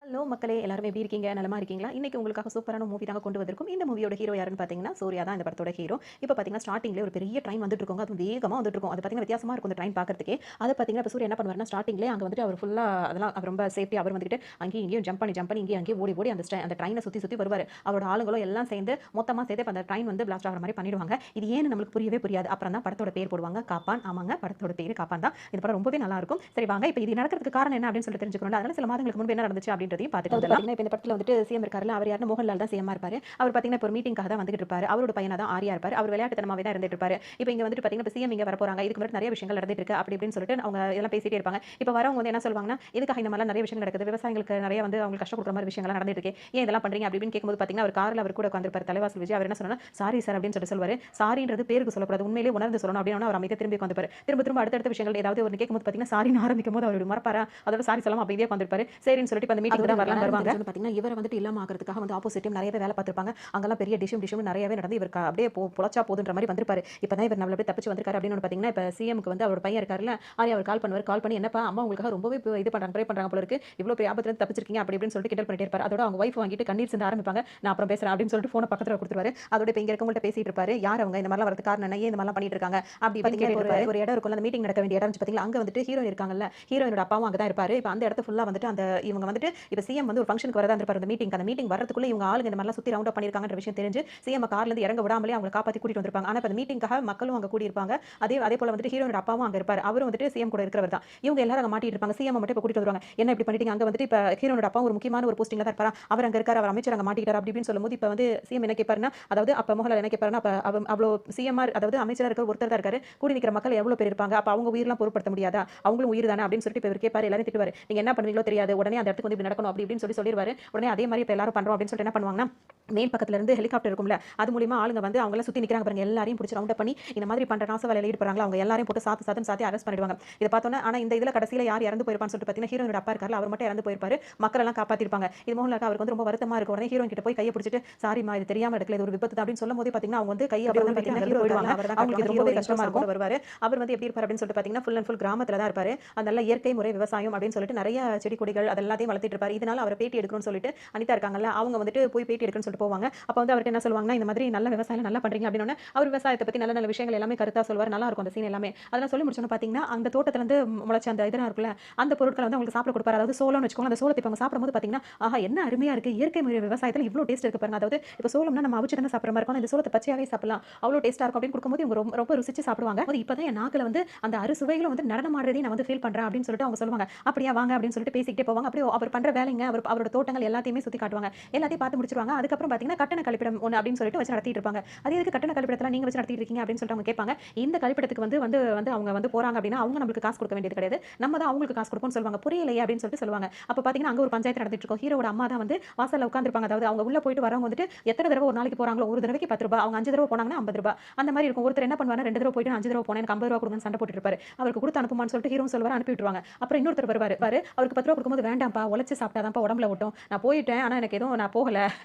Hello மக்களே எல்லாரும் எப்படி இருக்கீங்க? நலமா இருக்கீங்களா? இன்னைக்கு உங்களுக்காக சூப்பரான மூவி தாங்க கொண்டு வந்திருக்கோம். இந்த மூவியோட ஹீரோ யாருன்னு பார்த்தீங்கன்னா, சூர்யா தான் இந்த படத்தோட ஹீரோ. இப்போ பார்த்தீங்கன்னா, ஸ்டார்ட்டிங்லேயே ஒரு பெரிய ட்ரெயின் வந்துட்டு இருக்குங்க. அதுவும் வேகமா வந்துட்டு இருக்கும். அது பார்த்தீங்கன்னா, வித்தியாசமா இருக்கும் அந்த ட்ரெயின் பார்க்கறதுக்கே. அது பார்த்தீங்கன்னா, இப்போ சூர்யா என்ன பண்ணுவாருன்னா, ஸ்டார்ட்டிங்லேயே அங்க வந்துட்டு அவர் ஃபுல்லா அதெல்லாம் அவர் ரொம்ப சேஃப்டி அவர் வந்துட்டு அங்கேயும் இங்கேயும் ஜம்ப் பண்ணி இங்கேயும் அங்கேயும் ஓடி ஓடி அந்த ட்ரெயினை சுத்தி சுத்தி வருவாரு. அவரோட ஆளுங்களும் எல்லாம் சேர்ந்து மொத்தமா சேர்ந்து இப்ப அந்த ட்ரெயின் வந்து பிளாஸ்ட் ஆகுற மாதிரி பண்ணிடுவாங்க. இது ஏன்னு நம்மளுக்கு புரியவே புரியாது. அப்புறம் தான் படத்தோட பேர் போடுவாங்க. காப்பான். ஆமாங்க, படத்தோட பேரு காப்பான் தான். இந்த படம் ரொம்பவே நல்லா இருக்கும். சரி வாங்க, இப்போ இது நடக்கிறதுக்கு காரணம் என்ன அப்படின்னு சொல்லிட்டு தெரிஞ்சுக்கணும். அதனால சில மாதங்களுக்கு முன்பு என்ன நடந்துச்சு அப்படின்றதையும் பார்த்துட்டு வந்துடலாம். இப்ப இந்த படத்துல வந்துட்டு சிஎம் இருக்காருல்ல, அவர் யாருன்னா மோகன்லால் தான் சிஎம்மா இருப்பாரு. அவர் பாத்தீங்கன்னா இப்போ ஒரு மீட்டிங்காக தான் வந்துட்டு இருப்பாரு. அவரோட பையனா தான் ஆர்யா இருப்பாரு. அவர் விளையாட்டுத்தனமாவே தான் இருந்துட்டு இருப்பாரு. இப்போ இங்க வந்துட்டு பாத்தீங்கன்னா, இப்போ சிஎம் இங்க வரப்போறாங்க. இதுக்கு முன்னாடி நிறைய விஷயங்கள் நடந்துட்டு இருக்கு அப்படி இப்படின்னு சொல்லிட்டு அவங்க இதெல்லாம் பேசிட்டே இருப்பாங்க. இப்போ வரவங்க வந்து என்ன சொல்லுவாங்கன்னா, இதுக்காக இந்த மாதிரிலாம் நிறைய விஷயங்கள் நடக்குது, விவசாயிகளுக்கு நிறைய வந்து அவங்களுக்கு கஷ்டம் கொடுக்குற மாதிரி விஷயங்கள் நடந்துட்டு இருக்கு, ஏன் இதெல்லாம் பண்றீங்க அப்படி இப்படின்னு கேட்கும்போது பாத்தீங்கன்னா, அவர் கார்ல அவர் கூட உட்கார்ந்திருப்பாரு தலைவாசல் விஜய். அவர் என்ன சொன்னா, சாரி சார் அப்படின்னு சொல்லிட்டு சொல்வாரு. சாரின்றது பேருக்கு சொல்லக்கூடாது, உண்மையிலேயே உணர்ந்து சொல்லணும் அப்படின்னு அவர் அமைதியா திரும்பி உட்கார்ந்திருப்பாரு. திரும்ப திரும்ப அடுத்தடுத்த விஷயங்கள் ஏதாவது ஒரு கேட்கும்போது பாத்தீங்கன்னா, சாரின்னு ஆரம்பிக்கும் போது அவர் மறப்பாரா, அதோட சாரி சொல்லாம அப்படியே உட்கார்ந்திருப்பாரு. சரின்னு சொல்லிட்டு இப்ப அந்த மீட்டிங் தான் வரலாம் வருவாங்க. பாத்தீங்கன்னா இவரை வந்துட்டு இல்லாம ஆகிறதுக்காக வந்து ஆப்போசிட் டீம் நிறையவே வேலை பார்த்திருப்பாங்க. அங்கெல்லாம் பெரிய டிஷும் நிறையவே நடந்து இவர் அப்படியே பொழச்சா போதுன்ற மாதிரி வந்திருப்பாரு. இப்பதான் இவர் நம்மள அப்படியே தப்பிச்சு வந்திருக்காரு அப்படின்னு பாத்தீங்கன்னா, இப்ப சிஎம்க்கு வந்து அவரோட பையன் இருக்காருல்ல, ஆர்யா அவர் கால் பண்ணுவார். கால் பண்ணி என்னப்பா அம்மா உங்களுக்காக ரொம்பவே இது பண்றாங்க ப்ரே பண்றாங்க போல இருக்கு, இவ்வளவு பெரிய ஆபத்துல இருந்து தப்பிச்சிருக்கீங்க அப்படி இப்படின்னு சொல்லிட்டு கிண்டல் பண்ணிட்டே இருப்பாரு. அதோட அவங்க வைஃப் வாங்கிட்டு கண்ணீர் சிந்த ஆரம்பிப்பாங்க. நான் அப்புறம் பேசுறேன் அப்படின்னு சொல்லிட்டு போனை பக்கத்துல கொடுத்துருவாரு. அதோட இப்ப இங்க இருக்கவங்கள்ட்ட பேசிட்டு இருப்பாரு. யார் அவங்க இந்த மாதிரிலாம் வரது காரணம் என்ன, ஏன் இந்த மாதிரிலாம் பண்ணிட்டு இருக்காங்க அப்படி பாத்தீங்கன்னா, ஒரு இடம் இருக்கும்ல, அந்த மீட்டிங் நடக்க வேண்டிய இடம் பாத்தீங்களா, அங்க வந்துட்டு ஹீரோயின் இருக்காங்கல்ல, ஹீரோயினோட அப்பாவும் அங்க தான் இருப்பாரு. இப்ப அந்த இடத்து ஃபுல்லா வந்துட்டு அந்த இவங்க வந்துட்டு இப்ப சிஎம் வந்து ஒரு ஃபங்க்ஷனுக்கு வரதா இருப்பாரு. அந்த மீட்டிங் வரதுக்குள்ள இவங்க ஆளுங்க இந்த மாதிரிலாம் சுத்தி ரவுண்ட் அப் பண்ணிருக்காங்கன்ற விஷயம் தெரிஞ்சு சிஎம் கார்ல இருந்து இறங்க விடாமலே அவங்க காப்பாத்தி கூட்டிட்டு வந்திருப்பாங்க. ஆனா அந்த மீட்டிங்காக மக்களும் அங்க கூடி இருப்பாங்க. அதே போல வந்துட்டு ஹீரோனோட அப்பாவும் அங்க இருப்பாரு. அவரும் வந்துட்டு சிஎம் கூட இருக்கிறவர் தான். இவங்க எல்லாரும் அங்க மாட்டிட்டு இருப்பாங்க. சிஎம் மட்டும் இப்ப கூட்டிட்டு வருவாங்க. என்ன இப்படி பண்ணிட்டீங்க, அங்க வந்துட்டு இப்ப ஹீரோனோட அப்பா ஒரு முக்கியமான ஒரு போஸ்டிங்ல தான் இருப்பாரா, அவர் அங்க இருக்காரு, அவர் அமைச்சர் அங்க மாட்டிட்டாரு அப்படி இப்படின்னு சொல்லும்போது இப்ப வந்து சிஎம் என்ன கேட்பாருன்னா, அதாவது அப்ப மோகன்லால் என்ன கேட்பாருன்னா, அப்ப அவ்வளோ சிஎம் அதாவது அமைச்சரா இருக்கிற ஒருத்தர் தான் இருக்காரு, கூடி நிக்கிற மக்கள் எவ்வளவு பேர் இருப்பாங்க, அப்ப அவங்க உயிரெல்லாம் பொருட்படுத்த முடியாதா, அவங்களும் உயிர் தானே அப்படின்னு சொல்லிட்டு இப்ப இவர் கேட்பாரு. எல்லாரும் திட்டுவாரு, நீங்க என்ன பண்ணுவீங்களோ தெரியாது, உடனே அந்த இடத்துக்கு வந்து இப்படி நடக்கணும் அப்படி இப்படின்னு சொல்லிடுவாரு. உடனே அதே மாதிரி இப்ப எல்லாரும் பண்றோம் அப்படின்னு சொல்லிட்டு என்ன பண்ணுவாங்கன்னா, மேல் பக்கத்துல இருந்து ஹெலிகாப்டர் இருக்கும்ல, அது மூலியமா ஆளுங்க வந்து அவங்க எல்லாம் சுத்தி நிக்கிறாங்க பாருங்க, எல்லாரையும் பிடிச்சி ரவுண்ட் அப் பண்ணி இந்த மாதிரி பண்ற நாச வேலையில ஈடுபடுறாங்க அவங்க எல்லாரையும் போட்டு சாத்தி அரெஸ்ட் பண்ணிடுவாங்க. இத பார்த்தோன்னா, ஆனா இந்த இதுல கடைசியில யார் இறந்து போயிருப்பான்னு சொல்லிட்டு பார்த்தீங்கன்னா, ஹீரோனோட அப்பா இருக்கார்ல, அவர் மட்டும் இறந்து போயிருப்பாரு. மக்கள் எல்லாம் காப்பாத்திருப்பாங்க. இது மோகன்லால் அவருக்கு வந்து ரொம்ப வருத்தமா இருக்கும். உடனே ஹீரோயின் கிட்ட போய் கையை பிடிச்சிட்டு, சாரிமா இது தெரியாம எடுக்கல, இது ஒரு விபத்து தான் அப்படின்னு சொல்லும்போது பாத்தீங்கன்னா, அவங்க வந்து கையை அப்படியே பார்த்தீங்கன்னா ஹீரோ போயிடுவாங்க. அவங்களுக்கு இது ரொம்பவே கஷ்டமா இருக்கும். வருவாரு. அவர் வந்து எப்படி இருப்பார் அப்படின்னு சொல்லிட்டு பார்த்தீங்கன்னா, ஃபுல் அண்ட் ஃபுல் கிராமத்துல தான் இருப்பாரு. அது நல்ல இயற்கை முறை விவசாயம் அப்படின்னு சொல்லிட்டு நிறைய செடி கொடிகள் அதெல்லாத்தையும் வளர்த்திட்டு இருப்பாரு. இதனால அவரை பேட்டி எடுக்கணும்னு சொல்லிட்டு அனிதா இருக்காங்கல்ல, அவங்க வந்துட்டு போய் பேட்டி எடுக்கணும்னு சொல்லிட்டு போவாங்க. அப்ப வந்து அவர்ட்ட என்ன சொல்லுவாங்கன்னா, இந்த மாதிரி நல்ல விவசாயம் நல்லா பண்றீங்க அப்படினோனே, அவர் விவசாயத்தை பத்தி நல்ல நல்ல விஷயங்கள் எல்லாமே கருத்தா சொல்வார். நல்லா இருக்கும் அந்த சீன் எல்லாமே. அதெல்லாம் சொல்லி முடிச்சோன பாத்தீங்கன்னா, அந்த தோட்டத்துல இருந்து முளைச்ச அந்த இதெல்லாம் இருக்குல்ல, அந்த பொருட்கள வந்து அவங்களுக்கு சாப்பிட கொடுப்பாரு. அதாவது சோளம்னு வச்சுக்கோங்க. அந்த சோளத்தை இப்ப அவங்க சாப்பிடும்போது பாத்தீங்கன்னா, ஆஹா என்ன அருமையா இருக்கு, இயற்கை முறை விவசாயத்துல இவ்ளோ டேஸ்ட் இருக்கு பாருங்க. அதாவது இப்ப சோளம்னா நம்ம அவிச்சு தானே சாப்பிடுற மாதிரி இருக்கும். இந்த சோளத்தை பச்சையாவே சாப்பிடலாம், அவ்வளோ டேஸ்டா இருக்கும் அப்படின்னு கொடுக்கும்போது இவங்க ரொம்ப ரொம்ப ருசிச்சு சாப்பிடுவாங்க. இப்பதான் என் நாக்குல வந்து அந்த அறுசுவைகளும் வந்து நடனம் ஆடுறதையும் நான் வந்து ஃபீல் பண்றேன் அப்படின்னு சொல்லிட்டு அவங்க சொல்லுவாங்க. அப்படியா வாங்க அப்படின்னு சொல்லிட்டு பேசிக்கிட்டே போவாங்க. அப்படியே அவர் பண்ற வேலைங்க, அவரோட தோட்டங்கள் எல்லாத்தையுமே சுத்தி காட்டுவாங்க. எல்லாத்தையும் பார்த்து முடிச்சிருவாங்க. அதுக்கப்புறம் பாத்தீங்கன்னா, கட்டண கழிப்பிடம் ஒண்ணு அப்படின்னு சொல்லிட்டு வச்சு நடத்திட்டு இருப்பாங்க. அது எதுக்கு கட்டண கழிப்பிடத்தலாம் நீங்க வச்சு நடத்திட்டு இருக்கீங்க அப்படின்னு சொல்லிட்டு அவங்க கேட்பாங்க. இந்த கழிப்பிடத்துக்கு வந்து வந்து வந்து அவங்க வந்து போறாங்க அப்படின்னா, அவங்க நம்மளுக்கு காசு கொடுக்க வேண்டியது கிடையாது, நம்ம தான் அவங்களுக்கு காசு கொடுப்போம்னு சொல்லுவாங்க. புரியலையே அப்படின்னு சொல்லிட்டு சொல்லுவாங்க. அப்ப பாத்தீங்கன்னா, அங்க ஒரு பஞ்சாயத்து நடந்துட்டு இருக்கும். ஹீரோட அம்மா தான் வந்து வாசல்ல உட்கார்ந்திருப்பாங்க. அதாவது அவங்க உள்ள போயிட்டு வரவங்க வந்துட்டு எத்தனை தடவை ஒரு நாளைக்கு போறாங்களோ, ஒரு தடவைக்கு ₹10, அவங்க 5 தடவை போனாங்கன்னா ₹50 அந்த மாதிரி இருக்கும். ஒருத்தர் என்ன பண்ணுவாருன்னா, 2 தடவை போயிட்டு நான் 5 தடவை போனேன், எனக்கு ₹50 கொடுங்கன்னு சண்டை போட்டுட்டு இருப்பாரு. அவருக்கு கொடுத்து அனுப்புமான்னு சொல்லிட்டு ஹீரோவும் சொல்லுவாரு, அனுப்பி விட்டுருவாங்க. அப்புறம் இன்னொருத்தர் வருவாரு. அவருக்கு ₹10 கொடுக்கும்போது, வேண்டாம்ப்பா உழைச்சு சாப்பிட்டாதான்ப்பா உடம்புல ஒட்டும், நான் போயிட்டேன் ஆனா எனக்கு எதுவும் நான் போகல,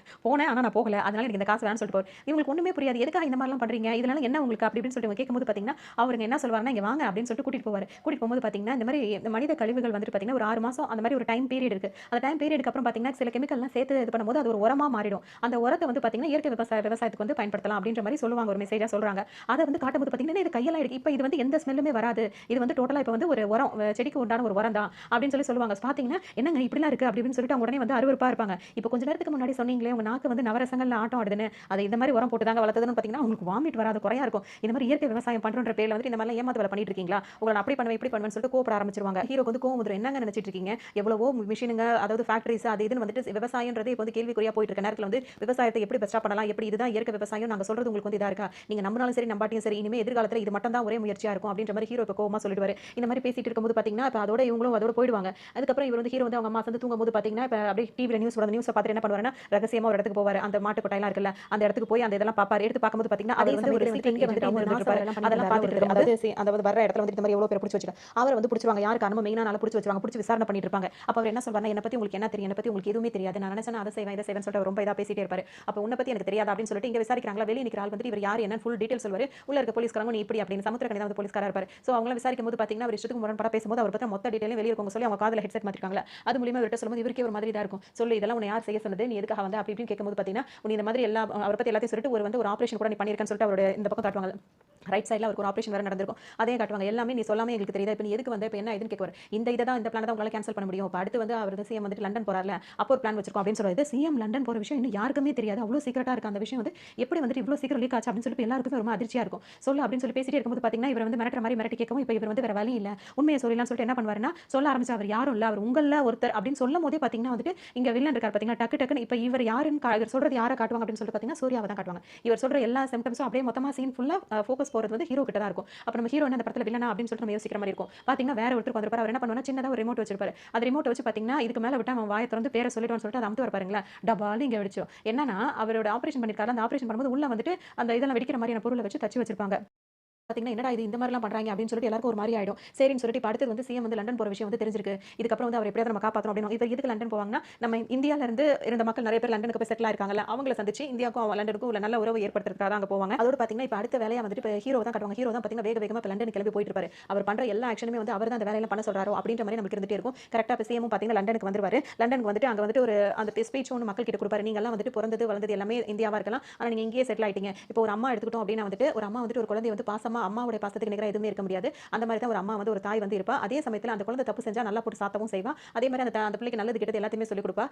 போனேன் ஆனா நான் போகல, அதனால எனக்கு இந்த காசு வேணும்னு சொல்லிட்டு போவாரு. இவங்களுக்கு ஒண்ணுமே புரியாது. எதுக்காக இந்த மாதிரிலாம் பண்றீங்க, இதனால என்ன உங்களுக்கு அப்படி இப்படின்னு சொல்லிட்டு இவங்க கேட்கும்போது பாத்தீங்கன்னா, அவருங்க என்ன சொல்வாருன்னா, இங்க வாங்க அப்படின்னு சொல்லிட்டு கூட்டிட்டு போவாரு. கூட்டிட்டு போகும்போது பாத்தீங்கன்னா, இந்த மாதிரி இந்த மனித கழிவுகள் வந்துட்டு பாத்தீங்கன்னா ஒரு 6 மாசம் அந்த மாதிரி ஒரு டைம் பீரியட் இருக்கு. அந்த டைம் பீரியடுக்கு அப்புறம் பாத்தீங்கன்னா, சில கெமிக்கல்லாம் சேர்த்து இது பண்ணும்போது அது ஒரு உரமா மாறிடும். அந்த உரத்தை வந்து பாத்தீங்கன்னா இயற்கை விவசாயத்துக்கு வந்து பயன்படுத்தலாம் அப்படின்ற மாதிரி சொல்லுவாங்க, ஒரு மெசேஜா சொல்றாங்க. அதை வந்து காட்டும்போது பாத்தீங்கன்னா, இது கையெல்லாம் இருக்கு, இப்ப இது வந்து எந்த ஸ்மெல்லுமே வராது, இது வந்து டோட்டலா இப்ப வந்து ஒரு உரம், செடிக்கு உண்டான ஒரு உரம் தான் அப்படின்னு சொல்லுவாங்க. பாத்தீங்கன்னா, என்னங்க இப்படிலாம் இருக்கு அப்படின்னு சொல்லிட்டு அவங்க உடனே வந்து அருவருப்பா இருப்பாங்க. இப்ப கொஞ்ச நேரத்துக்கு முன்னாடி சொன்னீங்களே உங்க நாக்கு வந்து நவரசங்கள்ல ஆட்டம் ஆடுதுன்னு, அதை இந்த மாதிரி உரம் போட்டு தாங்க வளர்த்ததுன்னு பாத்தீங்கன்னா, உங்களுக்கு வாமிட் வராத குறையா இருக்கும். இந்த மாதிரி இயற்கை விவசாயம் பண்றோன்ற பேர்ல வந்து இந்த மாதிரி ஏமாத்து வேலை பண்ணிட்டு இருக்கீங்களா, உங்களை அப்படி பண்ணுவேன் இப்படி பண்ணுவேன்னு சொல்லிட்டு கோபப்பட ஆரம்பிச்சிருவாங்க. ஹீரோக்கு வந்து கோவம் வந்துரும். என்னங்க நினைச்சிட்டு இருக்கீங்க, எவ்வளவோ மிஷினுங்க அதாவது ஃபேக்டரிஸ் அது இதுன்னு வந்துட்டு விவசாயம்ன்றது இப்போ வந்து கேள்விக்குறியா போயிட்டு இருக்க நேரத்துல வந்து விவசாயத்தை எப்படி பெஸ்டா பண்ணலாம், எப்படி இதுதான் இயற்கை விவசாயம் நாங்க சொல்றது உங்களுக்கு வந்து இதா இருக்கா, நீங்க நம்பினாலும் சரி நம்பாட்டியும் சரி, இனிமே எதிர்காலத்துல இது மட்டும் தான் ஒரே முயற்சியா இருக்கும் அப்படின்ற மாதிரி ஹீரோ இப்ப கோவமா சொல்லிடுவாரு. இந்த மாதிரி பேசிட்டு இருக்கும்போது பாத்தீங்கன்னா, இப்ப அதோட இவங்களும் அதோட போயிடுவாங்க. அதுக்கப்புறம் இவர் வந்து ஹீரோ வந்து அவங்க அம்மா வந்து தூங்கும்போது பாத்தீங்கன்னா, இப்ப அப்படியே டிவில நியூஸ் வரும். நியூஸை பார்த்துட்டு என்ன பண்ணுவாருன்னா, ரகசியமா ஒரு இடத்துக்கு போவாரு. அந்த மாட்டு கொட்டாயெல்லாம் இருக்குல்ல, அந்த இடத்துக்கு போய் அந்த இதெல்லாம் பாப்பாரு. எடுத்து பார்க்கும்போது பாத்தீங்கன்னா, அவர் வந்து ஒரு சீக்கிரம் இங்க வந்துட்டு இந்த நாச வேலை அதெல்லாம் பார்த்துட்டு இருக்காரு. அதாவது வர்ற இடத்துல வந்து இந்த மாதிரி எவ்வளவு பேர் பிடிச்சு வச்சிருக்காங்க, அவரை வந்து பிடிச்சிருவாங்க. யாருக்கு அனும மெயினா நாள பிடிச்சு வச்சிருவாங்க, பிடிச்சு விசாரணை பண்ணிட்டு இருப்பாங்க. அப்ப அவர் என்ன சொல்வாருன்னா, என்ன பத்தி உங்களுக்கு என்ன தெரியும், என்ன பத்தி உங்களுக்கு எதுவுமே தெரியாது, நான் நினைச்சேன் அதை செய்வேன் இதை செய்வேன் சொல்லிட்டு ரொம்ப இதா பேசிட்டே இருப்பாரு. அப்ப உன்னை பத்தி எனக்கு தெரியாது அப்படின்னு சொல்லிட்டு இங்க விசாரிக்கிறாங்களா, வெளியே நிக்கிற ஆள் வந்துட்டு இவர் யார் என்ன ஃபுல் டீடைல் சொல்வாரு. உள்ள இருக்க போலீஸ்காரங்க நீ இப்படி அப்படின்னு சமுத்திரக்கனி தான் வந்து போலீஸ்காரா இருப்பாரு. சோ அவங்கள விசாரிக்கும் போது பாத்தீங்கன்னா, அவர் இஷ்டத்துக்கு முரண்பட பேசும்போது அவர் பத்தி மொத்த டீடைலும் வெளிய இருக்கவங்க சொல்லி அவங்க காதுல ஹெட்செட் மாத்திருக்காங்களா, அது மூலமா இவர்ட்ட சொல்லும்போது சொல்லும்போது இவருக்கே ஒரு மாதிரி தான் இருக்கும். சொல்லு இதெல்லாம் உன்னை யார் செய்ய சொன்னது? நீ எதுக்காக வந்த? அப்படி இப்படின்னு கேட்கும்போது பார்த்தீங்கன்னா, நீ இந்த மாதிரி எல்லா அவர பத்தி எல்லாத்தையும் சொல்லிட்டு ஒரு ஆப்பரேஷன் கூட நீ பண்ணியிருக்கன்னு சொல்லிட்டு அவரோட இந்த பக்கம் காட்டுவாங்க. ரைட் சைடுல அவருக்கு ஒரு ஆப்பரேஷன் வேற நடந்திருக்கும். அதையும் காட்டுவாங்க. எல்லாமே நீ சொல்லாம எங்களுக்கு தெரியுதா? இப்ப நீ எதுக்கு வந்த? இப்ப என்ன ஏதுன்னு கேட்குவாரு. இந்த பிளான தான் உங்களால கேன்சல் பண்ண முடியும். இப்ப அடுத்து அவர் சிஎம் வந்துட்டு லண்டன் போறார்ல, அப்போ ஒரு பிளான் வச்சிருக்கோம் அப்படின்னு சொல்லுவாரு. சிஎம் லண்டன் போற விஷயம் இன்னும் யாருக்குமே தெரியாது. அவ்ளோ சீக்ரெட்டா இருக்கு அந்த விஷயம் எப்படி வந்துட்டு இவ்ளோ சீக்கிரம் லீக் ஆச்சு அப்படின்னு சொல்லி எல்லாருக்குமே ரொம்ப அதிர்ச்சியா இருக்கும். சொல்லு அப்படின்னு சொல்லி பேசிட்டே இருக்கும்போது பாத்தீங்கன்னா, இவர் மிரட்டுற மாதிரி மிரட்டி கேட்கவும், இப்ப இவர் வேற வழி இல்ல. உண்மையை சொல்லலாம்னு சொல்லிட்டு என்ன பண்ணுவாருன்னா, சொல்ல ஆரம்பிச்சு அவர் யாரும் இல்ல. அவர் உங்கள ஒருத்தர் அப்படின்னு சொல்லும்போதே பாத்தீங்கன்னா வந்துட்டு, இங்க வில்லன் இருக்காரு பாத்தீங்கன்னா, டக்குன்னு இப்ப இவர் யாருன்னு இவர் சொல்றது யாரை காட்டுவாங்க அப்படின்னு சொல்லிட்டு பாத்தீங்கன்னா, சூர்யாவை தான் காட்டுவாங்க. இவர் சொல்ற எல்லா சிம்டம்ஸும் அப்படியே மொத்தமா சீன் ஃபுல்லா ஃபோக்கஸ் போறது ஹீரோ கிட்ட தான் இருக்கும். அப்ப நம்ம ஹீரோ அந்த படத்துல வில்லனா அப்படின்னு சொல்லிட்டு நம்ம யோசிக்கிற மாதிரி இருக்கும். பாத்தீங்கன்னா வேற ஒருத்தர் வந்திருப்பாரு. அவர் என்ன பண்ணுவாருன்னா சின்னதா ஒரு ரிமோட் வச்சிருப்பாரு. அந்த ரிமோட் வச்சு பாத்தீங்கன்னா இதுக்கு மேல விட்டா அவன் வாயை திறந்து பேரை சொல்லிடுவான்னு சொல்லிட்டு அதை அமுத்து வரப்பாருங்களா டபால் இங்க வெடிச்சோம். என்னன்னா அவரோட ஆபரேஷன் பண்ணிருக்காரு. அந்த ஆபரேஷன் பண்ணும்போது உள்ள வந்துட்டு அந்த இதெல்லாம் வெடிக்கிற மாதிரியான பொருளை வச்சு தச்சு வச்சிருப்பாங்க. பார்த்தீங்கன்னா, என்னடா இது இந்த மாரிலாம் பண்றாங்க அப்படின்னு சொல்லிட்டு எல்லாருக்கும் ஒரு மாரி ஆயிடும். சரின்னு சொல்லிட்டு இப்ப அடுத்தது சிஎம் லண்டன் போற விஷயம் தெரிஞ்சிருக்கு. இதுக்கப்புறம் அவர எப்படியாவது நம்ம காப்பாத்தணும் அப்படின்னு. இப்ப எதுக்கு லண்டன் போவாங்கன்னா, நம்ம இந்தியால இருந்து இருந்த மக்கள் நெறைய பேர் லண்டனுக்கு போய் செட்டில் ஆயிருக்காங்கல்ல. அவங்கள சந்திச்சு இந்தியாவுக்கும் லண்டனுக்கும் உள்ள நல்ல உறவு ஏற்படுத்துறதுக்காக தான் அங்க போவாங்க. அதோட பார்த்தீங்கன்னா, இப்ப அடுத்த வேலையா வந்துட்டு இப்ப ஹீரோ தான் காட்டுவாங்க. ஹீரோ தான் பார்த்தீங்கன்னா, வேக வேகமா இப்ப லண்டனுக்கு கிளம்பி போயிட்டு இருப்பாரு. அவர் பண்ற எல்லா ஆக்ஷனுமே அவர் தான் அந்த வேலையெல்லாம் பண்ண சொல்றாரோ அப்படின்ற மாரி நமக்கு இருந்துட்டே இருக்கும். கரெக்ட்டா இப்ப சிஎம் பார்த்தீங்கன்னா, லண்டனுக்கு வந்துருவாரு. லண்டனுக்கு வந்துட்டு அங்க வந்துட்டு ஒரு அந்த ஸ்பீச் ஒண்ணு மக்கள் கிட்ட குடுப்பாரு. நீங்க எல்லாம் வந்துட்டு பொறந்தது, வளர்ந்தது எல்லாமே இந்தியாவா இருக்கலாம். ஆனா நீங்க இங்கேயே செட்டில் ஆயிட்டீங்க. இப்போ ஒரு அம்மா எடுத்துக்கிட்டோம் அப்படின்னா வந்துட்டு ஒரு அம்மா வந்துட்டு ஒரு குழந்தைய பாசமா அம்மாவுடைய பாசத்துக்கு நிகரா எதுவுமே இருக்க முடியாது. அந்த மாதிரி தான் ஒரு அம்மா ஒரு தாய் இருப்பா. அதே சமயத்துல அந்த குழந்தை தப்பு செஞ்சா நல்லா போட்டு சாத்தவும் செய்வா. அதே மாதிரி அந்த பிள்ளைக்கு நல்லது கெட்டது எல்லாத்தையுமே சொல்லிக் கொடுப்பா.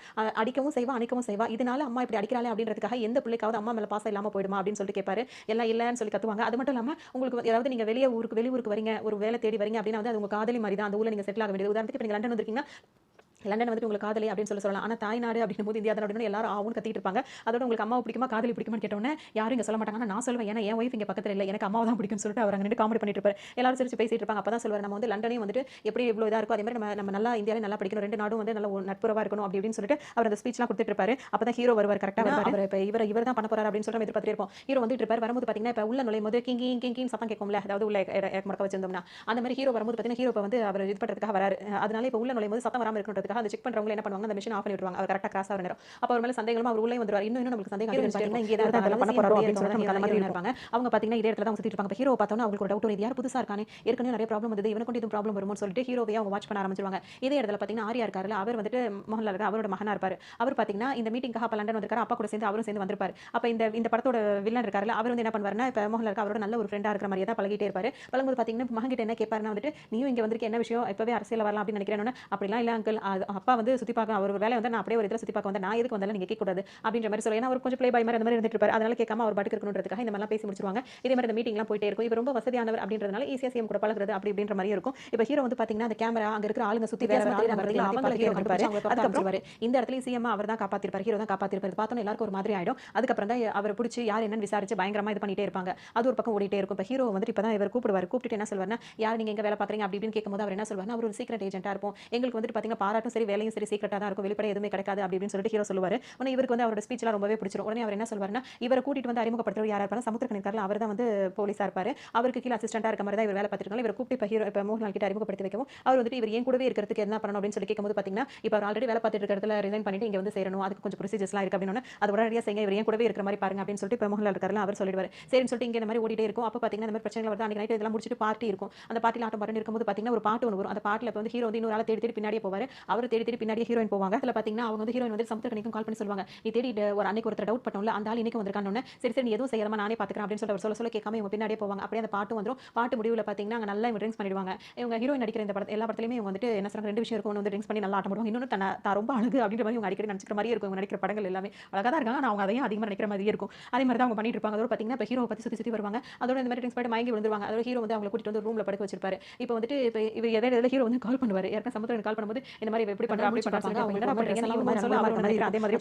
அடிக்கவும் செய்வா, அணைக்கவும் செய்வா. இதனால அம்மா இப்படி அடிக்கிறாளே அப்படின்றதுக்காக எந்த பிள்ளைக்காவது அம்மா மேல பாசம் இல்லாம போயிடுமா அப்படின்னு சொல்லிட்டு கேட்பாரு. எல்லாம் இல்லன்னு சொல்லி கத்துவாங்க. அது மட்டும் இல்லாம உங்களுக்கு ஏதாவது நீங்க வெளியூருக்கு வரீங்க, ஒரு வேலை தேடி வரீங்க அப்படின்னா அது உங்க காதலி மாதிரி தான். அந்த ஊர்ல நீங்க செட்டில் ஆக வேண்டியது. உதாரணத்துக்கு இப்ப நீங்க லண்டன் வந்திருக்கீங்கன்னா லண்டன் வந்துட்டு உங்களுக்கு காதலி அப்படின்னு சொல்லலாம். ஆனா தாய்நாடு அப்படிங்கும்போது இந்தியா தான் அப்படின்னு எல்லாரும் ஆவுன்னு கத்திட்டு இருப்பாங்க. அதோட உங்களுக்கு அம்மாவை பிடிக்குமா காதலி பிடிக்குமான்னு கேட்டோன்னே யாரும் இங்க சொல்ல மாட்டாங்க. நான் சொல்லுவேன் ஏன்னா என் ஒய்ஃப் இங்க பக்கத்துல இல்ல. எனக்கு அம்மாவை தான் பிடிக்கும்னு சொல்லிட்டு அவர் அங்க நின்று காமெடி பண்ணிட்டு இருப்பாரு. எல்லாரும் சிரிச்சு பேசிட்டு இருப்பாங்க. அப்பதான் சொல்லுவாரு நம்ம லண்டனையும் வந்துட்டு எப்படி இவ்வளவு இதா இருக்கும் அதே மாதிரி நம்ம நல்லா இந்தியாவில நல்லா படிக்கணும். ரெண்டு நாடும் நல்ல நட்புறவா இருக்கணும் அப்படி இப்படின்னு சொல்லிட்டு அவர் அந்த ஸ்பீச்லாம் கொடுத்துட்டு இருப்பாரு. அப்பதான் ஹீரோ வருவார். கரெக்டா அவர் இப்ப இவர் தான் பண்ண போறாரு அப்படின்னு சொல்லிட்டு எதிர்பார்த்துட்டு இருப்போம். ஹீரோ வந்துட்டு இருப்பாரு. வரும்போது பாத்தீங்கன்னா இப்ப உள்ள நுழையும் போது கிங் கிங் கிங் சத்தம் கேட்கும்ல, அதாவது உள்ள முடக்க வச்சிருந்தோம்னா அந்த மாதிரி ஹீரோ வரும்போது பாத்தீங்கன்னா ஹீரோ அவர் இது பண்றதுக்காக வராரு. அதனால இப்ப உள்ள நுழையும் போது சத்தம் வராம இருக்கணுன்றதுக்காக அந்த செக் பண்றவங்க என்ன பண்ணுவாங்க, அந்த மெஷின் ஆஃப் பண்ணி விட்டுருவாங்க. அவர் கரெக்ட்டா கிராஸ் ஆகுற நேரம். அப்ப அவர் மேல சந்தேகமா அவர் உள்ளே வந்துருவாரு. இன்னும் நமக்கு சந்தேகம் பாத்தீங்கன்னா இங்கே தான் அதெல்லாம் பண்ண போறாரு அப்படின்னு சொல்லிட்டு நமக்கு அந்த மாதிரி இருப்பாங்க. அவங்க பாத்தீங்கன்னா இதே இடத்துல தான் சுத்திட்டு இருப்பாங்க. ஹீரோ பார்த்தோம்னா அவங்களுக்கு ஒரு டவுட் வரும். இது யார் புதுசா இருக்கானே, ஏற்கனவே நிறைய ப்ராப்ளம் வந்தது, இவனுக்கு இது ப்ராப்ளம் வருமோன்னு சொல்லிட்டு ஹீரோவே அவங்க வாட்ச் பண்ண ஆரம்பிச்சிருவாங்க. இதே இடத்துல பாத்தீங்கன்னா ஆர்யா இருக்காருல, அவர் வந்துட்டு மோகன்லால் அவரோட மகனா இருப்பாரு. அவர் பாத்தீங்கன்னா இந்த மீட்டிங்காக அப்ப லண்டன் வந்திருக்காரு. அப்பா கூட சேர்ந்து அவரும் சேர்ந்து வந்திருப்பாரு. அப்ப இந்த படத்தோட வில்லன் இருக்காருல, அவர் என்ன பண்ணுவாருன்னா இப்ப மோகன்லாலுக்கு அவரோட நல்ல ஒரு ஃப்ரெண்டா இருக்கிற மாதிரியே தான் பழகிட்டே இருப்பாரு. பழகும்போது பாத்தீங்கன்னா மகன் கிட்ட என்ன கேட்பாருன்னா வந்துட்டு நீயும் இங்க வந்திருக்க என்ன விஷயம், இப்பவே அரசியல் வரலாம் அப்படின்னு நினைக்கிறேன். அப்படிலாம் இல்ல அங்கிள், அப்பா சுத்தி பார்க்க அவர் வேலை நான் அப்படியே ஒரு இதில் சுத்தி பார்க்க வந்தேன். நான் எதுக்கு வந்தாலும் நீங்க கேட்கக்கூடாது அப்படின்ற மாதிரி சொல்லி, ஏன்னா அவர் கொஞ்சம் ப்ளே பாய் மாதிரி அந்த மாதிரி இருந்துட்டு இருப்பாரு. அதனால கேட்காம அவர் பாட்டுக்கு இருக்கணுன்றதுக்காக இந்த மாதிரிலாம் பேசி முடிச்சிருவாங்க. இதே மாதிரி இந்த மீட்டிங்லாம் போயிட்டே இருக்கும். இவர் ரொம்ப வசதியானவர் அப்படின்றதுனால ஈஸியா சிஎம் கூட பழகுறது அப்படி அப்படின்ற மாதிரி இருக்கும். இப்போ ஹீரோ பாத்தீங்கன்னா அந்த கேமரா அங்க இருக்கிற ஆளுங்க சுத்தி வேற ஆளுங்க அவங்க ஹீரோ கண்டுப்பாரு. அதுக்கப்புறம் இந்த இடத்துல சிஎம் அவர் தான் காப்பாத்திருப்பாரு. ஹீரோ தான் காப்பாத்திருப்பாரு. பார்த்தோம் எல்லாருக்கும் ஒரு மாதிரி ஆயிடும். அதுக்கப்புறம் தான் அவர் பிடிச்சி யார் என்னன்னு விசாரிச்சு பயங்கரமா இது பண்ணிட்டே இருப்பாங்க. அது ஒரு பக்கம் ஓடிட்டே இருக்கும். இப்போ ஹீரோ இப்பதான் இவர் கூப்பிடுவாரு. கூப்பிட்டு என்ன சொல்வாருன்னா யார் நீங்க எங்க வேலை பாக்குறீங்க அப்படி இப்படின்னு கேட்கும்போது அவர் என்ன சொல்வாருன்னா அவர் ஒரு சீக்ரெட் ஏஜென்ட்டா இருப்போம். எங்களுக்கு பாத்தீங்கன்னா பாராட்டும் சரி வேலையும் சரி சீக்ரெட்டா தான் இருக்கும். வெளிப்படை எதுவுமே கிடைக்காது அப்படி இப்படின்னு சொல்லிட்டு ஹீரோ சொல்லுவாரு. உடனே இவருக்கு அவரோட ஸ்பீச்லாம் ரொம்பவே பிடிச்சிரும். உடனே அவர் என்ன சொல்வாருன்னா இவரை கூட்டிட்டு அறிமுகப்படுத்துறவர் யாரா இருப்பாரு, சமுத்திரக்கனி இருக்காருல, அவர் தான் போலீஸா இருப்பாரு. அவருக்கு கீழ அசிஸ்டன்ட்டா இருக்க மாதிரி தான் இவர் வேலை பார்த்துட்டு இவரை கூப்பிட்டு இப்ப மோகன்லால் கிட்ட அறிமுகப்படுத்தி வைக்கவும் அவர் இவர் ஏன் கூடவே இருக்கிறதுக்கு என்ன பண்ணணும் அப்படின்னு சொல்லி கேட்கும்போது பாத்தீங்கன்னா இப்ப அவர் ஆல்ரெடி வேலை பார்த்துட்டு இருக்கிற இடத்துல ரிசைன் பண்ணிட்டு இங்க சேரணும், அதுக்கு கொஞ்சம் ப்ரொசீஜர்ஸ்லாம் இருக்கு அப்படின்னு அது உடனடியா செய்யுங்க, இவர் ஏன் கூடவே இருக்கிற மாதிரி பாருங்க அப்படின்னு சொல்லிட்டு இப்ப மோகன்லால் இருக்காருல அவர் சொல்லிடுவாரு. சரின்னு சொல்லிட்டு இங்க இந்த மாதிரி ஓடிட்டே இருக்கும். அப்ப பாத்தீங்கன்னா இந்த மாதிரி பிரச்சனைகள் வருது. அன்னைக்கு நைட் இதெல்லாம் முடிச்சிட்டு பார்ட்டி இருக்கும். அந்த பார்ட்டில ஆட்டம் பாட்டு இருக்கும்போது பாத்தீங்கன்னா ஒரு பாட்டு ஒன்று வரும். அந்த பாட்டுல இப்ப ஹீரோ இன்னொரு ஆளை தேடி தேடி பின்னாடியே போவாரு. அவர் தேடி தேடி பின்னாடியே ஹீரோயின் போவாங்க. அதுல பாத்தீங்கன்னா அவங்க ஹீரோயின் சமுத்திரக்கனிக்கும் கால் பண்ணி சொல்லுவாங்க, நீ தேடி ஒரு அன்னைக்கு ஒருத்தர் டவுட் பண்ணோம்ல அந்த ஆள் இன்னைக்கு வந்திருக்கானே, சரி சரி நீ எதுவும் செய்யாம நானே பாத்துக்கிறேன் அப்படின்னு சொல்லிட்டு அவர் சொல்ல கேட்காம இவங்க பின்னாடியே போவாங்க. அப்படியே அந்த பாட்டு வந்துரும். பாட்டு முடிவுல பாத்தீங்கன்னா அங்க நல்லா ட்ரிங்க்ஸ் பண்ணிடுவாங்க. இவங்க ஹீரோயின் நடிக்கிற இந்த படத்துல எல்லா படத்துலயுமே இவங்க என்ன சொல்றாங்க, ரெண்டு விஷயம் இருக்கும். ஒன்று ட்ரிங்க்ஸ் பண்ணி நல்லா ஆட்டம் போடுவாங்க. இன்னொன்று தான் ரொம்ப அழகு அப்படின்ற மாதிரி இவங்க அடிக்கடி நினைக்கிற மாதிரி இருக்கும். இவங்க நடிக்கிற படங்கள் எல்லாமே அழகா தான் இருக்காங்க. ஆனா அவங்க அதையும் அதிகமா நினைக்கிற மாதிரியே இருக்கும். அதே மாதிரி தான் அவங்க பண்ணிட்டு இருப்பாங்க. அதோட பாத்தீங்கன்னா இப்ப ஹீரோ பத்தி சுத்தி சுத்தி வருவாங்க. அதோட இந்த மாதிரி ட்ரிங்க்ஸ் பண்ணிட்டு மயங்கி விழுந்துருவாங்க. அதோட ஹீரோ அவங்களை கூட்டிட்டு வந்து ரூம்ல படுக்க வச்சிருப்பாரு. இப்போ இப்ப இவர் எதாவது ஹீரோ கால் பண்ணுவாரு. யாருக்கும் சமுத்திரன் கால் பண்ணும்போது இந்த மாதிரி எப்படி பண்றா அப்படி பண்றாங்க அவங்க என்ன பண்றாங்க அதே மாதிரி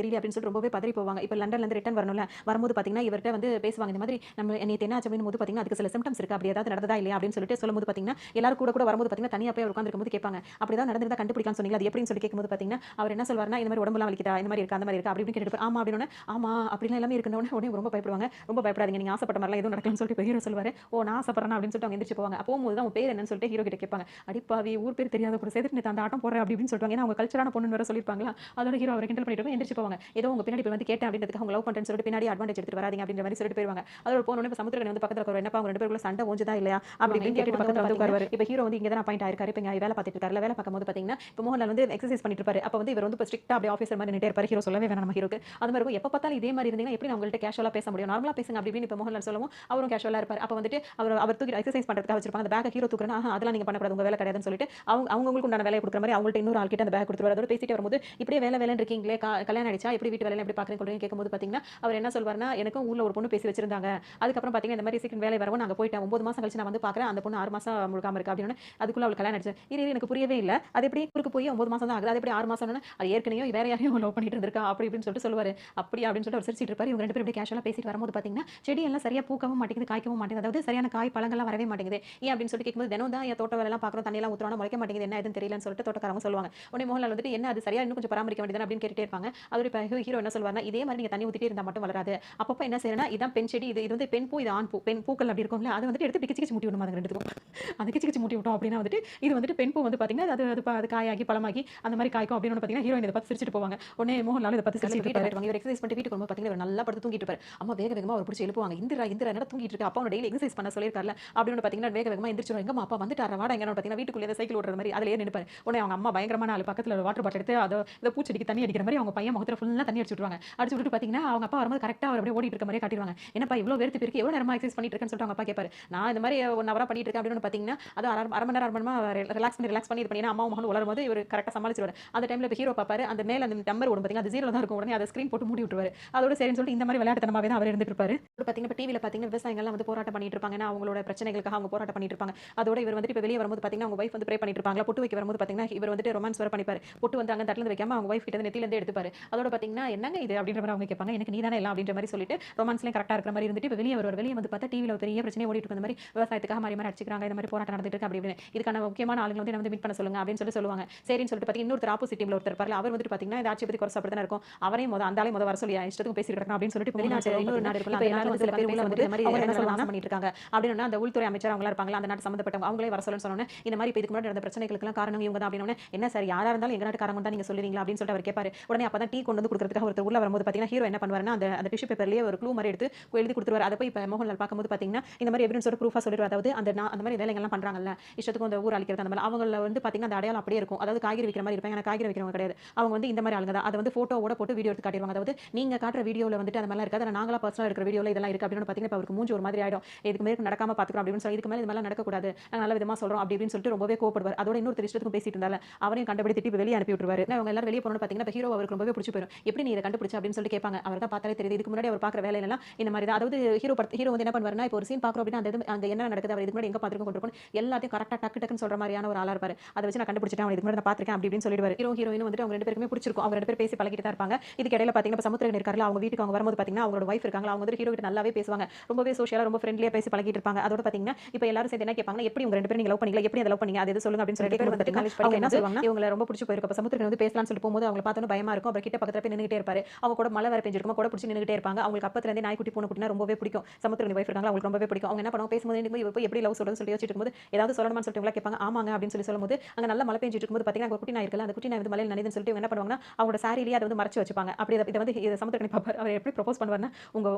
தெரியல அப்படின்னு சொல்லிட்டு ரொம்பவே பதறி போவாங்க. இப்ப லண்டன்ல இருந்து ரிட்டர்ன் வரணும்ல, வரும்போது பாத்தீங்கன்னா இவர்கிட்ட பேசுவாங்க. இந்த மாதிரி நம்ம நேத்து என்ன ஆச்சு அப்படின்னு பாத்தீங்கன்னா அதுக்கு சில சிம்டம்ஸ் இருக்கு, அப்படி ஏதாவது நடந்ததா இல்லையா அப்படின்னு சொல்லிட்டு சொல்லும்போது பாத்தீங்கன்னா எல்லாரும் கூட வரும்போது பாத்தீங்கன்னா தனியா போய் உட்கார்ந்து இருக்கும்போது கேட்பாங்க, அப்படிதான் நடந்ததா கண்டுபிடிக்கலாம் சொன்னீங்க, அது எப்படின்னு சொல்லி கேட்கும்போது பாத்தீங்கன்னா அவர் என்ன சொல்வாருன்னா இந்த மாதிரி உடம்புலாம் வலிக்குதா, இந்த மாதிரி இருக்கு அந்த மாதிரி இருக்கு அப்படி இப்படின்னு கேட்டுட்டு ஆமா அப்படின்னு ஆமா அப்படிலாம் எல்லாமே இருக்குன்னு உடனே ரொம்ப பயப்படுவாங்க. ரொம்ப பயப்படாதீங்க, நீங்க ஆசைப்பட்ட மாதிரிலாம் எதுவும் நடக்கலன்னு சொல்லிட்டு ஹீரோ சொல்வாரு. ஓ நான் ஆசைப்படுறேன் அப்படின்னு சொல்லிட்டு அவங்க எந்திரிச்சு போவாங்க. போகும்போது தான் உன் பேர் என்னன்னு சொல்லிட்டு ஹீரோ கிட்ட கேட்பாங்க. அடிப்பாவி ஊர் பேர் தெரியாத கூட சேர்த்துட்டு அந்த ஆட்டம் போடுற பாரு அப்படின்னு சொல்லுவாங்க. ஏன்னா அவங்க கல்ச்சரான பொண்ணு வேற சொல்லியிருப்பாங்களா. அதோட ஹீரோ அவரை கிண்டல் பண்ணிட்டு எந்திரிச்சு போவாங்க. ஏதோ உங்க பின்னாடி போய் வந்து கேட்டேன் அப்படின்றதுக்கு அவங்க லவ் பண்றேன்னு சொல்லிட்டு பின்னாடி அட்வான்டேஜ் எடுத்துட்டு வராதீங்க அப்படின்ற மாதிரி சொல்லிட்டு போயிருவாங்க. அதோட போனோடனே இப்ப சமுத்திரக்கனி வந்து பக்கத்துல இருக்கிற என்னப்பா அவங்க 2 பேருக்குள்ள சண்டை ஓஞ்சுதா இல்லையா அப்படி இப்படின்னு கேட்டுட்டு பக்கத்துல வந்து உட்காருவாரு. இப்ப ஹீரோ வந்து இங்க தான் பாயிண்ட் ஆயிருக்காரு. இப்ப இங்க வேலை பார்த்துட்டு இருக்காரு. வேலை பார்க்கும்போது பாத்தீங்கன்னா இப்ப மோகன்லால் வந்து எக்ஸசைஸ் பண்ணிட்டு இருப்பாரு. அப்ப வந்து இவர் வந்து ஸ்ட்ரிக்ட்டா அப்படியே ஆபீசர் மாதிரி நின்னுட்டே இருப்பாரு. ஹீரோ சொல்லவே வேணாம் நம்ம ஹீரோக்கு. அது மாதிரி எப்ப பார்த்தாலும் இதே மாதிரி இருந்தீங்கன்னா எப்படி நான் உங்கள்ட்ட கேஷுவலா பேச முடியும்? நார்மலா பேசுங்க அப்படி இப்படின்னு இப்ப மோகன்லால் சொல்லவும் அவரும் கேஷுவலா இருப்பாரு. அப்ப வந்துட்டு அவர் தூக்கி எக்ஸசைஸ் பண்றதுக்காக வச்சிருப்பாங்க. அந்த பேக்க ஹீரோ தூக்குறனா அதெல்லாம் நீங்க பண்ணக்கூடாது. உங்க வேலை கிடையாதுன்னு சொல்லிட்டு அவங்களுக்கு உண்டான வேலையை கொடுக்குற மாதிரி அவங்கள்ட்ட இன்னொரு ஆள் கிட்ட அந்த பேக் கொடுத்துருவாரு. அதோட பேசிட்டு வரும்போது இப்படியே வேலைன்னு இருக்கீங்களே கல்யாணம் ஆயிடுச்சா எப்படி வீட்டு வேலையில எப்படி பாக்குறீங்க கேட்கும்போது பாத்தீங்கன்னா அவர் என்ன சொல்வாருன்னா எனக்கும் ஊர்ல ஒரு பொண்ணு பேசி வச்சிருந்தாங்க. அதுக்கப்புறம் பாத்தீங்கன்னா இந்த மாதிரி சீக்கிரம் வேலை வரவும் நாங்க போயிட்டேன். 9 மாசம் கழிச்சு நான் வந்து பாக்குறேன் அந்த பொண்ணு 6 மாசம் முழுக்காம இருக்கா அப்படின்னு. அதுக்குள்ள அவளுக்கு கல்யாணம் ஆயிடுச்சு. இது எனக்கு புரியவே இல்ல. அது எப்படி ஊருக்கு போய் 9 மாசம் தான் ஆகுது. அது எப்படி 6 மாசம் அது ஏற்கனவே வேற யாரையும் லவ் பண்ணிட்டு இருந்திருக்கா அப்படி இப்படின்னு சொல்லிட்டு சொல்லுவாரு. அப்படி அப்படின்னு சொல்லிட்டு அவர் சிரிச்சிட்டு இருப்பாரு. இவங்க 2 பேரும் இப்படி கேஷுவலா பேசிட்டு வரும்போது பாத்தீங்கன்னா செடி எல்லாம் சரியா பூக்கவும் மாட்டேங்குது காய்க்கவும் மாட்டேங்குது. அதாவது சரியான காய் பழங்கள்லாம் வரவே மாட்டேங்குது. ஏன் அப்படின்னு சொல்லிட்டு கேட்கும்போது தினம் தான் என் தோட்ட வேலை எல்லாம் பாக்குறோம் தண்ணி எல்லாம் ஊத்துறோம் முளைக்க மாட்டேங்குது என்ன எதுன்னு தெரியலன்னு சொல்லிட்டு தோட்டக்காரங்க சொல்லுவாங்க. உடனே மோகன்லால் வந்துட்டு என்ன அது சரியா இன்னும் கொஞ்சம் பராமரிக்க வேண்டியது அப்படின்னு கேட்டுட்டே இருப்பாங்க. அதோட இப்ப ஹீரோ என்ன சொல்வாருன்னா இதே மாதிரி நீங்க தண்ணி ஊத்திட்டே இருந்தா மட்டும் வளராது. அப்பப்ப என்ன செய்யறேன்னா இதான் பெண் செடி இது வந்து பெண் பூ இது ஆண் பூ பெண் பூக்கள் அப்படி இருக்கும்ல அதை வந்துட்டு எடுத்து கிச்சு கிச்சு முட்டி விடணும். அது ரெண்டுத்துக்கும் அது கிச்சு கிச்சு முட்டி விட்டோம் அப்படின்னா வந்துட்டு இது வந்துட்டு பெண் பூ வந்து பாத்தீங்கன்னா அது காயாகி பழமாகி அந்த மாதிரி காய்க்கும் அப்படின்னு பாத்தீங்கன்னா ஹீரோயின் இதை பார்த்து சிரிச்சிட்டு போவாங்க. உடனே மோகன்லால் இதை பார்த்து சிரிச்சிட்டு போயிட்டு இவர் எக்ஸசைஸ் பண்ணிட்டு வீட்டுக்கு வந்து பாத்தீங்கன்னா நல்லா படுத்து தூங்கிட்டு இருப்பாரு. அம்மா வேக வேகமா அவர் பிடிச்சி எழுப்புவாங்க. இந்திரா என்ன தூங்கிட்டு இருக்கு அப்பா டெய்லி எக்ஸசைஸ் பண்ண சொல்லியிருக்காருல அப்படின்னு பாத்தீங்கன்னா வேக வேகமா எந்திரிச்சிரும். எங்கம்மா அப்பா வந்துட்டாரா வாடா எங்கன்னு பாத்தீங்கன்னா வீட்டுக்குள்ளே சைக்கிள் ஓடுற மாதிரி அதிலேயே நினைப்பாரு. உடனே அவங்க அம்மா பயங்கரமான ஆளு பக்கத்துல வாட்டர் பாட்டில் எடுத்து அதை பூச்செடிக்கு தண்ணி அடிக்கிற மாதிரி அவங்க பையன் முகத்துல ஃபுல்லா தண்ணி அடிச்சு விட்டுருவாங்க. அடிச்சு விட்டு பாத்தீங்கன்னா அவங்க அப்பா வரும்போது கரெக்டா அவர் அப்படியே ஓடிட்டு இருக்க மாதிரி காட்டிடுவாங்க. என்னப்பா இவ்வளவு வேர்த்து இருக்கு எவ்வளவு நேரமா எக்ஸசைஸ் பண்ணிட்டு இருக்கேன்னு சொல்லிட்டு அவங்க அப்பா கேட்பாரு. நான் இந்த மாதிரி 1 ஹவரா பண்ணிட்டு இருக்கேன் அப்படின்னு பாத்தீங்கன்னா அது அரை மணி நேரம் ரிலாக்ஸ் பண்ணி இது பண்ணி அம்மா மகன் உலரும் போது இவர் கரெக்டா சமாளிச்சிருவாரு. அந்த டைம்ல இப்ப ஹீரோ பாப்பாரு அந்த மேல அந்த டம்பர் ஓடும் பாத்தீங்கன்னா அது ஜீரோல தான் இருக்கும். உடனே அதை ஸ்கிரீன் போட்டு மூடி விட்டுருவாரு. அதோட சரின்னு சொல்லிட்டு இந்த மாதிரி விளையாட்டுத்தனமாவே தான் அவர் இருந்துட்டு இருப்பாரு. பாத்தீங்கன்னா இப்ப டிவில பாத்தீங்கன்னா விவசாயிகள் வந்து போராட்டம் பண்ணிட்டு இருப்பாங்க. அவங்களோட பிரச்சனைகளுக்காக அவங்க போராட்டம் பண்ணிட்டு இருப்பாங்க. அதோட இவர் வந்துட்டு இப்ப வெளியே வரும்போது பாத்தீங்கன்னா அவங்க வைஃப் வந்து ப்ரே பண்ணிட்டு இருப்பாங்க. பொட்டு வைக்க வரும்போது பாத்தீங்கன்னா இவர் வந்துட்டு ரொமான்ஸ் வர பண்ணிப்பாரு. பொட்டு வந்து அங்க தட்டல வைக்காம அவங்க வைஃப் கிட்ட நெத்தில இருந்து எடுத்துப்பாரு. அதோட பாத்தீங்கன்னா என்னங்க இது அப்படின்ற மாதிரி அவங்க கேட்பாங்க. எனக்கு நீதானே எல்லாம் அப்படின்ற மாதிரி சொல்லிட்டு ரொமான்ஸ்லயும் கரெக்டா இருக்கிற மாதிரி இருந்துட்டு இப்ப வெளியே வருவார். வெளியே வந்து பார்த்தா டிவில ஒரு பெரிய பிரச்சனை ஓடிட்டு இருக்கு. இந்த மாதிரி விவசாயத்துக்காக மாறி அடிச்சுக்கிறாங்க. இந்த மாதிரி போராட்டம் நடந்துட்டு இருக்கு அப்படி இப்படின்னு. இதுக்கான முக்கியமான ஆளுங்க வந்து வந்து மீட் பண்ண சொல்லுங்க அப்படின்னு சொல்லுவாங்க. சரின்னு சொல்லிட்டு பாத்தீங்கன்னா இன்னொரு ஆப்போசிட் டீம்ல ஒருத்தர் இருப்பாரு. அவர் வந்துட்டு பாத்தீங்கன்னா இந்த ஆட்சி பத்தி குறை சாப்பிட்டு தான் இருக்கும். அவரையும் அந்த ஆளே வர சொல்லி இஷ்டத்துக்கு பேசிட்டு இருக்காங்க அப்படின்னு சொல்லிட்டு வெளிநாட்டு இன்னொரு நாடு இருக்குல்ல அந்த நாட்டுல சில பேர் வந்து இந்த மாதிரி என்ன சொல்லலாம் பண்ணிட்டு இருக்காங்க அப்படின்னு அந்த உள்துறை அமைச்சர் அவங்களா இருப்பாங்க அந்த நாட்டு சம்பந்தப்பட்டவங்க அவங்களே வர சொல்லணும்னு சொன்னோன்னே இந்த மாதிரி இப்ப இதுக்கு முன்னாடி நடந்த பிரச்சனைகளுக்கு காரணம் இவங்க தான் அப்படின்னு என்ன சார் யாரா இருந்தாலும் எங்க நாட்டுக்காரங்க தான் நீங்க சொல்லுவீங்களா அப்படின்னு சொல்லிட்டு அவர் கேட்பாரு. உடனே அப்பதான் டீ கொண்டு வந்து கொடுக்கறதுக்காக ஒருத்தர் உள்ள வரும்போது பாத்தீங்கன்னா ஹீரோ என்ன பண்ணுவாருன்னா அந்த டிஷ்யூ பேப்பர்லயே ஒரு க்ளூ மாதிரி எடுத்து எழுதி கொடுத்துருவாரு. அதை போய் இப்ப மோகன்லால் பார்க்கும்போது பாத்தீங்கன்னா இந்த மாதிரி எவிடன்ஸோட ப்ரூஃபா சொல்லிடுவார். அதாவது அந்த மாதிரி வேலைகள் எல்லாம் பண்றாங்கல்ல இஷ்டத்துக்கு அந்த ஊர் அழிக்கிறது அந்த மாதிரி அவங்கள வந்து பாத்தீங்கன்னா அந்த அடையாளம் அப்படியே இருக்கும். அதாவது காய்கறி விற்கிற மாதிரி இருப்பாங்க. ஆனா காய்கறி விற்கிறவங்க கிடையாது. அவங்க வந்து இந்த மாதிரி ஆளுங்க தான். அதை வந்து போட்டோவோட போட்டு வீடியோ எடுத்து காட்டிடுவாங்க. அதாவது நீங்க காட்டுற வீடியோல வந்துட்டு அந்த மாதிரி இருக்காது. நாங்களா பர்சனலா இருக்கிற வீடியோல இதெல்லாம் இருக்கு அப்படின்னு பாத்தீங்கன்னா அவருக்கு மூஞ்சி ஒரு மாதிரி ஆயிடும். இதுக்கு மேல நடக்காம பாத்துக்கிறோம் அப்படின்னு சொல்லி இதுக்கு மேல இது மாதிரி நடக்கக்கூடாது. நாங்க நல்ல விதமா சொல்றோம் அப்படின்னு சொல்லிட்டு ரொம்பவே கோவப்படுவார். அதோட இன்னொரு இஷ்டத்துக்கு பேசிட்டு இருந்தால அவரையும் கண்டுபிடி திட்டி வெளியே அனுப்பி விட்டுருவாரு. அவங்க எல்லாரும் வெளியே போனோம்னு பாத்தீங்கன்னா ஹீரோ அவருக்கு ரொம்பவே பிடிச்சி போயிடும். எப்படி நீ இதை கண்டுபிடிச்ச அப்படின்னு சொல்லி கேட்பாங்க. அவர் தான் பார்த்தாலே தெரியுது. இதுக்கு முன்னாடி அவர் பாக்குற வேலையெல்லாம் இந்த மாதிரி தான். அதாவது ஹீரோ வந்து என்ன பண்ணுவாருன்னா இப்போ ஒரு சீன் பாக்குறோம் அப்படின்னா அந்த அங்க என்ன நடக்குது அவர் இதுக்கு முன்னாடி எங்க பாத்துருக்கோம் கொண்டிருக்கோம் எல்லாத்தையும் கரெக்டா டக்குன்னு சொல்ற மாதிரியான ஒரு ஆளா இருப்பாரு. அதை வச்சு நான் கண்டுபிடிச்சிட்டேன் அவன் இதுக்கு முன்னாடி நான் பாத்திருக்கேன் அப்படின்னு சொல்லிடுவாரு. ஹீரோயின் வந்துட்டு அவங்க 2 பேருக்குமே பிடிச்சிருக்கும். அவங்க 2 பேரும் பேசி பழகிட்டு தான் இருப்பாங்க. இதுக்கு இடையில பாத்தீங்கன்னா சமுத்திரக்கனி இருக்காருல அவங்க வீட்டுக்கு அவங்க வரும்போது பாத்தீங்கன்னா அவங்களோட வைஃப் இருக்காங்க. அவங்க வந்து ஹீரோ கிட்ட நல்லாவே பேசுவாங்க. ரொம்பவே சோஷியலா ரொம்ப ஃப்ரெண்ட்லியா பேசி பழகிட்டு இருப்பாங்க. அதோட பாத்தீங்கன்னா இப்போ எல்லாரும் சேர்ந்து என்ன கேட்பாங்க எப்படி உங்க 2 பேரும் நீங்க லவ் பண்ணீங்க எப்படி அதை லவ் பண்ணீங்க அது எது சொல்லுங்க அப்படின்னு சொல்லிட்டு பேர் வந்து காலேஜ் படிக்க என்ன சொல்லுவாங்க இவங்க ரொம்ப பிடிச்சி போயிருக்கு. அப்ப சமுத்திரக்கனி வந்து பேசலாம்னு சொல்லிட்டு போகும்போது அவங்க பார்த்தோன்னு பயமா இருக்கும். அப்புறம் கிட்ட பக்கத்துல போய் நின்னுட்டே இருப்பாரு. அவங்க கூட மழை வர பெஞ்சிருக்கும் கூட பிடிச்சி நின்னுட்டே இருப்பாங்க. அவங்களுக்கு அப்பத்துல இருந்தே நாய்க்குட்டி பூனைக்குட்டினா ரொம்பவே பிடிக்கும். சமுத்திரக்கனி வைஃப் இருக்காங்க அவங்களுக்கு ரொம்பவே பிடிக்கும். அவங்க என்ன பண்ணுவாங்க பேசும்போது இவங்க போய் எப்படி லவ் சொல்றதுன்னு சொல்லி யோசிச்சிட்டு இருக்கும்போது ஏதாவது சொல்லணும்னு சொல்லிட்டு இவங்க கேட்பாங்க. ஆமாங்க அப்படின்னு சொல்லும்போது அங்க நல்ல மழை பெஞ்சிட்டு இருக்கும்போது பாத்தீங்கன்னா ஒரு குட்டி நாய் இருக்குல்ல அந்த குட்டி நாய் வந்து மலையில நனையுதுன்னு சொல்லிட்டு என்ன பண்ணுவாங்கன்னா அவங்களோட சாரியிலேயே அதை வந்து மறைச்சு வச்சுப்பாங்க. அப்படி இதை வந்து சமுத்திரக்கனி பாப்பார். அவர் எப்படி ப்ரொபோஸ் பண்ணுவாருன்னா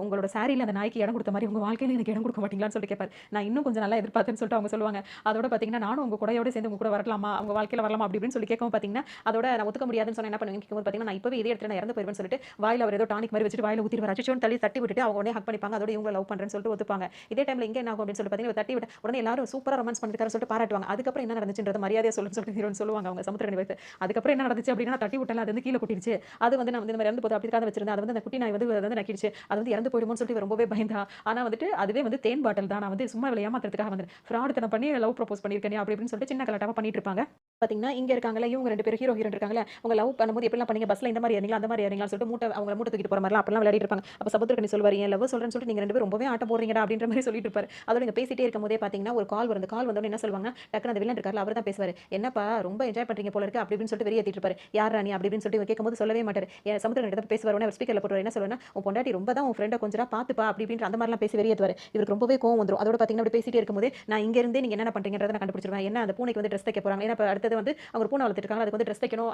உங்களோட சாரியில அந்த நாய்க்கு இடம் கொடுத்த மாதிரி உங்க வாழ்க்கையில எனக்கு இடம் கொடுக்க மாட்டீங்களான்னு சொல்லி கேட்பார். நான் இன்னும் கொஞ்சம் நல்லா எதிர்பார்த்தேன்னு சொல்லிட்டு அவங்க சொல்லுவாங்க. அதோட பாத்தீங்கன்னா நானும் உங்க கூடயோட சேர்ந்து உங்க கூட வரலாமா அவங்க வாழ்க்கையில வரலாமா அப்படின்னு சொல்லி கேட்கவும் பாத்தீங்கன்னா அதோட நான் ஒத்துக்க முடியாதுன்னு சொன்னா என்ன பண்ணுவீங்க கேட்கும்போது பாத்தீங்கன்னா நான் இப்பவே இதே இடத்துல நான் இறந்து போயிருவேன்னு சொல்லிட்டு வாயில அவர் ஏதோ டானிக் மாதிரி வச்சுட்டு வாயில ஊத்திடுவார். அச்சோன்னு தட்டி விட்டுட்டு அவங்க உடனே ஹக் பண்ணிப்பாங்க. அதோட இவங்க லவ் பண்றேன்னு சொல்லிட்டு ஒத்துப்பாங்க. இதே டைம்ல இங்க என்ன ஆகும் அப்படின்னு சொல்லி பாத்தீங்கன்னா தட்டி விட்டு உடனே எல்லாரும் சூப்பரா ரொமான்ஸ் பண்ணிருக்காரு சொல்லிட்டு பாராட்டுவாங்க. அதுக்கப்புறம் என்ன நடந்துச்சுன்றது மரியாதையா சொல்லிட்டு ஹீரோன்னு சொல்லுவாங்க அவங்க சமுத்திரக்கனி வைஃப். அதுக்கப்புறம் என்ன நடந்துச்சு அப்படின்னா தட்டி விட்டல அது வந்து கீழே கொட்டிடுச்சு. அது வந்து நான் வந்து இந்த மாதிரி இறந்து போது அப்படி தான் வச்சிருந்தேன். அது வந்து அந்த குட்டி நாய் வந்து நக்கிடுச்சு. அது வந்து இறந்து போயிடுமோன்னு சொல்லிட்டு ரொம்பவே பயந்தா. ஆனா வந்துட்டு அதுவே வந்து தேன் பாட்டில் தான். நான் வந்து சும்மா இவளை ஏமாத்துறதுக்காக வந்து ஃப்ராட் தனம் பண்ணி லவ் ப்ரப்போஸ் பண்ணிருக்கேன் அப்படி இப்படின்னு சொல்லிட்டு சின்ன கலாட்டாவா பண்ணிட்டு இருப்பாங்க. பாத்தீங்கன்னா இங்க இருக்காங்கல்ல இவங்க 2 பேரும் ஹீரோயின் இருக்காங்கல்ல அவங்க லவ் பண்ணும்போது எப்படிலாம் பண்ணீங்க பஸ்ல இந்த மாதிரி ஏறீங்களா அந்த மாதிரி ஏறீங்களான்னு சொல்லிட்டு அவங்க மூட்டை தூக்கிட்டு போற மாதிரிலாம் அப்பெல்லாம் விளையாடிட்டு இருப்பாங்க. அப்ப சமுத்திரக்கனி சொல்வாரு என் லவ் சொல்றேன்னு சொல்லிட்டு நீங்க 2 பேரும் ரொம்பவே ஆட்டம் போடுறீங்கடா அப்படின்ற மாதிரி சொல்லிட்டு இருப்பாரு. அதோட நீங்க பேசிட்டே இருக்கும்போதே பாத்தீங்கன்னா ஒரு கால் வரும். கால் வந்தோடனே என்ன சொல்லுவாங்க டக்குனு அந்த வில்லன் இருக்கார்ல அவர் தான் பேசுவாரு. என்னப்பா ரொம்ப என்ஜாய் பண்றீங்க போல இருக்கு அப்படி இப்படின்னு சொல்லிட்டு வெளியே ஏத்திட்டு இருப்பாரு. யார் ராணி அப்படி இப்படின்னு சொல்லிட்டு கேட்கும்போது சொல்லவே மாட்டாரு. சமுத்திரக்கனி கிட்ட பேசுவார். உடனே அவர் ஸ்பீக்கர்ல போட்டுவார். என்ன சொல்லுவாருன்னா உன் பொண்டாட்டி ரொம்ப தான் உன் ஃப்ரெண்டை கொஞ்சம் பாத்துப்பா அப்படி இப்படின்ற அந்த மாதிரிலாம் பேசி வெளியேற்றுவார். இவருக்கு ரொம்பவே கோவம் வந்துரும். அதோட பாத்தீங்கன்னா அப்படி பேசிட்டே இருக்கும்போது நான் இங்க இருந்தே நீங்க என்ன பண்றீங்கன்றதை நான் கண்டுபிடிச்சிருவேன். என்ன அந்த பூனைக்கு வந்து ட்ரெஸ் தைக்க போறாங்க. ஏன்னா அடுத்த அடுத்தது வந்து அவங்க பூனை வளர்த்துட்டு இருக்காங்க, அதுக்கு வந்து ட்ரெஸ் தைக்கணும்,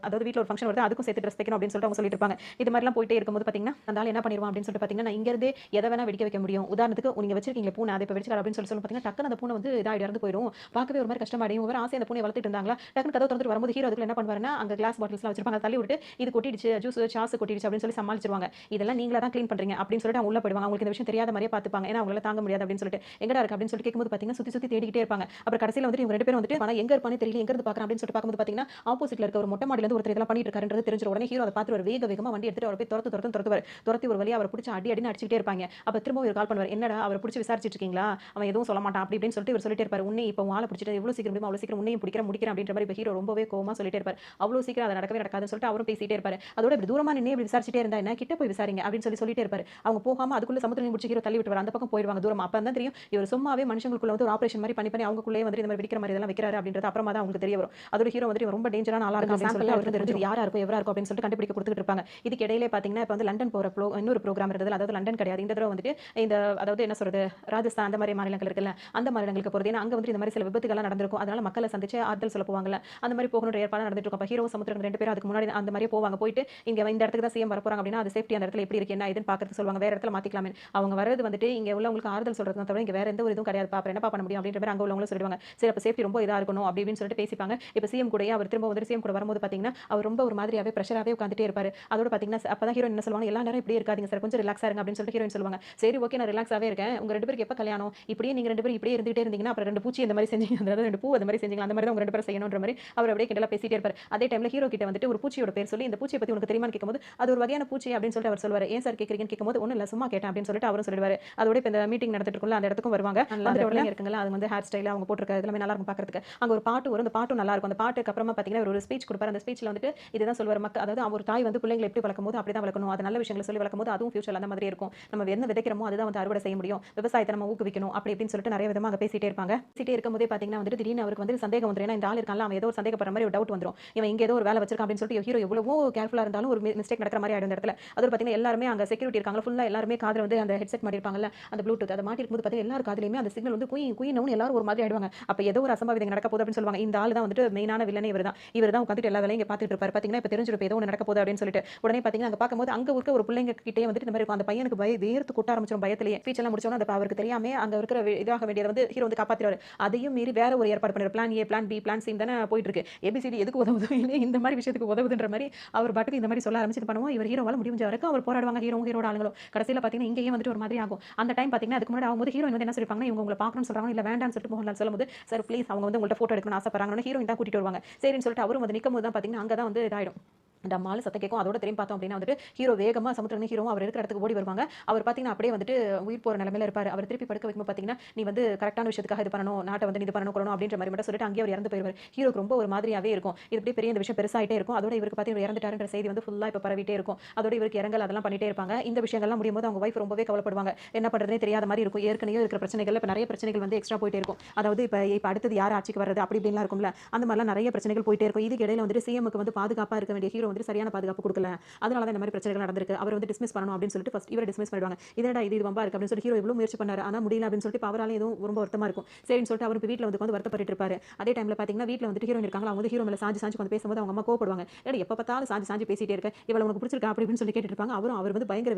அதாவது வீட்டில் ஒரு ஃபங்க்ஷன் வருது அதுக்கும் சேர்த்து ட்ரெஸ் தைக்கணும் அப்படின்னு சொல்லிட்டு அவங்க சொல்லிட்டு இருப்பாங்க. இது மாதிரிலாம் போயிட்டே இருக்கும்போது பார்த்தீங்கன்னா அந்த ஆள் என்ன பண்ணிடுவான் அப்படின்னு சொல்லிட்டு பார்த்தீங்கன்னா, நான் இங்கேருந்தே எதை வேணா வெடிக்க வைக்க முடியும். உதாரணத்துக்கு நீங்க வச்சிருக்கீங்க பூனை, அதை இப்போ வெடிச்சுக்கலாம் அப்படின்னு சொல்லி பார்த்தீங்கன்னா டக்குனு அந்த பூனை வந்து இதாக இறந்து போயிடும். பார்க்கவே ஒரு மாதிரி கஷ்டமாயிடும். ஒரு ஆசை அந்த பூனை வளர்த்துட்டு இருந்தாங்களா, டக்குனு கதவு திறந்துட்டு வரும்போது ஹீரோ அதுக்குள்ள என்ன பண்ணுவாருன்னா, அங்க கிளாஸ் பாட்டில்ஸ்லாம் வச்சிருப்பாங்க, தள்ளி விட்டு இது கொட்டிடுச்சு, ஜூஸ் சாஸ் கொட்டிடுச்சு அப்படின்னு சொல்லி சமாளிச்சிருவாங்க. இதெல்லாம் நீங்களா தான் க்ளீன் பண்றீங்க அப்படின்னு சொல்லிட்டு அவங்க உள்ள போயிடுவாங்க. அவங்களுக்கு இந்த விஷயம் தெரியாத மாதிரியே பார்த்துப்பாங்க. ஏன்னா அவங்களால தாங்க முடியாது அப்படின்னு சொல்லிட்டு எங்கடா இருக்கு அப்படின்னு சொல்லிட்டு கேட்கும்போது பார்த்தீங்கன்னா சுத்தி சுத்தி தேடிக்கிட்டே இருப்பாங்க. அப்புறம் கடைசியில் வந்துட்டு இவங்க 2 பேரும் வந்துட்டு ஆனா எங்க இருப்பானே தெரியல, எங்க இருந்து பார்க்கறேன் அப்படின்னு சொல்லிட்டு பார்க்கும்போது பார்த்தீங்கன்னா ஆப்போசிட்ல இருக்க ஒரு மொட்டை மாடியில இருந்து ஒருத்தர் இதெல்லாம் பண்ணிட்டு இருக்காருன்றது தெரிஞ்ச உடனே ஹீரோ அதை பார்த்து ஒரு வேகமா வண்டி எடுத்துட்டு அவரை போய் துரத்தி ஒரு வழியா அவரை பிடிச்சி அடின்னு அடிச்சுட்டே இருப்பாங்க. அப்ப திரும்ப ஒரு கால் பண்ணுவார், என்னடா அவரை பிடிச்சி விசாரிச்சிட்டு இருக்கீங்களா, அவன் எதுவும் சொல்ல மாட்டான் அப்படி இப்படின்னு சொல்லிட்டு இவர் சொல்லிட்டே இருப்பாரு. உன்னை இப்போ ஆளை பிடிச்சிட்டு எவ்வளவு சீக்கிரம் முடியுமோ அவ்வளவு சீக்கிரம் உன்னையும் முடிக்கிறேன் அப்படின்ற மாதிரி இப்போ ஹீரோ ரொம்பவே கோவமா சொல்லிட்டே இருப்பார். அவ்வளவு சீக்கிரம் அது நடக்கவே நடக்காதுன்னு சொல்லிட்டு அவரும் பேசிட்டே இருப்பாரு. அதோட இப்படி தூரமா நின்று இப்படி விசாரிச்சிட்டே இருந்தா என்ன, கிட்ட போய் விசாரிங்க அப்படின்னு சொல்லிட்டே இருப்பாரு. அவங்க போகாம அதுக்குள்ள சமுத்திரம் முடிச்சு ஹீரோ தள்ளி விட்டுவார். அந்த பக்கம் போயிடுவாங்க தூரம். அப்ப தான் தெரியும் இவர் சும்மாவே மனுஷங்களுக்குள்ள வந்து ஒரு ஆபரேஷன் மாதிரி பண்ணி அவங்களுக்குள்ளே வந்து இந்த மாதிரி வெடிக்கிற மாதிரி இதெல்லாம் வைக்கிறாரு அப்படின்றது அப்புறமா தான் அவங்களுக்கு தெரிய வரும். அதோட ஹீரோ வந்து ரொம்ப டேஞ்சரான ஆளா இருக்கு அப்படின்னு சொல்லிட்டு அவருக்கு தெரிஞ்சு யாரா இருக்கும் எவரா இருக்கும் அப்படின்னு சொல்லிட்டு கண்டுபிடிக்க கொடுத்துட்டு இருப்பாங்க. இதுக்கு இடையிலே பாத்தீங்கன்னா இப்போ வந்து லண்டன் போற இன்னொரு ப்ரோக்ராம் இருந்தது. அதாவது லண்டன் கிடையாது, இந்த தடவை வந்துட்டு இந்த அதாவது என்ன சொல்றது ராஜஸ்தான் அந்த மாதிரி மாநிலங்கள் இருக்குல்ல, அந்த மாநிலங்களுக்கு போறது. ஏன்னா அங்க வந்து இந்த மாதிரி சில விபத்துகள்லாம் நடந்திருக்கும். அதனால மக்களை சந்திச்சு ஆறுதல் சொல்ல போவாங்கல்ல, அந்த மாதிரி போகணும் ஏற்பாடு நடந்துட்டு இருக்கும். அப்ப ஹீரோ சமுத்திரம் 2 பேரும் அதுக்கு முன்னாடி அந்த மாதிரி போவாங்க. போயிட்டு இங்க இந்த இடத்துக்கு தான் சிஎம் வர போறாங்க அப்படின்னா அது சேஃப்டி அந்த இடத்துல எப்படி இருக்கு என்ன இதுன்னு பார்க்கறது சொல்லுவாங்க. வேற இடத்துல மாத்திக்கலாமே. அவங்க வரது வந்துட்டு இங்க உள்ளவங்களுக்கு ஆறுதல் சொல்றது தவிர இங்க வேற எந்த ஒரு இதுவும் கிடையாது. பாப்பா என்னப்பா பண்ண முடியும் அப்படின்ற மாதிரி அங்க உள்ளவங்களும் சொல்லிடுவாங்க. சரி அப்ப சேஃப்டி ரொம்ப இதா இருக்கணும் அப்படின்னு சொல்லிட்டு பேசிப்பாங்க. இப்போ சிஎம் கூட அவர் திரும்ப வந்து சிஎம் கூட வரும்போது பாத்தீங்கன்னா அவர் ரொம்ப ஒரு மாதிரியாவே பிரஷராவே உட்காந்துட்டே இருப்பாரு. அதோட பாத்தீங்கன்னா அப்பதான் ஹீரோயின் என்ன சொல்லுவாங்க, எல்லா நேரம் இப்படியே இருக்காதீங்க சார், கொஞ்சம் ரிலாக்ஸா இருங்க அப்படின்னு சொல்லிட்டு ஹீரோயின் சொல்லுவாங்க. சரி ஓகே நான் ரிலாக்ஸாவே இருக்கேன், உங்க 2 பேருக்கு எப்ப கல்யாணம், இப்படியே நீங்க 2 பேரும் இப்படியே இருந்துட்டே இருந்தீங்கன்னா அப்புறம் 2 பூச்சி இந்த மாதிரி செஞ்சீங்க, அதாவது 2 பூ அந்த மாதிரி செஞ்சீங்க, அந்த மாதிரி தான் உங்க 2 பேரும் செய்யணும்ன்ற மாதிரி அவர் அப்படியே கிண்டலா பேசிட்டே இருப்பாரு. அதே டைம்ல ஹீரோ கிட்ட வந்துட்டு ஒரு பூச்சியோட பேர் சொல்லி இந்த பூச்சியை பத்தி உனக்கு தெரியுமான்னு கேட்கும்போது அது ஒரு வகையான பூச்சி அப்படின்னு சொல்லிட்டு அவர் சொல்வாரு. ஏன் சார் கேக்குறீங்கன்னு கேட்கும்போது ஒன்னும் இல்ல சும்மா கேட்டேன் அப்படின்னு சொல்லிட்டு அவரும் சொல்லிடுவாரு. அதோட இப்ப இந்த மீட்டிங் நடந்துட்டு இருக்குல்ல அந்த இடத்துக்கும் வருவாங்க. அந்த உடனே இருக்குங்களா அது வந்து ஹேர் ஸ்டைல் அவங்க போட்டுருக்க எல்லாமே நல்லா இருக்கும் பார்க்கிறதுக்கு. அங்க ஒரு பாட்டு வரும், அந்த பாட்டும் நல்லா இருக்கும். அந்த பாட்டுக்கு அப்புறமா பாத்தீங்கன்னா ஒரு ஸ்பீச் கொடுப்பாரு. அந்த ஸ்பீச்ல வந்துட்டு இதுதான் சொல்வாரு, மக்கள் அதாவது அவர் தாய் வந்து பிள்ளைங்களை எப்படி வளர்க்கும் போது அப்படிதான் வளர்க்கணும், அது நல்ல விஷயங்களை சொல்லி வளர்க்கும் போது அதுவும் ஃபியூச்சர்ல அந்த மாதிரி இருக்கும், நம்ம என்ன விதைக்கிறோமோ அதுதான் வந்து அறுவடை செய்ய முடியும், விவசாயத்தை நம்ம ஊக்குவிக்கணும் அப்படி இப்படின்னு சொல்லிட்டு நிறைய விதமா அங்க பேசிட்டே இருப்பாங்க. பேசிட்டே இருக்கும்போதே பாத்தீங்கன்னா வந்துட்டு திடீர்னு அவருக்கு வந்து சந்தேகம் வந்துரும். ஏன்னா இந்த ஆள் இருக்கான்ல அவன் ஏதோ ஒரு சந்தேகப்படுற மாதிரி ஒரு டவுட் வந்துரும். இவன் இங்க ஏதோ ஒரு வேலை வச்சிருக்கான் அப்படின்னு சொல்லிட்டு ஹீரோ எவ்வளவோ கேர்ஃபுல்லா இருந்தாலும் ஒரு மிஸ்டேக் நடக்கிற மாதிரி ஆயிடும் இந்த இடத்துல. அது பாத்தீங்கன்னா எல்லாருமே அங்க செக்யூரிட்டி இருக்காங்க ஃபுல்லா, எல்லாருமே காதுல வந்து அந்த ஹெட்செட் மாட்டிருப்பாங்கல்ல, அந்த ப்ளூடூத் அதை மாட்டி இருக்கும்போது பாத்தீங்கன்னா எல்லாரும் காதுலயுமே அந்த சிக்னல் வந்து குயின்னு எல்லாரும் ஒரு மாதிரி ஆயிடுவாங்க. அப்ப ஏதோ ஒரு அசம்பாவிதம் நடக்க போகுது அப்படின்னு சொல்லுவாங்க. இந்த ஆள் தான் வந்துட்டு மெயினான வில்லனே இவர்தான் உட்கார்ந்துட்டு எல்லா வேலையும் இங்க பாத்துட்டு இருப்பாரு. பாத்தீங்கன்னா இப்ப தெரிஞ்சிருப்ப ஏதோ ஒன்று நடக்க போகுது அப்படின்னு சொல்லிட்டு உடனே பாத்தீங்கன்னா அங்க பார்க்கும்போது அங்க இருக்க ஒரு பிள்ளைங்க கிட்டே வந்துட்டு இந்த மாதிரி அந்த பையனுக்கு வேர்த்து கொட்ட ஆரம்பிச்சிடும் பயத்திலேயே. ஸ்பீச் எல்லாம் முடிச்சோன்னா அந்த அவருக்கு தெரியாம அங்க இருக்கிற இதாக வேண்டியதை வந்து ஹீரோ வந்து காப்பாத்திடுவாரு. அதையும் மீறி வேற ஒரு ஏற்பாடு பண்ணிரு, plan A plan B plan C தானே போயிட்டு இருக்கு. ஏபிசிடி எதுக்கு உதவுது இந்த மாதிரி விஷயத்துக்கு உதவுதுன்ற மாதிரி அவர் பாட்டுக்கு இந்த மாதிரி சொல்ல ஆரம்பிச்சு பண்ணுவோம். இவர் ஹீரோவால முடிஞ்ச வரைக்கும் அவர் போராடுவாங்க. ஹீரோட ஆளுங்களும் கடைசியில பாத்தீங்கன்னா இங்கேயே வந்துட்டு ஒரு மாதிரி ஆகும். அந்த டைம் பாத்தீங்கன்னா அதுக்கு முன்னாடி அவங்க ஹீரோயின் வந்து என்ன சொல்லிருப்பாங்க, இவங்க உங்களை பார்க்கணும்னு சொல்றாங்க இல்ல வேண்டாம்னு சொல்லிட்டு மோகன்லால் சொல்லும்போது சார் ப்ளீஸ் அவங்க வந்து உங்கள்ட்ட போட்டோ எடுக்கணும்னு ஆசைப்படுறாங்கன்னு ஹீரோயின் தான் கூட்டிட்டு வருவாங்க. சரின்னு சொல்லிட்டு அவரும் வந்து நிற்கும் போது தான் பாத்தீங்கன்னா அங்கதான் வந்து இதாயிடும், டம்மால சத்தம் கேட்கும். அதோட திரும்பி பார்த்தோம் அப்படின்னா வந்துட்டு ஹீரோ வேகமா சமுத்திரன் ஹீரோவும் அவர் இருக்கிற இடத்துக்கு ஓடி வருவாங்க. அவர் பார்த்தீங்கன்னா அப்படியே வந்துட்டு உயிர் போற நிலைமையில இருப்பாரு. அவர் திருப்பி படுக்க வைக்கும்போது பார்த்தீங்கன்னா நீ வந்து கரெக்டான விஷயத்துக்காக இது பண்ணணும், நாட்டை வந்து இது பண்ணணும் கொள்ளணும் அப்படின்ற மாதிரி மட்டும் சொல்லிட்டு அங்கேயே அவர் இறந்து போயிருவார். ஹீரோக்கு ரொம்ப ஒரு மாதிரியாவே இருக்கும். இது இப்படி பெரிய இந்த விஷயம் பெருசாயிட்டே இருக்கும். அதோட இவருக்கு பார்த்தீங்கன்னா இறந்துட்டாருன்ற செய்தி வந்து ஃபுல்லா இப்போ பரவிட்டே இருக்கும். அதோட இவருக்கு இரங்கல் அதெல்லாம் பண்ணிட்டே இருப்பாங்க. இந்த விஷயங்கள்லாம் முடியும் போது அவங்க வைஃப் ரொம்பவே கவலைப்படுவாங்க. என்ன பண்றதுனே தெரியாத மாதிரி இருக்கும். ஏற்கனவே இருக்கிற பிரச்சனைகள் இப்போ நிறைய பிரச்சனைகள் வந்து எக்ஸ்ட்ரா போயிட்டே இருக்கும். அதாவது இப்போ அடுத்தது யார் ஆட்சிக்கு வர்றது அப்படி இப்படிலாம் இருக்கும்ல, அந்த மாதிரிலாம் நிறைய பிரச்சனைகள் போயிட்டே இருக்கும். இதுக்கு இடையில வந்துட்டு சிஎம்க்கு வந்து பாதுகாப்பா இருக்க வேண்டிய ஹீரோ வந்து சரியான பாதுகாப்பு கொடுக்கல. அதனால தான் இந்த மாதிரி பிரச்சனைகள் நடந்திருக்கு. அவர் வந்து டிஸ்மிஸ் பண்ணணும் அப்படின்னு சொல்லிட்டு ஃபர்ஸ்ட் இவரை டிஸ்மிஸ் பண்ணிடுவாங்க. இதடா இது வம்பா இருக்கு அப்படின்னு சொல்லிட்டு ஹீரோ எவ்வளவு முயற்சி பண்ணாரு, ஆனா முடியல அப்படின்னு சொல்லிட்டு அவரால எதுவும் ரொம்ப வருத்தமா இருக்கும். சரின்னு சொல்லிட்டு அவர் வீட்ல வந்து வருத்தப்பட்டு இருப்பாரு. அதே டைம்ல பாத்தீங்கன்னா வீட்ல வந்துட்டு ஹீரோயின் இருக்காங்க, அவங்க வந்து ஹீரோ மேல சாஞ்சி வந்து பேசும்போது அவங்க அம்மா கோவப்படுவாங்க. ஏன்னா எப்ப பார்த்தாலும் சாஞ்சி பேசிட்டே இருக்க, இவள உனக்கு பிடிச்சிருக்கா அப்படி இப்படின்னு சொல்லி கேட்டுட்டு இருப்பாங்க. அவர் வந்து பயங்கர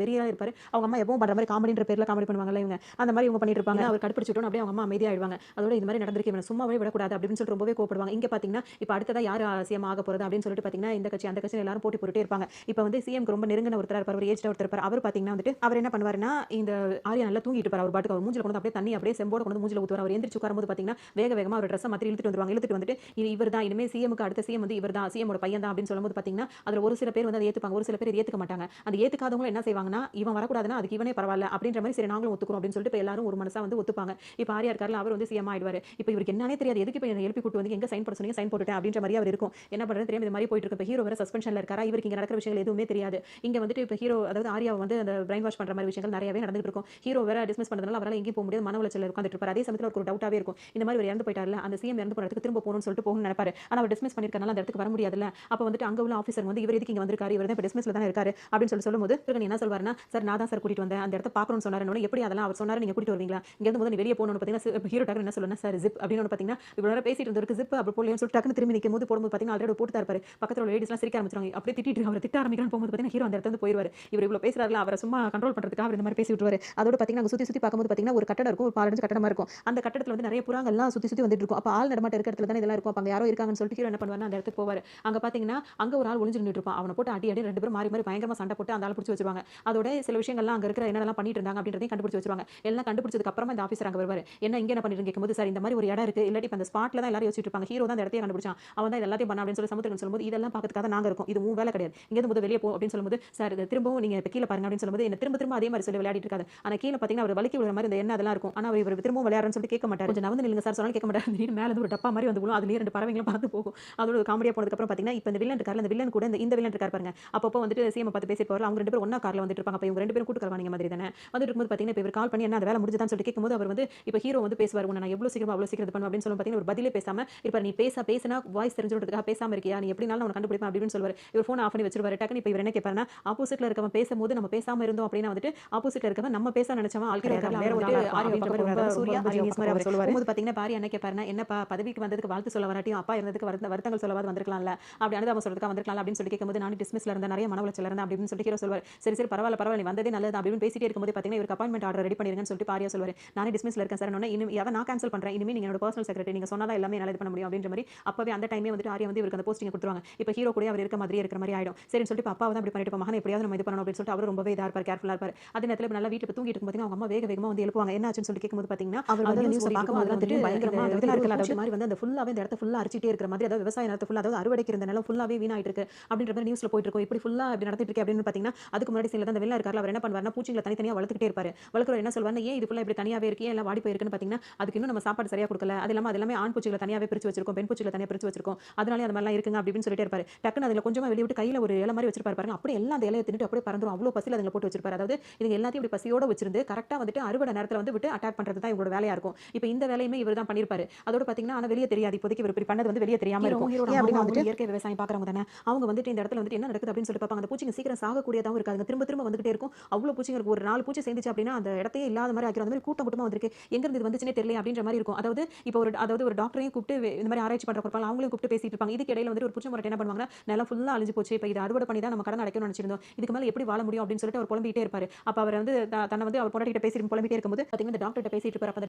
வெறியா இருப்பாரு. அவங்க அம்மா எப்பவும் பண்ற மாதிரி காமெடின்ற பேர்ல காமெடி பண்ணுவாங்கல்ல இவங்க, அந்த மாதிரி இவங்க பண்ணிட்டு இருப்பாங்க. அவர் கடுப்பிடிச்சிட்டோம் அப்படியே அவங்க அம்மா அமைதியாயிடுவாங்க. அதோட இந்த மாதிரி நடந்திருக்கு, இவனை சும்மாவே விடக்கூடாது அப்படின்னு சொல்லிட்டு ரொம்பவே கோவப்படுவாங்க. இங்க பாத்தீங்கன்னா இப்ப அடுத்ததா யார் சிஎம் ஆக போறது அப்படின்னு சொல்லிட்டு பாத்தீங்கன்னா இந்த கட்சி அந்த கட்சி எல்லாரும் போட்டி போட்டுட்டே இருப்பாங்க. இப்ப வந்து சிஎம்க்கு ரொம்ப நெருங்கின ஒருத்தர் இருப்பார், ஒரு ஏஜ்ல ஒருத்தர் இருப்பார். அவர் பாத்தீங்கன்னா வந்துட்டு அவர் என்ன பண்ணுவாருன்னா இந்த ஆரியா நல்லா தூங்கிட்டு இருப்பார். அவர் பாட்டுக்கு அவர் மூஞ்சில கொண்டு அப்படியே தண்ணி அப்படியே செம்போட கொண்டு மூஞ்சில ஊத்துவார். அவர் எந்திரிச்சு உட்காரும்போது பாத்தீங்கன்னா வேகமா அவர் ட்ரெஸ் மாத்தி இழுத்துட்டு வந்துருவாங்க. இழுத்துட்டு வந்துட்டு இவர் தான் இனிமே சிஎம்க்கு அடுத்த சிஎம் வந்து இவர் தான் சிஎமோட பையன் தான் அப்படின்னு சொல்லும்போது பாத்தீங்கன்னா அதுல ஒரு சில பேர் வந்து அதை ஏத்துப்பாங்க, ஒரு சில பேர் ஏத்துக்க மாட்டாங்க. அந்த ஏத்துக்காதவங்க என்ன செய்வாங்கன்னா இவன் வரக்கூடாதுன்னா அதுக்கு இவனே பரவாயில்ல அப்படின்ற மாதிரி சரி நாங்களும் ஒத்துக்கிறோம் அப்படின்னு சொல்லிட்டு எல்லாரும் ஒரு மனசா வந்து ஒத்துப்பாங்க. இப்ப ஆரியா இருக்கார்ல அவர் வந்து சிஎம் ஆயிடுவாரு. இப்ப இவருக்கு என்னன்னே தெரியாது, எதுக்கு இப்ப எழுப்பி கூட்டு வந்து எங்க சைன் போட சொன்னீங்க சைன் போட்டுட்டேன் அப்படின்ற மாதிரி அவர் இருக்கும். என்ன பண்றது தெரியாம இந்த மாதிரி போயிட்டு இருக்கு. ஹீரோ வேற சஸ்பென்ஷன் டிப்ரெஷன்ல இருக்காரா, இவருக்கு இங்க நடக்கிற விஷயங்கள் எதுவுமே தெரியாது. இங்க வந்துட்டு இப்ப ஹீரோ அதாவது ஆர்யாவ வந்து அந்த பிரைன் வாஷ் பண்ற மாரி விஷயங்கள் நிறையவே நடந்துட்டு இருக்கும். ஹீரோ வேற டிஸ்மிஸ் பண்ணதுனால அவரால எங்கேயும் போக முடியாது. மன உளைச்சல்ல உட்கார்ந்துட்டு இருப்பாரு. அதே சமயத்துல அவருக்கு ஒரு டவுட்டாவே இருக்கும். இந்த மாதிரி இவர் இறந்து போயிட்டார்ல, அந்த சிஎம் இறந்து போன இடத்துக்கு திரும்ப போகணும்னு சொல்லிட்டு போகணும்னு நினைப்பாரு. ஆனா அவர் டிஸ்மிஸ் பண்ணிருக்கனால அந்த இடத்துக்கு வர முடியாதுல்ல. அப்ப வந்துட்டு அங்க உள்ள ஆபீசர் வந்து இவர் எதுக்கு இங்க வந்திருக்காரு, இவர் தான் இப்ப டிஸ்மிஸ்ல தானே இருக்காரு அப்படின்னு சொல்லும்போது இவரு என்ன சொல்வாருன்னா, சார் நான் தான் சார் கூட்டிட்டு வந்தேன், அந்த இடத்த பார்க்கணும்னு சொன்னாரு. எப்படி அதெல்லாம் அவர் சொன்னாரு, நீங்க கூட்டிட்டு வருவீங்களா, இங்க இருந்து முதல்ல நீ வெளியே போகணும்னு பாத்தீங்கன்னா ஹீரோ டக்குனு என்ன சொல்லுன்னா, சார் ஜிப் அப்படின்னு பாத்தீங்கன்னா இவ்வளவு நேரம் பேசிட்டு இருந்தவருக்கு ஜிப் அப்படி போடலன்னு சொல்லிட்டு டக்குனு திரும்பி நிக்கும்போது போடும்போது பாத்தீங்கன்னா ஆல்ரெடி போட்டு தான் இருப்பாரு. பக்கத்துல உள்ள லேடிஸ்லாம் சிரிக்க ஆரம்பிச்சிருவாங்க. அப்படியே திட்டிட்டு அவர் திட்ட ஆரம்பிக்கிறான்னு போகும்போது பாத்தீங்கன்னா ஹீரோ அந்த இடத்துல இருந்து போயிருவாரு. இவர் இவ்வளவு பேசுறாருல, அவரை சும்மா கண்ட்ரோல் பண்றதுக்காக அவர் இந்த மாதிரி பேசி விட்டுருவாரு. அதோட பாத்தீங்கன்னா அங்க சுத்தி சுத்தி பார்க்கும்போது பாத்தீங்கன்னா ஒரு கட்டடம் இருக்கும், ஒரு பாலடைஞ்ச கட்டடமா இருக்கும். அந்த கட்டடத்துல வந்து நிறைய புறாங்கள்லாம் சுத்தி சுத்தி வந்துட்டு இருக்கும். அப்ப ஆள் நடமாட்டம் இருக்கிற இடத்துல தானே இதெல்லாம் இருக்கும். அப்ப அங்க யாரோ இருக்காங்கன்னு சொல்லிட்டு ஹீரோ என்ன பண்ணுவாருன்னா அந்த இடத்துக்கு போவாரு. அங்க பாத்தீங்கன்னா அங்க ஒரு ஆள் ஒளிஞ்சு நின்னுட்டு இருப்பான். அவனை போட்டு அடி அடி 2 பேரும் மாறி மாறி பயங்கரமா சண்டை போட்டு அந்த ஆளை பிடிச்சு வச்சிருவாங்க. அதோட சில விஷயங்கள்லாம் அங்க இருக்கிற என்னெல்லாம் பண்ணிட்டு இருந்தாங்க அப்படின்றதையும் கண்டுபிடிச்சு வச்சிருவாங்க. எல்லாம் கண்டுபிடிச்சதுக்கு அப்புறமா இந்த ஆபீசர் அங்க வருவாரு. என்ன இங்க என்ன பண்ணிட்டு கேட்கும்போது, சார் இந்த மாதிரி ஒரு இடம் இருக்கு, இல்லாட்டி அந்த ஸ்பாட்ல தான் எல்லாரும் யோசிச்சுட்டு இருப்பாங்க. ஹீரோ தான் அந்த இடத்தையே கண்டுபிடிச்சான், அவன் தான் எல்லாத்தையும் பண்ணா அப்படின்னு சொல்லி சமுத்திரன் சொல்லும்போது, இதெல்லாம் பார்க்கறதுக்காக நாங்க இருக்கோம், இது உன் வேலை கிடையாது, இங்க இருந்து வெளியே போ அப்படின்னு சொல்லும்போது, சார் இது திரும்பவும் நீங்க இப்ப கீழ பாருங்க அப்படின்னு சொல்லும்போது, என்ன திரும்ப திரும்ப அதே மாதிரி சொல்லி விளையாடிட்டு இருக்காது. ஆனா கீழ பாத்தீங்கன்னா அவர் வலிக்கி விடுற மாதிரி இந்த எண்ணெய் அதெல்லாம் இருக்கும். ஆனா இவர் திரும்பவும் விளையாடுறன்னு சொல்லிட்டு கேட்க மாட்டாரு. கொஞ்சம் நவந்து நில்லுங்க சார் சொன்னாலும் கேட்க மாட்டாரு. திடீர்னு மேல இருந்து ஒரு டப்பா மாதிரி வந்து விழும். அதுலயே 2 பறவைங்களும் பறந்து போகும். அதோட காமெடியா போனதுக்கு அப்புறம் பாத்தீங்கன்னா இப்ப இந்த வில்லன் இருக்கார்ல, இந்த வில்லன் கூட இந்த வில்லன் இருக்கார் பாருங்க, அப்பப்போ வந்துட்டு சிஎம் பார்த்து பேசிட்டு போவார். அவங்க 2 பேரும் ஒண்ணா கார்ல வந்துட்டு இருப்பாங்க. அப்ப இவங்க 2 பேரும் கூட்டு கலவாணிங்க மாதிரி தானே வந்துட்டு இருக்கும்போது பாத்தீங்கன்னா இப்ப இவர் கால் பண்ணி என்ன அந்த வேலை முடிஞ்சுதான்னு சொல்லிட்டு கேட்கும்போது அவர் வந்து இப்ப ஹீரோ வந்து பேசுவார். உன்னை நான் எவ்வளவு சீக்கிரம் அவ்வளவு சீக்கிரம் இது பண்ணுவேன் அப்படின்னு சொல்லும்போது பாத்தீங்கன்னா ஒரு பதிலே பேசாம இருப்பார். நீ பேசினா வாய்ஸ் தெரிஞ்சுக்கிறதுக்காக பேசாம இருக்கியா, நீ எப்படினாலும் நான் கண்டுபிடிப்பேன் அப்படின்னு சொல்லுவார். இவர் போன் ஆஃப் பண்ணி வச்சிருவாரு. டக்குனு இப்ப இவர் என்ன கேட்பாருன்னா, ஆப்போசிட்ல இருக்கவன் பேசும்போது நம்ம பேசாம இருந்தோம் அப்படின்னா வந்துட்டு ஆப்போசிட்ல இருக்கவன் நம்ம பேச நினைச்சவன் ஆள் கிடையாது, வேற ஒரு ஆரியா பக்கம் சூர்யா ஜீனியஸ் மாதிரி அவர் சொல்லுவாரு. போது பாத்தீங்கன்னா பாரி என்ன கேட்பாருன்னா, என்னப்பா பதவிக்கு வந்ததுக்கு வாழ்த்து சொல்ல வராட்டியும் அப்பா இருந்ததுக்கு வருத்தங்கள் சொல்லவாது வந்திருக்கலாம்ல, அப்படி அனுதாபம் சொல்றதுக்கு வந்திருக்கலாம் அப்படின்னு சொல்லி கேட்கும்போது, நான் டிஸ்மிஸ்ல இருந்த நிறைய மன உளைச்சல் இருந்தேன் அப்படின்னு சொல்லி ஹீரோ சொல்வார். சரி சரி பரவாயில்ல நீ வந்ததே நல்லது அப்படின்னு பேசிட்டே இருக்கும்போது பாத்தீங்கன்னா இவருக்கு அப்பாயின்மெண்ட் ஆர்டர் ரெடி பண்ணிருங்கன்னு சொல்லிட்டு பாரியா சொல்வாரு. நானே டிஸ்மிஸ்ல இருக்கேன் சார், இன்னும் அதை நான் கேன்சல் பண்றேன், இனிமே நீங்க என்னோட பர்சனல் செக்ரட்டரி, நீங்க சொன்னாதான் எல்லாமே என்னால இது பண்ண முடியும் அப்படின்ற மாதிரி அப்பவே அந்த டைமே வந்துட்டு ஆரியா வந்து இவருக்கு அந்த போஸ்டிங் கொடுத்துருவாங்க. இப்ப ஹீரோ கூட அவர் இருக்கிற மாதிரி ஆயிடும். சரின்னு சொல்லிட்டு அப்பாவை தான் அப்படி பண்ணிட்டு மகன் எப்படியாவது நம்ம இது பண்ணணும் அப்படின்னு சொல்லிட்டு அவர் ரொம்பவே இதா இருப்பார், கேர்ஃபுல்லா இருப்பார். அதே நேரத்துல நல்லா வீட்டுல தூங்கிட்டு இருக்கும்போது அவங்க அம்மா வேக வேகமா வந்து எழுப்புவாங்க. என்ன ஆச்சுன்னு சொல்லி கேட்கும்போது பாத்தீங்கன்னா அவர் வந்து நியூஸ் பார்க்கும்போது வந்துட்டு பயங்கரமா இதெல்லாம் இருக்கல, அதாவது மாதிரி வந்து அந்த ஃபுல்லாவே இந்த இடத்த ஃபுல்லா அரிச்சிட்டே இருக்கிற மாதிரி, அதாவது விவசாய நிலத்தை ஃபுல்லா, அதாவது அறுவடைக்கு இருந்த நிலம் ஃபுல்லாவே வீணாயிட்டு இருக்கு அப்படின்ற மாதிரி நியூஸ்ல போயிட்டு இருக்கும். இப்படி ஃபுல்லா இப்படி நடந்துட்டு இருக்கு அப்படின்னு பாத்தீங்கன்னா அதுக்கு முன்னாடி சில அந்த வெள்ளம் இருக்கார்ல, அவர் என்ன பண்ணுவாருன்னா பூச்சிங்களை தனித்தனியா வளர்த்துக்கிட்டே இருப்பாரு. வளர்க்குறவர் என்ன சொல்வாருன்னா, ஏன் இது ஃபுல்லா இப்படி தனியாவே இருக்கு, எல்லாம் வாடி போயிருக்குன்னு பாத்தீங்கன்னா அதுக்கு இன்னும் நம்ம சாப்பாடு சரியா கொடுக்கல, அது எல்லாமே ஆண் பூச்சிகளை தனியாவே பிரிச்சு வச்சிருக்கோம், பெண் பூச்சிகளை தனியா பிரிச்சு வச்சிருக்கோம், அதனால அந்த மாதிரிலாம் இருக்குங்க அப்படின்னு சொல்லிட்டே இருப்பாரு. டக்குன்னு அதுல கொஞ்சமா வெளிய விட்டு கையில ஒரு இலை மாதிரி வச்சிருப்பாரு பாருங்க, அப்படியே எல்லாம் அந்த இலையை தின்னுட்டு அப்படியே பறந்துரும். அவ்வளவு பசியில அதுல போட்டு வச்சிருப்பாரு. அதாவது இது எல்லாத்தையும் இப்படி பசியோட வச்சிருந்து கரெக்டா வந்துட்டு அறுவடை நேரத்துல வந்து விட்டு அட்டாக் பண்றது தான் இவரோட வேலையா இருக்கும். இப்போ இந்த வேலையுமே இவர் தான் பண்ணிருப்பாரு. அதோட பாத்தீங்கன்னா ஆனா வெளியே தெரியாது, இப்போதைக்கு இவர் இப்படி பண்ணது வந்து வெளியே தெரியாம இருக்கும். அப்படின்னு வந்துட்டு இயற்கை விவசாயம் பாக்குறவங்க தானே, அவங்க வந்துட்டு இந்த இடத்துல வந்துட்டு என்ன நடக்குது அப்படின்னு சொல்லி பார்ப்பாங்க. அந்த பூச்சிங்க சீக்கிரம் சாகக்கூடியதாகவும் இருக்காதுங்க, திரும்ப திரும்ப வந்துகிட்டே இருக்கும். அவ்வளவு பூச்சிங்க இருக்கும். ஒரு 4 பூச்சி சேர்ந்துச்சு அப்படின்னா அந்த இடத்தையே இல்லாத மாதிரி ஆக்கிரும். அந்த மாதிரி கூட்டம் கூட்டமா வந்திருக்கு, எங்க இருந்து இது வந்துச்சுனே தெரியல அப்படின்ற மாதிரி இருக்கும். அதாவது இப்போ ஒரு டாக்டரையும் கூப்பிட்டு இந்த மாதிரி ஆராய்ச்சி பண்ற கொடுப்பாங்க, அவங்களையும் கூப்பிட்டு பேசிட்டு இருப்பாங்க. இதுக்கு இடையில வந்து ஒரு பூச்சி முறை என்ன பண்ணுவாங்கன்னா, நிலம் ஃபுல்லா அழிஞ்சு போச்சு, இப்போ இது அறுவடை பண்ணி தான் நம்ம கடன் அடைக்கணும்னு நினைச்சிருந்தோம், இதுக்கு மேல எப்படி வாழ முடியும் அப்படின்னு சொல்லிட்டு அவர் புலம்பிட்டே இருப்பாரு. அப்ப அவர் வந்து தன்னை வந்து அவர் பொண்டாட்டிட்ட பேசிட்டு புலம்பிட்டே இருக்கும்போது பாத்தீங்கன்னா இந்த டாக்டர்கிட்ட பேசிட்டு இருப்பாரு.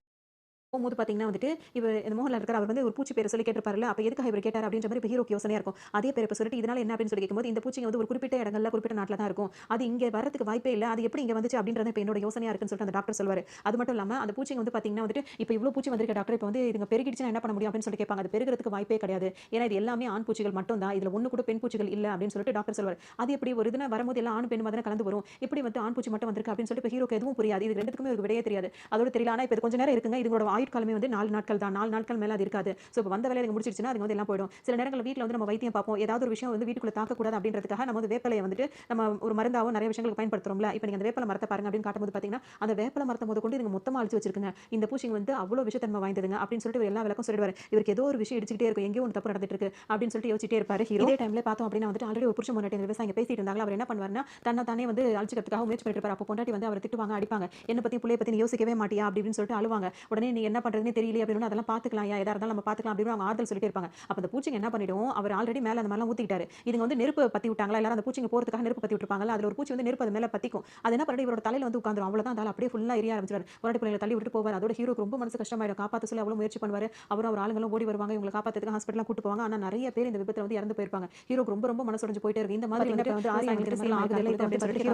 போகும்போது பாத்தீங்கன்னா வந்துட்டு இவர் இந்த மோகன்லால் இருக்கார், அவர் வந்து ஒரு பூச்சி பேரை சொல்லி கேட்டிருப்பாருல்ல, அப்ப எதுக்காக இவர் கேட்டார் அப்படின்ற மாதிரி இப்போ ஹீரோக்கு யோசனையா இருக்கும். அதே பேரை இப்ப சொல்லிட்டு இதனால என்ன அப்படின்னு சொல்லி கேட்கும்போது இந்த பூச்சிங்க வந்து ஒரு குறிப்பிட்ட இடங்கள்ல குறிப்பிட்ட நாட்டில தான் இருக்கும், அது இங்க வரதுக்கு வாய்ப்பே இல்லை, அது எப்படி இங்க வந்துச்சு அப்படின்றது இப்போ என்னோட யோசனையா இருக்குன்னு சொல்லிட்டு அந்த டாக்டர் சொல்வாரு. அது மட்டும் இல்லாம அந்த பூச்சிங்க வந்து பாத்தீங்கன்னா வந்துட்டு இப்போ இவ்வளவு பூச்சி வந்திருக்க டாக்டர், இப்போ வந்து இதுங்க பெருகிடுச்சுன்னா என்ன பண்ண முடியும் அப்படின்னு சொல்லி கேட்பாங்க. அது பெருகிறதுக்கு வாய்ப்பே கிடையாது, ஏன்னா இது எல்லாமே ஆண் பூச்சிகள் மட்டும் தான், இதுல ஒண்ணு கூட பெண் பூச்சிகள் இல்ல அப்படின்னு சொல்லிட்டு டாக்டர் சொல்வார். அது எப்படி ஒரு இதுனா வரும்போது எல்லாம் ஆண் பெண் மாதிரி கலந்து வரும், எப்படி வந்து ஆண் பூச்சி மட்டும் வந்திருக்கு அப்படின்னு சொல்லிட்டு இப்போ ஹீரோக்கு எதுவும் புரியாது. இது ரெண்டுத்துக்குமே ஒரு விடையே தெரியாது. அதோட தெரியல. ஆனா இப்போ கொஞ்ச நேரம் இருக்குங்க, இதோட ஆயுட்காலமே வந்து 4 நாட்கள் தான், 4 நாட்கள் மேல அது இருக்காது. சோ இப்போ வந்த வேலையை முடிச்சிருச்சுன்னா அது வந்து எல்லாம் போயிடும். சில நேரங்கள்ல வீட்ல வந்து நம்ம வைத்தியம் பார்ப்போம், ஏதாவது ஒரு விஷயம் வந்து வீட்டுக்குள்ள தாக்கக்கூடாது அப்படின்றதுக்காக நம்ம வந்து வேப்பிலையை வந்துட்டு நம்ம ஒரு மருந்தாவோ நிறைய விஷயங்களுக்கு பயன்படுத்துறோம்ல. இப்போ நீங்க அந்த வேப்பிலை மரத்தை பாருங்க அப்படின்னு காட்டும்போது பாத்தீங்கன்னா அந்த வேப்பிலை மரத்தை கொண்டு இதுங்க மொத்தமா அழிச்சு வச்சிருக்குங்க, இந்த பூச்சிங்க வந்து அவ்வளவு விஷத்தன்மை வாய்ந்ததுங்க அப்படின்னு சொல்லிட்டு எல்லா விளக்கம் சொல்லிடுவாரு. இவருக்கு ஏதோ ஒரு விஷயம் இடிச்சிட்டே இருக்கும், எங்கேயோ ஒரு தப்பு நடந்துட்டு இருக்கு அப்படின்னு சொல்லிட்டு யோசிச்சிட்டே இருப்பாரு ஹீரோ. இதே டைம்ல பார்த்தோம் அப்படின்னா வந்துட்டு ஆல்ரெடி ஒரு புருஷன் பொண்டாட்டி விவசாயிங்க பேசிட்டு இருந்தாங்க. அவர் என்ன பண்ணுவாருன்னா தன்னை தானே வந்து அழிச்சுக்கிறதுக்காக முயற்சி பண்ணிட்டு இருப்பாரு. அப்போ பொண்டாட்டி வந்து அவர் திட்டுவாங்க, அடிப்பாங்க, என்ன பத்தி புள்ளைய பத்தி நீ யோசிக்கவே மாட்டியா அப்படின்னு சொல்லிட்டு அழுவாங்க. உடனே நீ என்ன பண்றதுன்னு தெரியல அப்படின்னு அதெல்லாம் பாத்துக்கலாம், எதா இருந்தாலும் நம்ம பாத்துக்கலாம் அப்படின்னு அவங்க ஆறுதல் சொல்லிட்டே இருப்பாங்க. அப்ப அந்த பூச்சிங்க என்ன பண்ணிடும், அவர் ஆல்ரெடி மேல அந்த மாதிரிலாம் ஊத்திட்டாரு, இதுங்க வந்து நெருப்பு பத்தி விட்டாங்களா, எல்லாரும் அந்த பூச்சிங்க போறதுக்காக நெருப்பு பத்தி விட்டுருப்பாங்கல்ல, அதுல ஒரு பூச்சி வந்து நெருப்பு அது மேல பத்திக்கும், அது என்ன பண்ணி இவரோட தலையில வந்து உட்கார்ந்துரும். அவ்வளவுதான், அந்த அப்படியே ஃபுல்லா எரிய ஆரம்பிச்சிட்டாரு. ஒரு பிள்ளைகளை தள்ளி விட்டு போவார். அதோட ஹீரோக்கு ரொம்ப மனசு கஷ்டமாயிடும், காப்பாத்த சொல்லி அவ்வளவு முயற்சி பண்ணுவாரு. அவர் ஆளுங்களும் ஓடி வருவாங்க, இவங்களை காப்பாத்துறதுக்கு ஹாஸ்பிட்டல் கூட்டு போவாங்க. ஆனா நிறைய பேர் இந்த விபத்துல வந்து இறந்து போயிருப்பாங்க. ஹீரோக்கு ரொம்ப ரொம்ப மனசு உடைஞ்சு போயிட்டே இருக்கு. இந்த மாதிரி வந்து ஆரியா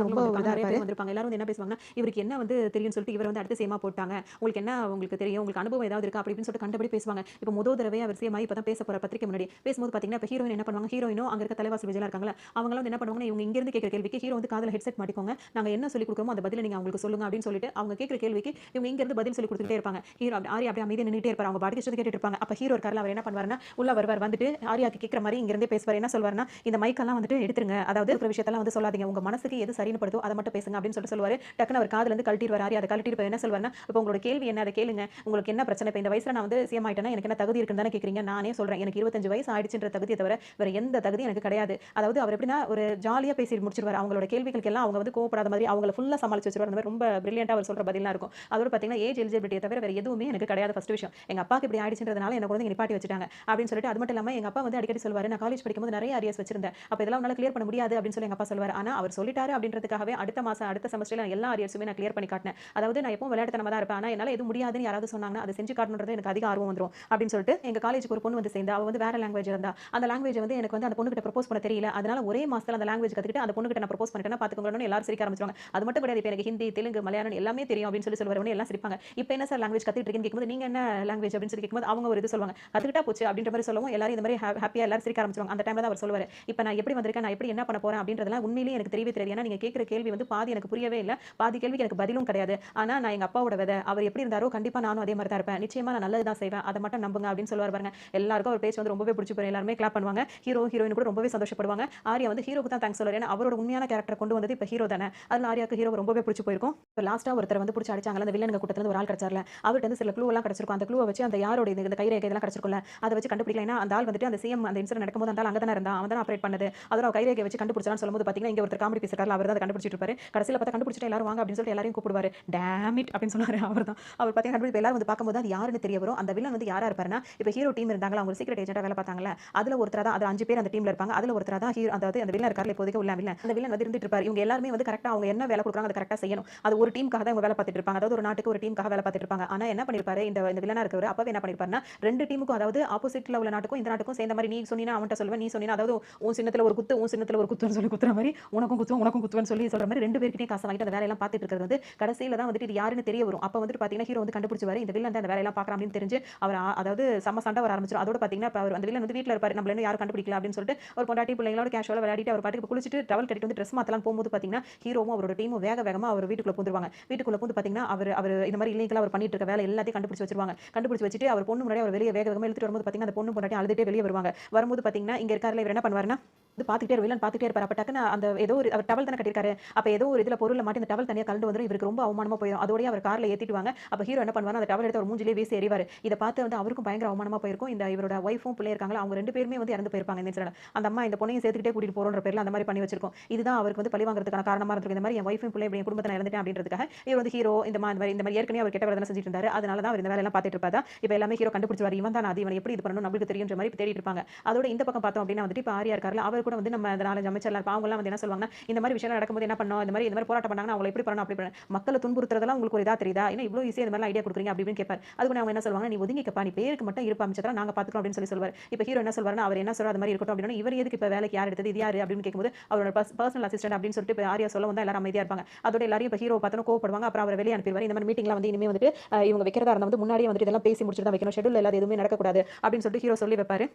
ரொம்ப வந்திருப்பாங்க. எல்லாரும் என்ன பேசுவாங்க, இவருக்கு என்ன வந்து தெரியும் சொல்லிட்டு இவர் வந்து அடுத்த சேமா போட்டாங்க, உங்களுக்கு என்ன உங்களுக்கு தெரியும், உங்களுக்கு அனுபவம் ஏதாவது இருக்கா அப்படின்னு சொல்லிட்டு கண்டபடி பேசுவாங்க. இப்போ முதல் தடவை அவர் சிஎம் ஆகி இப்போ தான் பேச போற பத்திரிக்கை முன்னாடி பேசும்போது பார்த்தீங்கன்னா, இப்போ ஹீரோயின் என்ன பண்ணுவாங்க, ஹீரோயினும் அங்க இருக்க தலைவாசல் விஜயலாம் இருக்காங்கல்ல, அவங்கலாம் வந்து என்ன பண்ணுவாங்கன்னா, இவங்க இங்க இருந்து கேட்கிற கேள்விக்கு ஹீரோ வந்து காதுல ஹெட்செட் மாட்டிக்கோங்க. நாங்க என்ன சொல்லிக் கொடுக்குறோமோ அந்த பதில நீங்க அவங்களுக்கு சொல்லுங்க அப்படின்னு சொல்லிட்டு அவங்க கேட்கிற கேள்விக்கு இவங்க இங்க இருந்து பதில் சொல்லி கொடுத்துட்டே இருப்பாங்க. ஹீரோ ஆர்யா அப்படியே அமைதியா நின்னுட்டே இருப்பாரு. அவங்க பாட்டுக்கு இஷ்டத்துக்கு கேட்டுட்டு இருப்பாங்க. அப்ப ஹீரோ இருக்கார்ல, அவர் என்ன பண்ணுவாருன்னா, உள்ள வருவார். வந்துட்டு ஆர்யாக்கு கேட்கிற மாதிரி இங்க இருந்தே பேசுவார். என்ன சொல்வாருன்னா, இந்த மைக்கெல்லாம் வந்துட்டு எடுத்துருங்க. அதாவது இருக்கிற விஷயத்தெல்லாம் வந்து சொல்லாதீங்க. உங்க மனசுக்கு எது சரின்னு படுதோ அதை மட்டும் பேசுங்க அப்படின்னு சொல்லிட்டு சொல்லுவாரு. டக்குனு அவர் காதுல இருந்து கழட்டிடுவார். ஆர்யா அதை கழட்டிட்டு போய் என்ன சொல்வாருன்னா, இப்போ உங்களோட கேள்வி என்ன, அதை கேளுங்க. உங்களுக்கு என்ன பிரச்சனை? இப்போ இந்த வயசுல நான் வந்து சிஎம் ஆயிட்டேன்னா எனக்கு என்ன தகுதி இருக்குன்னு தானே கேட்குறீங்க. நானே சொல்றேன், எனக்கு 25 வயசு ஆயிடுச்சுன்ற தகுதியை தவிர வேற எந்த தகுதி எனக்கு கிடையாது. அதாவது அவர் எப்படின்னா ஒரு ஜாலியா பேசி முடிச்சிருவார். அவங்களோட கேள்விகளுக்கு எல்லாம் அவங்க வந்து கோவப்படாத மாதிரி அவங்கள ஃபுல்லா சமாளிச்சு வச்சிருவார். அந்த மாதிரி ரொம்ப பிரில்லியண்டா அவர் சொல்ற பதிலாம் இருக்கும். அதோட பார்த்தீங்கன்னா ஏஜ் எலிஜிபிலிட்டியை தவிர வேற எதுவுமே எனக்கு கிடையாது. ஃபர்ஸ்ட் விஷயம், எங்க அப்பாக்கு இப்படி ஆயிடுச்சுன்றதுனால எனக்கு வந்து நிப்பாட்டி வச்சுட்டாங்க அப்படின்னு சொல்லிட்டு, அது மட்டும் இல்லாம எங்க அப்பா வந்து அடிக்கடி சொல்வாரு, நான் காலேஜ் படிக்கும்போது நிறைய அரியர்ஸ் வச்சிருந்தேன். அப்ப இதெல்லாம் உன்னால கிளியர் பண்ண முடியாது அப்படின்னு சொல்லி எங்க அப்பா சொல்வாரு. ஆனா அவர் சொல்லிட்டாரு அப்படின்றதுக்காகவே அடுத்த மாசம் அடுத்த செமஸ்டர்ல எல்லா அரியர்ஸுமே நான் கிளியர் பண்ணி காட்டினேன். அதாவது நான் எப்பவும் விளையாட்டுத்தனமா தான் இருப்பேன். ஆனா என்னால எதுவும் முடியாதுன்னு யாராவது சொன்னாங்கன்னா அதை செஞ்சு காட்டணுன்றது எனக்கு அதிக ஆர்வம் வந்துரும் அப்படின்னு சொல்லிட்டு எங்க காலேஜுக்கு ஒரு பொண்ணு வந்து சேர்ந்தா. அவ வந்து வேற லாங்குவேஜ் இருந்தா. அந்த லாங்குவேஜ் வந்து எனக்கு வந்து அந்த பொண்ணு கிட்ட ப்ரப்போஸ் பண்ண தெரியல. அதனால ஒரே மாசத்துல அந்த லாங்குவேஜ் கத்துக்கிட்டு அந்த பொண்ணு கிட்ட நான் ப்ரப்போஸ் பண்ணிட்டேன்னா பாத்துக்கோங்கன்னு எல்லாரும் சிரிக்க ஆரம்பிச்சிருவாங்க. அது மட்டும் கிடையாது, இப்போ எனக்கு ஹிந்தி, தெலுங்கு, மலையாளம் எல்லாமே தெரியும் அப்படின்னு சொல்லி சொல்லுவாரு. எல்லாம் சிரிப்பாங்க. இப்போ என்ன சார் லாங்குவேஜ் கத்துக்கிட்டு இருக்கீங்கன்னு கேட்கும்போது, நீங்க என்ன லாங்குவேஜ் அப்படின்னு சொல்லி கேட்கும்போது அவங்க ஒரு இது சொல்லுவாங்க. கத்துக்கிட்டா போச்சு அப்படின்ற மாதிரி சொல்லவும் எல்லாரும் இந்த மாதிரி ஹாப்பியா எல்லாரும் சிரிக்க ஆரம்பிச்சிருவாங்க. அந்த டைம்ல தான் அவர் சொல்லுவாரு, இப்போ நான் எப்படி வந்திருக்கேன், நான் எப்படி என்ன பண்ண போறேன் அப்படின்றதெல்லாம் உண்மையிலேயே எனக்கு தெரியவே தெரியாது. ஏன்னா நீங்க கேட்கிற கேள்வி வந்து பாதி எனக்கு புரியவே இல்ல. பாதி கேள்விக்கு எனக்கு பதிலும் கிடையாது. ஆனா நான் எங்க அப்பாவோட விதை. அவர் எப்படி இருந்தாரோ கண்டிப்பா நானும் அதே மாதிரி தான் இருப்பேன். நிச்சயமா நான் நல்லது தான் செய்வேன். அதை மட்டும் நம்புங்க அப்படின்னு சொல்லுவார் பாருங்க. எல்லாருக்கும் அவர் பேச்சு வந்து ரொம்பவே பிடிச்சு போய் எல்லாருமே கிளாப் பண்ணுவாங்க. ஹீரோ ஹீரோயின் கூட ரொம்பவே சந்தோஷப்படுவாங்க. ஆர்யா வந்து ஹீரோக்கு தான் தேங்க்ஸ் சொல்றாரு. ஏன்னா அவரோட உண்மையான கேரக்டர் கொண்டு வந்தது இப்போ ஹீரோ தானே. அதனால ஆர்யாக்கு ஹீரோ ரொம்பவே பிடிச்சு போயிருக்கும். இப்போ லாஸ்டா ஒருத்தர் வந்து பிடிச்சி அடிச்சாங்கல, அந்த வில்லனுங்க கூட்டத்துல இருந்து ஒரு ஆள் கிடைச்சார்ல, அவர்கிட்ட வந்து சில க்ளூ எல்லாம் கிடைச்சிருக்கும். அந்த க்ளூவை வச்சு அந்த யாரோட இந்த கை ரேகை இதெல்லாம் கிடைச்சிருக்கும்ல, அதை வச்சு கண்டுபிடிக்கலைன்னா அந்த ஆள் வந்துட்டு அந்த சிஎம் அந்த இன்சிடென்ட் நடக்கும்போது அந்த ஆள் அங்க தானே இருந்தா, அவன் தான் ஆப்ரேட் பண்ணது. அதோட கை ரேகை வச்சு கண்டுபிடிச்சான்னு சொல்லும்போது பாத்தீங்கன்னா இங்க ஒருத்தர் காமெடி பேசுறாரு, அவர் தான் அதை கண்டுபிடிச்சிட்டு இருப்பாரு. கடைசியில பார்த்தா கண்டுபிடிச்சிட்டு எல்லாரும் வாங்க அப்படின்னு சொல்லிட்டு எல்லாரையும் கூப்பிடுவாரு. டேம் இட் அப்படின்னு சொன்னாரு. அவர் தான் அவர் பார்த்தீங்கன்னா கண்டுபிடிப்பு எல்லாரும் வந்து பார்க்கும்போது அது யாருன்னு தெரிய வரும். அந்த வில்லன் வந்து யாரா இருப்பாருன்னா, இப்போ ஹீரோ டீம் இருந்தாங்களா, அவங்க சீக்ரெட் ஏஜென்ட்டா வேலை பார்த்தாங்கல்ல, அதுல ஒருத்தரா தான், அது 5 பேர் அந்த டீம்ல இருப்பாங்க. அதுல ஒருத்தரா தான் ஹீரோ, அதாவது அந்த வில்லன் இருக்கார்ல இப்போதைக்கு உள்ள வில்லன், அந்த வில்லன் வந்து இருந்துட்டு இருப்பாரு. இவங்க எல்லாருமே வந்து கரெக்ட்டா அவங்க என்ன வேலை கொடுக்குறாங்க அதை கரெக்ட்டா செய்யணும். அது ஒரு டீமுக்காக தான் இவங்க வேலை பார்த்துட்டு இருப்பாங்க. அதாவது ஒரு நாட்டுக்கு ஒரு டீமுக்காக வேலை பார்த்துட்டு இருப்பாங்க. ஆனா என்ன பண்ணிருப்பாரு இந்த இந்த வில்லனா இருக்கவர், அப்பவே என்ன பண்ணிருப்பாருன்னா 2 டீமுக்கும், அதாவது ஆப்போசிட்ல உள்ள நாட்டுக்கும் இந்த நாட்டுக்கும் சேர்ந்த மாதிரி, நீ சொன்னீனா அவன்கிட்ட சொல்லுவேன், நீ சொன்னீனா, அதாவது உன் சின்னத்துல ஒரு குத்து, உன் சின்னத்துல ஒரு குத்துன்னு சொல்லி குத்துற மாதிரி, உனக்கும் குத்துவன்னு சொல்லி சொல்ற மாதிரி 2 பேர்கிட்டயும் காசை வாங்கிட்டு அந்த வேலையெல்லாம் பார்த்துட்டு இருக்கிறது வந்து கடைசியில தான் வந்துட்டு இது யாருன்னு தெரிய வரும். அப்ப வந்துட்டு பாத்தீங்கன்னா ஹீரோ வந்து கண்டுபிடிச்சுவாரு, இந்த வில்லன் தான் அந்த வேலையெல்லாம் பார்க்கறான் அப்படின்னு தெரிஞ்சு அவர் அதாவது செம்ம சண்டை வர ஆரம்பிச்சிடும். அதோட பாத்தீங்கன்னா அவர் அந்த வில்லன் வந்து வீட்ல இருப்பாரு, நம்மள இன்னும் யாரும் கண்டுபிடிக்கல அப்படின்னு சொல்லிட்டு ஒரு பொண்டாட்டி பிள்ளைங்களோட கேஷுவலா விளையாடிட்டு அவர் பாட்டுக்கு குளிச்சிட்டு டவல் கட்டிட்டு வந்து ட்ரெஸ் மாத்தலாம் போகும்போது பாத்தீங்கன்னா ஹீரோவும் அவரோட டீமும் வேகமா அவர் வீட்டுக்குள்ள பூந்துருவாங்க. வீட்டுக்குள்ள பூந்து பாத்தீங்கன்னா அவர் இந்த மாதிரி இல்லீகலா அவர் பண்ணிட்டு இருக்க வேலை எல்லாத்தையும் கண்டுபிடிச்சு வச்சிருவாங்க. கண்டுபிடிச்சு வச்சுட்டு அவர் பொண்ணு முன்னாடி அவர் வெளியே வேகமா இழுத்துட்டு வரும்போது பாத்தீங்கன்னா அந்த பொண்ணு பொண்டாட்டி அழுதுட்டே வெளியே வருவாங்க. வரும்போது பாத்தீங்கன்னா இங்க இருக்காருல, இவர் என்ன பண்ணுவாருன்னா வந்து பாத்துக்கிட்டே வில்லன் பாத்துக்கிட்டே இருப்பாரு. அப்ப டக்குன்னு அந்த ஏதோ ஒரு அவர் டவல் தானே கட்டிருக்காரு, அப்ப ஏதோ ஒரு இதுல பொருள்ல மாட்டி அந்த டவல் தனியா கலந்து வந்துரும். இவருக்கு ரொம்ப அவமானமா போயிடும். அதோடய அவர் கார்ல ஏத்திடுவாங்க. அப்ப ஹீரோ என்ன பண்ணுவாரு, அந்த டவல் எடுத்து அவர் மூஞ்சிலே வீசி எறிவாரு. இத பார்த்து வந்து அவருக்கும் பயங்கர அவமானமா போயிருக்கும். இந்த இவரோட வைஃபும் பிள்ளை இருக்காங்களா, அவங்க 2 பேருமே வந்து இறந்து போயிருப்பாங்க இந்த இன்சிடென்ட்ல. அந்த அம்மா இந்த பொண்ணையும் சேர்த்துக்கிட்டே கூட்டிட்டு போறோம்ன்ற பேர்ல அந்த மாதிரி பண்ணி வச்சிருக்கும். இதுதான் அவருக்கு வந்து பழி வாங்குறதுக்கான காரணமா இருந்திருக்கு. இந்த மாதிரி என் வைஃபும் பிள்ளை என் குடும்பத்தை நான் இறந்துட்டேன் அப்படின்றதுக்காக இவர் வந்து ஹீரோ இந்த மாதிரி ஏற்கனவே அவர் கெட்ட வேலை செஞ்சுட்டு இருந்தாரு. அதனால தான் அவர் இந்த வேலையெல்லாம் பார்த்துட்டு இருப்பாரு. இப்ப எல்லாமே ஹீரோ கண்டுபிடிச்சுவாரு. இவன் தான் அது, இவனை எப்படி இது பண்ணணும் நம்மளுக்கு தெரியும்ன்ற மாதிரி தேடிட்டு இருப்பாங்க. அதோட இந்த பக்கம் பார்த்தோம் அப்படின்னா வந்துட்டு இப்ப ஆர்யா இருக்கார்ல, அவர் கூட வந்து நம்ம அந்த 4 அமைச்சர்லாம் இருப்பாங்க. அவங்க எல்லாம் வந்து என்ன சொல்லுவாங்கன்னா, இந்த மாதிரி விஷயம் நடக்கும்போது என்ன பண்ணணும், இந்த மாதிரி போராட்டம் பண்ணாங்கன்னா அவங்களை எப்படி பண்ணணும், அப்படி பண்ணணும், மக்களை துன்புறுத்துறதெல்லாம் உங்களுக்கு ஒரு இதா தெரியுதா, ஏன்னா இவ்வளவு ஈஸியா இந்த மாதிரி ஐடியா கொடுக்குறீங்க அப்படின்னு கேட்பார். அதுக்கு அவங்க என்ன சொல்லுவாங்க, நீ ஒதுங்கிக்கப்பா, நீ பேருக்கு மட்டும் இருப்பா, அமைச்சர் நாங்க பாத்துக்கிறோம் அப்படின்னு சொல்லுவார். இப்ப ஹீரோ என்ன சொல்வாருன்னா, அவர் என்ன சொல்றாரு அது மாதிரி இருக்கட்டும் அப்படின்னா, இவர் எதுக்கு இப்ப வேலைக்கு யார் எடுத்தது, இது யாரு அப்படின்னு கேட்கும்போது அவரோட பர்சனல் அசிஸ்டன்ட் அப்படின்னு சொல்லிட்டு இப்ப ஆர்யா சொல்ல வந்தா எல்லாரும் அமைதியா இருப்பாங்க. அதோட எல்லாரும் இப்ப ஹீரோ பார்த்தோம் கோவப்படுவாங்க. அப்புறம் அவர் வெளியே அனுப்பிடுவார். இந்த மாதிரி மீட்டிங்லாம் வந்து இனிமே வந்துட்டு இவங்க வைக்கிறதா இருந்தா வந்து முன்னாடியே வந்துட்டு இதெல்லாம் பேசி முடிச்சுட்டு தான் வைக்கணும், ஷெட்யூல் இல்லாத எதுவுமே நடக்கக்கூடாது அப்படின்னு சொல்லிட்டு ஹீரோ சொல்லி வைப்பாரு.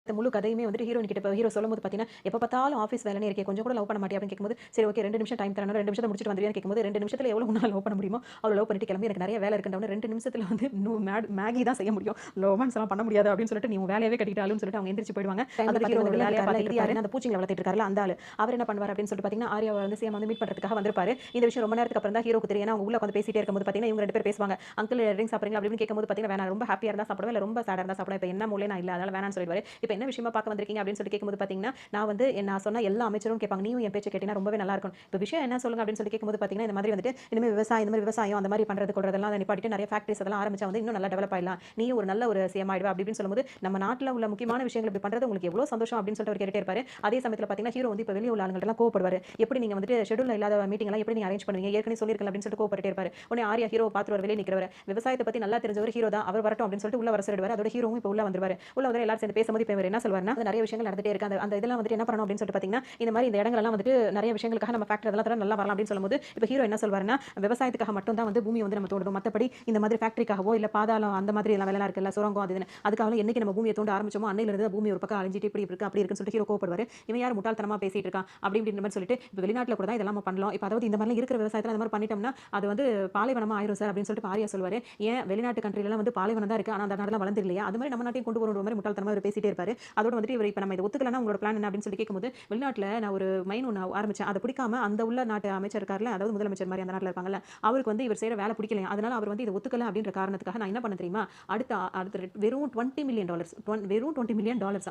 இந்த முழு கதையுமே வந்துட்டு ஹீரோயின் கிட்ட ஹீரோ சொல்லும்போது பார்த்தீங்கன்னா, எப்ப பார்த்தாலும் ஆஃபீஸ் வேலையே இருக்கே, கொஞ்சம் கூட லவ் பண்ண மாட்டியா அப்படின்னு கேட்கும்போது, சரி ஓகே 2 நிமிஷம் டைம் தரணும், 2 நிமிஷத்துல முடிச்சிட்டு வந்துருவியான்னு கேட்கும்போது, 2 நிமிஷத்துல எவ்வளவு உன்னால லவ் பண்ண முடியுமோ அவ்வளவு லவ் பண்ணிட்டு கிளம்பி, எனக்கு நிறைய வேலை இருக்குன்னு 2 நிமிஷத்துல வந்து மேகி தான் செய்ய முடியும், ரொமான்ஸ் எல்லாம் பண்ண முடியாது அப்படின்னு சொல்லிட்டு நீ உன் வேலையவே கட்டிட்டாலும்னு சொல்லிட்டு அவங்க எந்திரிச்சு போயிடுவாங்க. அந்த ஹீரோ வந்து வேலையை பார்த்துட்டு அந்த பூச்சிங்களை வளர்த்திட்டு இருக்காருல அந்த ஆளு, அவர் என்ன பண்ணுவார் அப்படின்னு சொல்லிட்டு பார்த்தீங்கன்னா, ஆர்யா வந்து சிஎம் வந்து மீட் பண்றதுக்காக வந்திருப்பாரு. இந்த விஷயம் ரொம்ப நேரத்துக்கு அப்புறம் தான் ஹீரோக்கு தெரியும். அவங்க உள்ள வந்து பேசிட்டே இருக்கும்போது பார்த்தீங்கன்னா இவங்க 2 பேர் பேசுவாங்க. அங்கிள் ட்ரிங்க் சாப்பிடுறீங்களா அப்படின்னு கேட்கும்போது பார்த்தீங்கன்னா, வேணாம், ரொம்ப ஹாப்பியா இருந்தா சாப்பிடுவேன், இல்ல ரொம்ப சேடா இருந்தா சாப்பிடுவேன், இப்போ என்ன மூலையே நான் இல்ல அதனால வேணாம்னு சொல்லிடுவாரு. இப்போ என்ன விஷயமா பார்க்க வந்திருக்கீங்க அப்படின்னு சொல்லி கேட்கும்போது பார்த்தீங்கன்னா, நான் சொன்ன எல்லா அமைச்சரும் கேட்பாங்க, நீயும் என் பேச்சை கேட்டீங்கன்னா ரொம்பவே நல்லா இருக்கும். இப்போ விஷயம் என்ன சொல்லுங்க அப்படின்னு சொல்லி கேட்கும்போது பார்த்தீங்கன்னா, இந்த மாதிரி வந்துட்டு இனிமேல் விவசாயம் அந்த மாதிரி பண்றது கொள்றதெல்லாம் நிப்பாட்டிட்டு நிறைய ஃபேக்டரிஸ் அதெல்லாம் ஆரம்பிச்சா வந்து இன்னும் நல்லா டெவலப் ஆயிடலாம், நீ ஒரு நல்ல ஒரு சிஎம் ஆயிடுவா அப்படின்னு சொல்லும்போது, நம்ம நாட்டில் உள்ள முக்கியமான விஷயங்கள் இப்படி பண்றது உங்களுக்கு எவ்வளவு சந்தோஷம் அப்படின்னு சொல்லிட்டு அவர் கேட்டுட்டே இருப்பாரு. அதே சமயத்தில் பார்த்தீங்கன்னா ஹீரோ வந்து இப்போ வெளியே உள்ள ஆளுங்கள்ட்ட கோவப்படுவார். எப்படி நீங்க வந்துட்டு ஷெட்யூல் இல்லாத மீட்டிங் எல்லாம் எப்படி நீங்க அரேஞ்ச் பண்ணுவீங்க, ஏற்கனவே சொல்லியிருக்கல அப்படின்னு சொல்லிட்டு கோவப்பட்டே இருப்பாரு. உடனே ஆர்யா ஹீரோ பார்த்துட்டு வெளியே நிற்கிறவர், விவசாயத்தை பத்தி நல்லா தெரிஞ்சவர் ஹீரோ தான், அவர் வரட்டும் அப்படின்னு சொல்லிட்டு உள்ள வர சொல்லிடுவார். அதோட ஹீரோவும் இப்போ உள்ள வந்துருவாரு. உள்ள வந்து எல்லாரும் சேர்ந்து பேசும்போது இப்போ அவர் என்ன சொல்வாருன்னா, நிறைய விஷயங்கள் நடந்துட்டே இருக்கு. அந்த அந்த இதெல்லாம் வந்துட்டு என்ன பண்ணணும் அப்படின்னு சொல்லிட்டு பார்த்தீங்கன்னா, இந்த மாதிரி இந்த இடங்கள்லாம் வந்துட்டு நிறைய விஷயங்களுக்காக நம்ம ஃபேக்டரி அதெல்லாம் நல்லா வரலாம் அப்படின்னு சொல்லும்போது, இப்போ ஹீரோ என்ன சொல்வாருன்னா, விவசாயத்துக்காக மட்டும் தான் வந்து பூமி வந்து நம்ம தோண்டணும். மத்தபடி இந்த மாதிரி ஃபேக்டரிக்காகவோ இல்ல பாதாளம் அந்த மாதிரி எல்லாம் வேலைலாம் இருக்குல்ல, சுரங்கம் அது இதுன்னு அதுக்காக என்னைக்கு நம்ம பூமியை தோண்ட ஆரம்பிச்சோமோ அன்னையில இருந்து பூமி ஒரு பக்கம் அழிஞ்சிட்டு இப்படி இருக்கு அப்படி இருக்குன்னு சொல்லிட்டு ஹீரோ கோவப்படுவாரு. இவன் யார் முட்டாள்தனமா பேசிட்டு இருக்கான் அப்படி இப்படின்ற மாதிரி சொல்லிட்டு, இப்போ வெளிநாட்டுல கூட தான் இதெல்லாம் நம்ம பண்ணலாம். இப்போ அதாவது இந்த மாதிரி இருக்கிற விவசாயத்துல அந்த மாதிரி பண்ணிட்டோம்னா அது வந்து பாலைவனமா ஆயிரும் சார் அப்படின்னு சொல்லிட்டு ஆரியா சொல்வாரு. ஏன் வெளிநாட்டு கண்ட்ரில வந்து பாலைவனம் தான் இருக்கு, ஆனா அந்த நாடெல்லாம் வளர்ந்து இல்லையா? அது மாதிரி நம்ம நாட்டையும் கொண்டு வரணும் மாதிரி முட்டாள்தனமா இவர் பேசிட்டே இருப்பாரு. அதோட வந்துட்டு இவர் இப்போ நம்ம இதை ஒத்துக்கலன்னா உங்களோட பிளான் என்ன அப்படின்னு சொல்லி கேட்கும்போது, வெளிநாட்டுல நான் ஒரு மைன் ஒன்று ஆரம்பிச்சேன், அதை பிடிக்காம அந்த உள்ள நாட்டு அமைச்சர் இருக்கார்ல, அதாவது முதலமைச்சர் மாதிரி அந்த நாட்டில் இருப்பாங்கல்ல, அவருக்கு வந்து இவர் செய்யற வேலை பிடிக்கலையா, அதனால அவர் வந்து இதை ஒத்துக்கல அப்படின்ற காரணத்துக்காக நான் என்ன பண்ண தெரியுமா, அடுத்த அடுத்த வெறும் $20 மில்லியன் வெறும் $20 மில்லியன்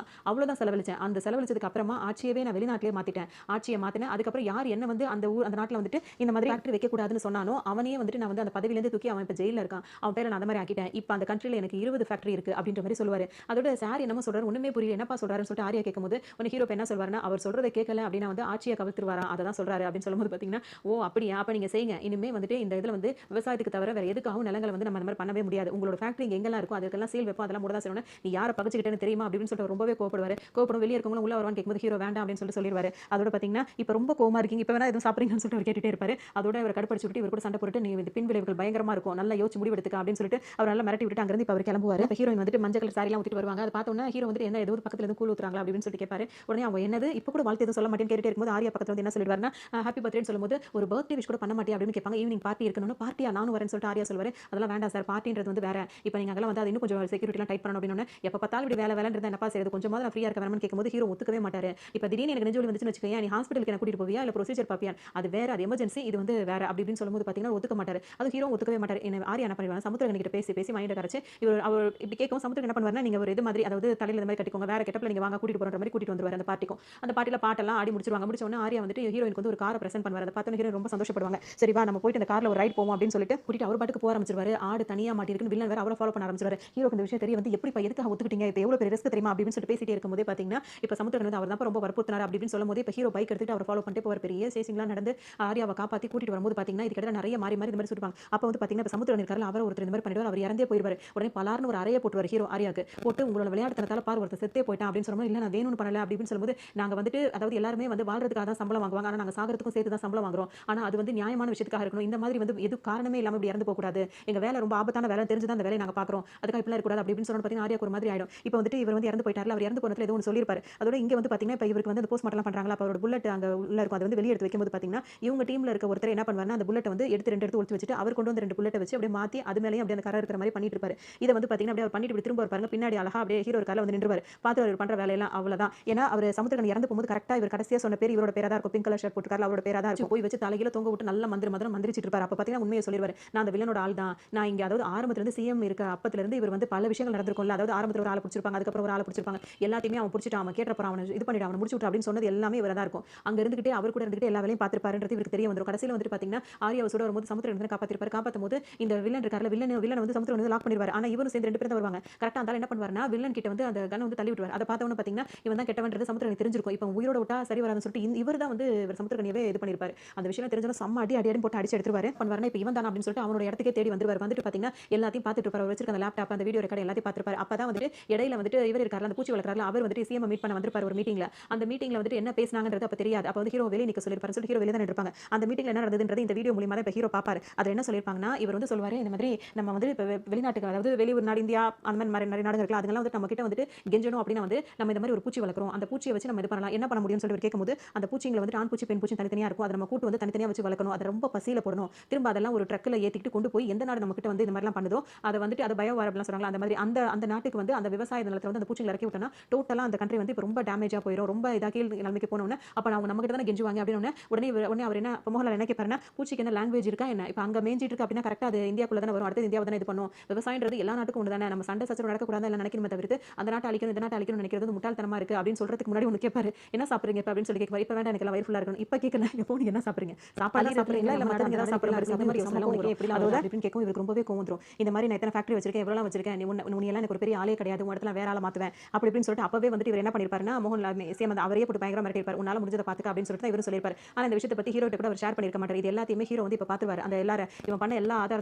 அவ்வளவுதான் செலவழிச்சேன். அந்த செலவழிச்சதுக்கு அப்புறமா ஆட்சியவே நான் வெளிநாட்டிலே மாத்திட்டேன். ஆட்சியை மாத்தினேன். அதுக்கப்புறம் யார் என்ன வந்து அந்த ஊர் அந்த நாட்டில் வந்துட்டு இந்த மாதிரி ஃபேக்டரி வைக்க கூடாதுன்னு சொன்னானோ அவனே வந்துட்டு நான் வந்து அந்த பதவியிலேருந்து தூக்கி அவன் இப்போ ஜெயிலில் இருக்கான். அவன் பேரை நான் அந்த மாதிரி ஆக்கிட்டேன். இப்போ அந்த கண்ட்ரியில் எனக்கு 20 ஃபேக்டரி இருக்கு அப்படின்ற மாதிரி சொல்லுவாரு. அதோட சார் என்னமோ சொல்றாரு, ஒண்ணுமே புரியல, என்னப்பா சொல்றாருன்னு சொல்லிட்டு ஆரியா கேட்கும்போது உடனே ஹீரோ என்ன சொல்வாருன்னா, அவர் சொல்றதை கேட்கல அப்படின்னா வந்து ஆட்சியை கவிழ்த்துருவாராம், அதை தான் சொல்றாரு அப்படின்னு சொல்லும்போது பார்த்தீங்கன்னா, ஓ அப்படியா, அப்ப நீங்க செய்யுங்க, இனிமே வந்துட்டு இந்த இதில் வந்து விவசாயத்துக்கு தவிர வேற எதுக்காகவும் நிலங்களை வந்து நம்ம அந்த மாதிரி பண்ணவே முடியாது. உங்களோட ஃபேக்டரி எங்கெல்லாம் இருக்கும் அதுக்கெல்லாம் சேல் வைப்போம், அதெல்லாம் மூட செய்யணும். நீ யாரை பகிச்சுக்கிட்டேன்னு தெரியுமா அப்படின்னு சொல்லிட்டு ரொம்பவே கோவப்படுவாரு. கோவப்படும் வெளியே இருக்கவங்களும் உள்ள வருவான்னு கேட்கும்போது ஹீரோ வேண்டாம் அப்படின்னு சொல்லிட்டு சொல்லிடுவாரு. அதோட பார்த்தீங்கன்னா இப்போ ரொம்ப கோவமா இருக்கீங்க, இப்போ வேணா எதுவும் சாப்பிடுறீங்கன்னு சொல்லிட்டு அவர் கேட்டுட்டே இருப்பாரு. அதோட அவர் கடுப்படிச்சு விட்டு இவர் கூட சண்டை போட்டு நீ இந்த பின் விளைவுகள் பயங்கரமா இருக்கும், நல்லா யோசிச்சு முடிவெடுத்துக்க அப்படின்னு சொல்லிட்டு அவர் நல்லா மிரட்டி விட்டு அங்கிருந்து இப்போ அவர் கிளம்புவாரு. ஹீரோயின் வந்துட்டு மஞ்சள் கலர் சாரிலாம் ஊத்திட்டு வருவாங்க. அதை பார்த்தோன்னா ஹீரோ வந்துட்டு என்ன ஏதோ பக்கத்துல இருந்து கூழ் ஊத்துறாங்களா அப்படின்னு சொல்லிட்டு கேட்பாரு. உடனே அவங்க என்னது இப்போ கூட வாழ்த்து எதுவும் சொல்ல மாட்டேன்னு கேட்டுட்டே இருக்கும்போது ஆரியா பக்கத்துல வந்து என்ன சொல்லிடுவாருன்னா, ஹாப்பி பர்த்டேன்னு சொல்லும்போது ஒரு பர்த்டே விஷ் கூட பண்ண மாட்டியா அப்படின்னு கேட்பாங்க. ஈவினிங் பார்ட்டி இருக்கணும், பார்ட்டியா நானும் வரேன்னு சொல்லிட்டு ஆரியா சொல்வாரு. அதெல்லாம் வேண்டாம் சார், பார்ட்டின்றது வந்து வேற, இப்போ நீங்க அங்கெல்லாம் வந்து அது இன்னும் கொஞ்சம் செக்யூரிட்டிலாம் டைட் பண்ணணும் அப்படின்னு எப்போ பார்த்தாலும் இப்படி வேலை வேலைன்னு இருந்தா என்னப்பா செய்யறது, கொஞ்சமாவது நான் ஃப்ரீயா இருக்க வேணும்னு கேட்கும்போது ஹீரோ ஒத்துக்கவே மாட்டாரு. இப்போ திடீர்னு எனக்கு நெஞ்சு வலி வந்துச்சுன்னு வச்சுக்கோங்க, நீ ஹாஸ்பிட்டலுக்கு என்ன கூட்டிட்டு போவியா இல்ல ப்ரொசீஜர் பாப்பியா, அது வேற, அது எமர்ஜென்சி, இது வந்து வேற அப்படி இப்படின்னு சொல்லும்போது பார்த்தீங்கன்னா ஒத்துக்க மாட்டாரு. அது ஹீரோ ஒத்துக்கவே மாட்டாரு. என்ன ஆரியா என்ன பண்ணிடுவாங்க, சமுத்திரகனி கிட்ட பேசி பேசி மைண்ட் கரைச்சு இவர் அவர் இப்படி கேட்கவும் சமுத்திரகன் என்ன பண்ணுவாருன்னா, நீங்க ஒரு இது மாதிரி அதாவது தலையில இந்த மாதிரி கட்டிக்கோங்க, வேற கெட்டப்ல நீங்க வாங்க கூட்டிட்டு போற மாதிரி கூட்டிட்டு வந்துருவாரு அந்த பார்ட்டிக்கும். அந்த பார்ட்டில பாட்டெல்லாம் ஆடி முடிச்சிருவாங்க. முடிச்ச உடனே ஆரியா வந்துட்டு ஹீரோயினுக்கு வந்து ஒரு காரை பிரசன்ட் பண்ணுவாரு. அதை பார்த்தோன்னே ஹீரோயின் ரொம்ப சந்தோஷப்படுவாங்க. சரி வா நம்ம போயிட்டு அந்த கார்ல ஒரு ரைட் போவோம் அப்படின்னு சொல்லிட்டு கூட்டிட்டு அவர் பாட்டுக்கு போக ஆரம்பிச்சிருவாரு. ஆடு தனியா மாட்டிருக்குன்னு வில்லன் வேற அவரை ஃபாலோ பண்ண ஆரம்பிச்சிருவாரு. ஹீரோக்கு இந்த விஷயம் தெரிய வந்து எப்படிப்பா எதுக்காக ஒத்துக்கிட்டீங்க, இப்போ எவ்வளவு பெரிய ரிஸ்க் தெரியுமா அப்படின்னு சொல்லிட்டு பேசிட்டே இருக்கும்போது பார்த்தீங்கன்னா, இப்போ சமுத்திரகன் வந்து அவர் தான் ரொம்ப வற்புறுத்தினார் அப்படின்னு சொல்லும்போது இப்போ ஹீரோ பைக் எடுத்துட்டு அவர் ஃபாலோ பண்ணிட்டு போவார். பெரிய சேசிங்லாம் நடந்து ஆரியாவை காப்பாத்தி கூட்டிட்டு வரும்போது பார்த்தீங்கன்னா இது கிட்ட நிறைய மாறி மாறி இந்த மாதிரி சொல்லிருப்பாங்க. அப்போ வந்து பார்த்தீங்கன்னா இப்போ சமுத்திரகன் இருக்காரு, அவர் ஒருத்தர் இந்த மாதிரி பண்ணிடுவார், அவர் இறந்தே போயிடுவார். உடனே பலார்னு ஒரு அறையை போட்டுவார் ஹீரோ ஆரியாக்கு. போட்டு உங்களோட விளையாட்டுத்தனத்தால பார் ஒருத்தர் செத்தே போயிட்டான் அப்படின்னு சொல்லும்போது, இல்ல நான் வேணும்னு பண்ணல அப்படின்னு சொல்லும்போது, நாங்க வந்துட்டு அதாவது எல்லாருமே வந்து வாழ்றதுக்காக தான் சம்பளம் வாங்குவாங்க, ஆனா நாங்க சாகிறதுக்கும் சேர்த்து தான் சம்பளம் வாங்குறோம், ஆனா அது வந்து நியாயமான விஷயத்துக்காக இருக்கணும், இந்த மாதிரி வந்து எது காரணமே இல்லாம இப்படி இறந்து போக கூடாது, எங்க வேலை ரொம்ப ஆபத்தான வேலை தெரிஞ்சு தான் அந்த வேலையை நாங்க பாக்குறோம், அதுக்காக இப்படி இருக்க கூடாது அப்படின்னு சொன்னா பார்த்தீங்கன்னா ஆரியாக்கு ஒரு மாதிரி ஆயிடும். இப்போ வந்துட்டு இவர் வந்து இறந்து போயிட்டார்ல, அவர் இறந்து போனதுல ஏதோ ஒன்று சொல்லியிருப்பாரு. அதோட இங்க வந்து பார்த்தீங்கன்னா இப்போ இவருக்கு வந்து அந்த போஸ்ட்மார்ட்டம் பண்றாங்களா, அப்ப அவரோட புல்லட் அங்க உள்ள இருக்கும், அதை வந்து வெளியே எடுத்து வைக்கும்போது பார்த்தீங்கன்னா இவங்க டீம்ல இருக்க ஒருத்தர் என்ன பண்ணுவாருன்னா அந்த புல்லட்டை வந்து ரெண்டு எடுத்து ஒளிச்சு வச்சுட்டு அவர் கொண்டு வந்து 2 புல்லட்டை வச்சு அப்படியே மாத்தி அது மேலேயும் அப்படியே அந்த கரை இருக்கிற மாதிரி பண்ணிட்டு இருப்பாரு. இதை வந்து பார்த்தீங்கன்னா அப்படியே அவர் பண்ணிட்டு இப்படி திரும்ப பாருங்க பின்னாடி அழகா அப்படியே ஹீரோ இருக்கார்ல வந்து நின்றுவாரு. பார்த்து அவர் பண்ற வேலையெல்லாம் அவ்வளவுதான். ஏன்னா அவர் சமுத்திரகன் இறந்து போகும்போது கரெக்டா இவர் கடைசியா சொன்ன பேர் இவரோட பேரா தான் இருக்கும். பிங்க் கலர் ஷர்ட் போட்டுருக்காரு, அவரோட பேரா தான் இருக்கும். போய் வச்சு தலையில தொங்க விட்டு நல்ல மந்திரம் மந்திரிச்சிட்டு இருப்பாரு. அப்ப பார்த்தீங்கன்னா உண்மையை சொல்லிடுவாரு, நான் அந்த வில்லனோட ஆள் தான், நான் இங்க அதாவது ஆரம்பத்துல இருந்து சிஎம் இருக்க அப்பத்துல இருந்து இவர் வந்து பல விஷயங்கள் நடந்திருக்கும்ல, அதாவது ஆரம்பத்துல ஒரு ஆளை பிடிச்சிருப்பாங்க, அதுக்கப்புறம் ஒரு ஆளை பிடிச்சிருப்பாங்க, எல்லாத்தையுமே அவன் பிடிச்சிட்டு அவன் கேட்டப்ப அவனை இது பண்ணிட்டு அவனை முடிச்சு விட்டு அப்படின்னு சொன்னது எல்லாமே இவரா தான் இருக்கும். அங்க இருந்துகிட்டே அவர் கூட இருந்துகிட்டே எல்லா வேலையும் பார்த்திருப்பாருன்றது இவருக்கு தெரிய வந்துரும். கடைசியில வந்துட்டு பாத்தீங்கன்னா ஆரியாவை சுட வரும்போது சமுத்திரகன் காப்பாத்திருப்பாரு. காப்பாத்தும் போது இந்த வில்லன் இருக்கார்ல, வில்லன் வந்து சமுத்திரகன் வந்து லாக் பண்ணிடுவாரு. ஆனா இவரும் சேர்ந்து 2 பேரும் தான் வருவாங்க. கரெக்டா இருந்தாலும் என்ன பண்ணுவாருன்னா வில்லன் கிட்ட வந்து அந்த கன் வந்து தள்ளி விட்டுவார். அதை பார்த்தவொன்னு பாத்தீங்கன்னா இவன் தான் கெட்டவன்றது சமுத்திரகன் தெரிஞ்சிருக்கும். இப்போ உயிரோட விட்டா சரி வராதுன்னு சொல்லிட்டு இவர் தான் வந்து இவர் சமுத்திரகனியவே இது பண்ணிருப்பாரு. அந்த விஷயம் தெரிஞ்சதும் செம்ம அடி போட்டு அடிச்சு எடுத்துருவாரு. பண்ணுவாருன்னா இப்போ இவன் தான் அப்படின்னு சொல்லிட்டு அவனோட இடத்துக்கே தேடி வந்துருவாரு. வந்துட்டு பாத்தீங்கன்னா எல்லாத்தையும் பார்த்துட்டு இருப்பாரு. அவர் வச்சிருக்க அந்த லேப்டாப் அந்த வீடியோ ரெக்கார்ட் எல்லாத்தையும் பார்த்திருப்பாரு. அப்பதான் வந்துட்டு இடையில வந்துட்டு இவர் இருக்கார்ல அந்த பூச்சி வளர்க்கறாருல, அவர் வந்துட்டு சிஎம் மீட் பண்ண வந்திருப்பாரு ஒரு மீட்டிங்ல. அந்த மீட்டிங்ல வந்துட்டு என்ன பேசினாங்கன்றது அப்ப தெரியாது. அப்ப வந்து ஹீரோ வெளிய நிக்க சொல்லிருப்பாரு. சொல்லிட்டு ஹீரோ வெளிய தான் நின்னுப்பாங்க. அந்த மீட்டிங்ல என்ன நடந்ததுன்றது இந்த வீடியோ மூலமா தான் இப்ப ஹீரோ பாப்பாரு. அதுல என்ன சொல்லிருப்பாங்கன்னா இவர் வந்து சொல்வாரு, இந்த மாதிரி நம்ம வந்து இப்ப வெளிநாட்டுக்கு அதாவது வெளியூர் நாடு இந்தியா அந்த மாதிரி நிறைய நாடுகள் இருக்குல்ல, அதுங்கெல்லாம் வந்து நம்ம கிட்ட வந்துட்டு கெஞ்சணும் அப்படின்னா வந்து நம்ம இந்த மாதிரி ஒரு பூச்சி வளர்க்குறோம், அந்த பூச்சியை வச்சு நம்ம இது பண்ணலாம், என்ன பண்ண முடியும்னு சொல்லி கேட்கும்போது அந்த பூச்சிங்களை வந்துட்டு ஆண் பூச்சி பெண் பூச்சி தனித்தனியா இருக்கும், அதை நம்ம கூட்டு வந்து தனித்தனியா வச்சு வளர்க்கணும், அதை ரொம்ப பசியில போடணும், திரும்ப அதெல்லாம் ஒரு ட்ரக்ல ஏத்திட்டு கொண்டு போய் எந்த நாடு நம்ம கிட்ட வந்து இந்த மாதிரிலாம் பண்ணுதோ அதை வந்துட்டு அது பயோ வரலாம் சொல்றாங்க, அந்த மாதிரி அந்த அந்த நாட்டுக்கு வந்து அந்த விவசாய நிலத்துல வந்து அந்த பூச்சிகளை இறக்கி விட்டோம்னா டோட்டலா அந்த கண்ட்ரி வந்து இப்போ ரொம்ப டேமேஜா போயிடும், ரொம்ப இதா கீழ் நிலைமைக்கு போனோம்னா அப்ப அவங்க நம்ம கிட்ட தானே கெஞ்சுவாங்க அப்படின்னு உடனே அவர் என்ன மோகன்லால் என்ன கேட்பாருன்னா, பூச்சிக்கு என்ன லாங்குவேஜ் இருக்கா என்ன, இப்போ அங்க மேஞ்சிட்டு இருக்கு அப்படின்னா கரெக்டா அது இந்தியாக்குள்ள தானே வரும், அடுத்து இந்தியாவை தானே இது பண்ணும், விவசாயன்றது எல்லா நாட்டுக்கும் ஒன்று தானே, நம்ம சண்டை சச்சரவு நடக்கக்கூடாது இல்லை நினைக்கணுமே தவிர்த்து அந்த நாட்டை அழிக்கணும் இந்த நாட்டை அழிக்கணும் நினைக்கிறது முட்டாள்தனமா இருக்கு அப்படின்னு சொல்றதுக்கு முன்னாடி ஒன்று கேட்பாரு, என்ன சாப்பிடுறீங்க அப்படின்னு சொல்லி கேட்பாரு. இப்போ வேண்டாம் எனக்கு எல்லாம் வயிறு ஃபுல்லா இருக்கணும், இப்போ கேட்கணும் எப்போ நீங்க என்ன சாப்பிடுறீங்க, சாப்பாடு சாப்பிடுறீங்களா இல்லை மற்றவங்க ஏதாவது சாப்பிடுறாங்க இந்த மாதிரி யோசனை எப்படி அப்படின்னு கேட்கும். இவருக்கு ரொம்பவே கோவம் வந்துரும். இந்த மாதிரி நான் எத்தனை ஃபேக்டரி வச்சிருக்கேன் எவ்வளவு வச்சிருக்கேன், நீ எல்லாம் எனக்கு ஒரு பெரிய ஆளே கிடையாது, உங்க இடத்துல வேற ஆளை மாத்துவேன் அப்படி இப்படின்னு சொல்லிட்டு அப்பவே வந்துட்டு இவர் என்ன பண்ணிருப்பாருன்னா மோகன்லால் சேம் அந்த அவரே போட்டு பயங்கரமா மிரட்டிருப்பாரு, உன்னால முடிஞ்சதை பாத்துக்க அப்படின்னு சொல்லிட்டு இவரும் சொல்லிருப்பாரு. ஆனா இந்த விஷயத்தை பத்தி ஹீரோ கூட அவர் ஷேர் பண்ணிருக்க மாட்டார். இது எல்லாத்தையுமே ஹீரோ வந்து இப்ப பாத்துவாரு. அந்த எல்லாரும் இவன் பண்ண எல்லா